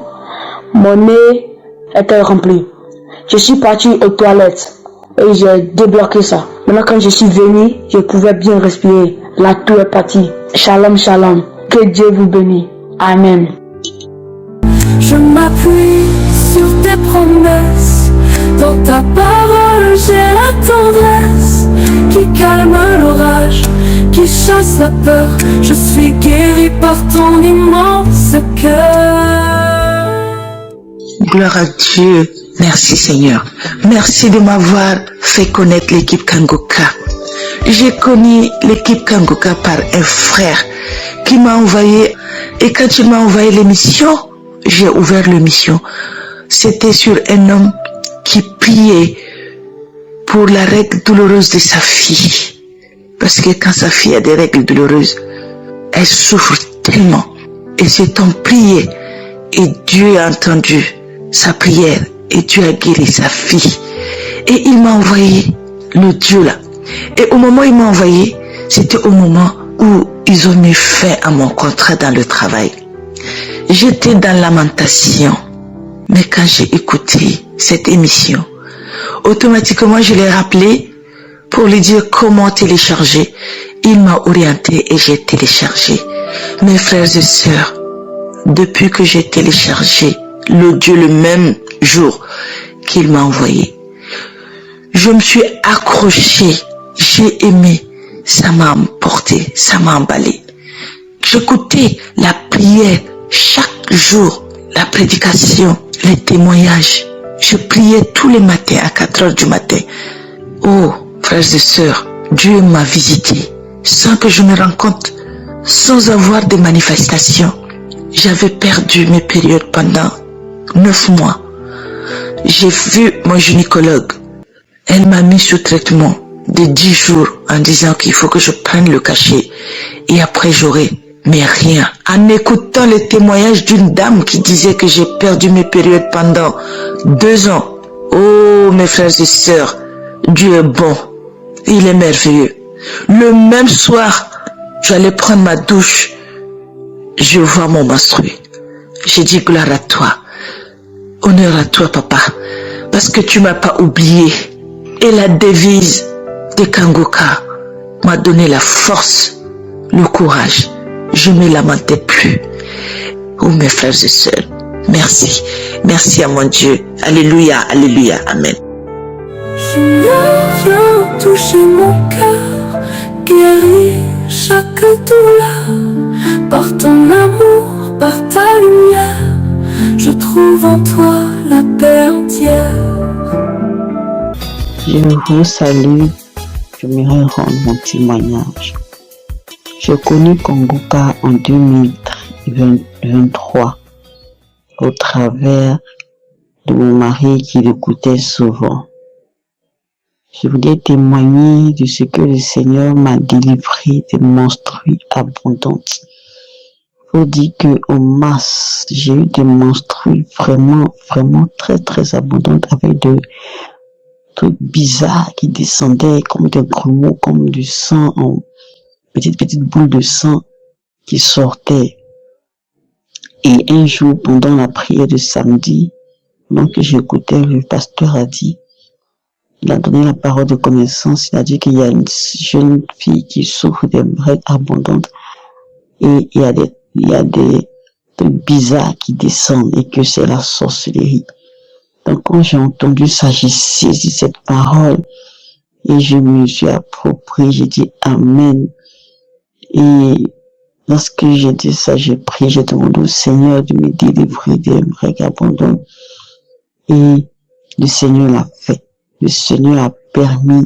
mon nez était rempli. Je suis parti aux toilettes. Et j'ai débloqué ça. Maintenant quand je suis venu, je pouvais bien respirer. La toux est partie. Shalom, shalom. Que Dieu vous bénisse. Amen. Je m'appuie sur tes promesses. Dans ta parole, j'ai la tendresse qui calme l'orage, qui chasse la peur. Je suis guéri par ton immense cœur. Gloire à Dieu. Merci Seigneur. Merci de m'avoir fait connaître l'équipe Kanguka. J'ai connu l'équipe Kanguka par un frère qui m'a envoyé. Et quand il m'a envoyé l'émission, j'ai ouvert l'émission. C'était sur un homme qui priait pour la règle douloureuse de sa fille. Parce que quand sa fille a des règles douloureuses, elle souffre tellement. Et cet homme priait et Dieu a entendu sa prière. Et Dieu a guéri sa fille. Et il m'a envoyé l'audio là. Et au moment où il m'a envoyé, c'était au moment où ils ont mis fin à mon contrat dans le travail. J'étais dans lamentation. Mais quand j'ai écouté cette émission, automatiquement je l'ai rappelé pour lui dire comment télécharger. Il m'a orienté et j'ai téléchargé. Mes frères et sœurs, depuis que j'ai téléchargé l'audio le même jour qu'il m'a envoyé, je me suis accrochée, j'ai aimé, ça m'a emporté, ça m'a emballé. J'écoutais la prière chaque jour, la prédication, les témoignages. Je priais tous les matins à 4 heures du matin. Oh, frères et sœurs, Dieu m'a visité sans que je me rende compte, sans avoir de manifestations. J'avais perdu mes périodes pendant 9 mois. J'ai vu mon gynécologue. Elle m'a mis sous traitement de 10 jours en disant qu'il faut que je prenne le cachet et après j'aurai, mais rien. En écoutant le témoignage d'une dame qui disait que j'ai perdu mes périodes pendant 2 ans. Oh, mes frères et sœurs, Dieu est bon. Il est merveilleux. Le même soir, j'allais prendre ma douche. Je vois mon menstrué. J'ai dit gloire à toi. Honneur à toi, papa. Parce que tu m'as pas oublié. Et la devise de Kangoka m'a donné la force, le courage. Je ne me lamentais plus. Oh, mes frères et sœurs, merci. Merci à mon Dieu. Alléluia, alléluia, amen. Viens toucher mon cœur, guérir chaque douleur. Par ton amour, par ta lumière, je trouve en toi la paix entière. Je vous salue, j'aimerais rendre mon témoignage. J'ai connu Kangoka en 2023 au travers de mon mari qui l'écoutait souvent. Je voulais témoigner de ce que le Seigneur m'a délivré de menstrues abondantes. Faut dire que en mars, j'ai eu des menstrues vraiment très très abondantes avec de trucs bizarres qui descendaient comme des grumeaux, comme du sang en petites boules de sang qui sortaient. Et un jour, pendant la prière de samedi, donc j'écoutais, le pasteur a dit, il a donné la parole de connaissance, il a dit qu'il y a une jeune fille qui souffre de règles abondantes et il y a des trucs bizarres qui descendent et que c'est la sorcellerie. Donc quand j'ai entendu ça, j'ai saisi cette parole et je me suis approprié, j'ai dit Amen. Et lorsque j'ai dit ça, j'ai prié, j'ai demandé au Seigneur de me délivrer des règles abondantes et le Seigneur l'a fait. Le Seigneur a permis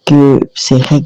que ces règles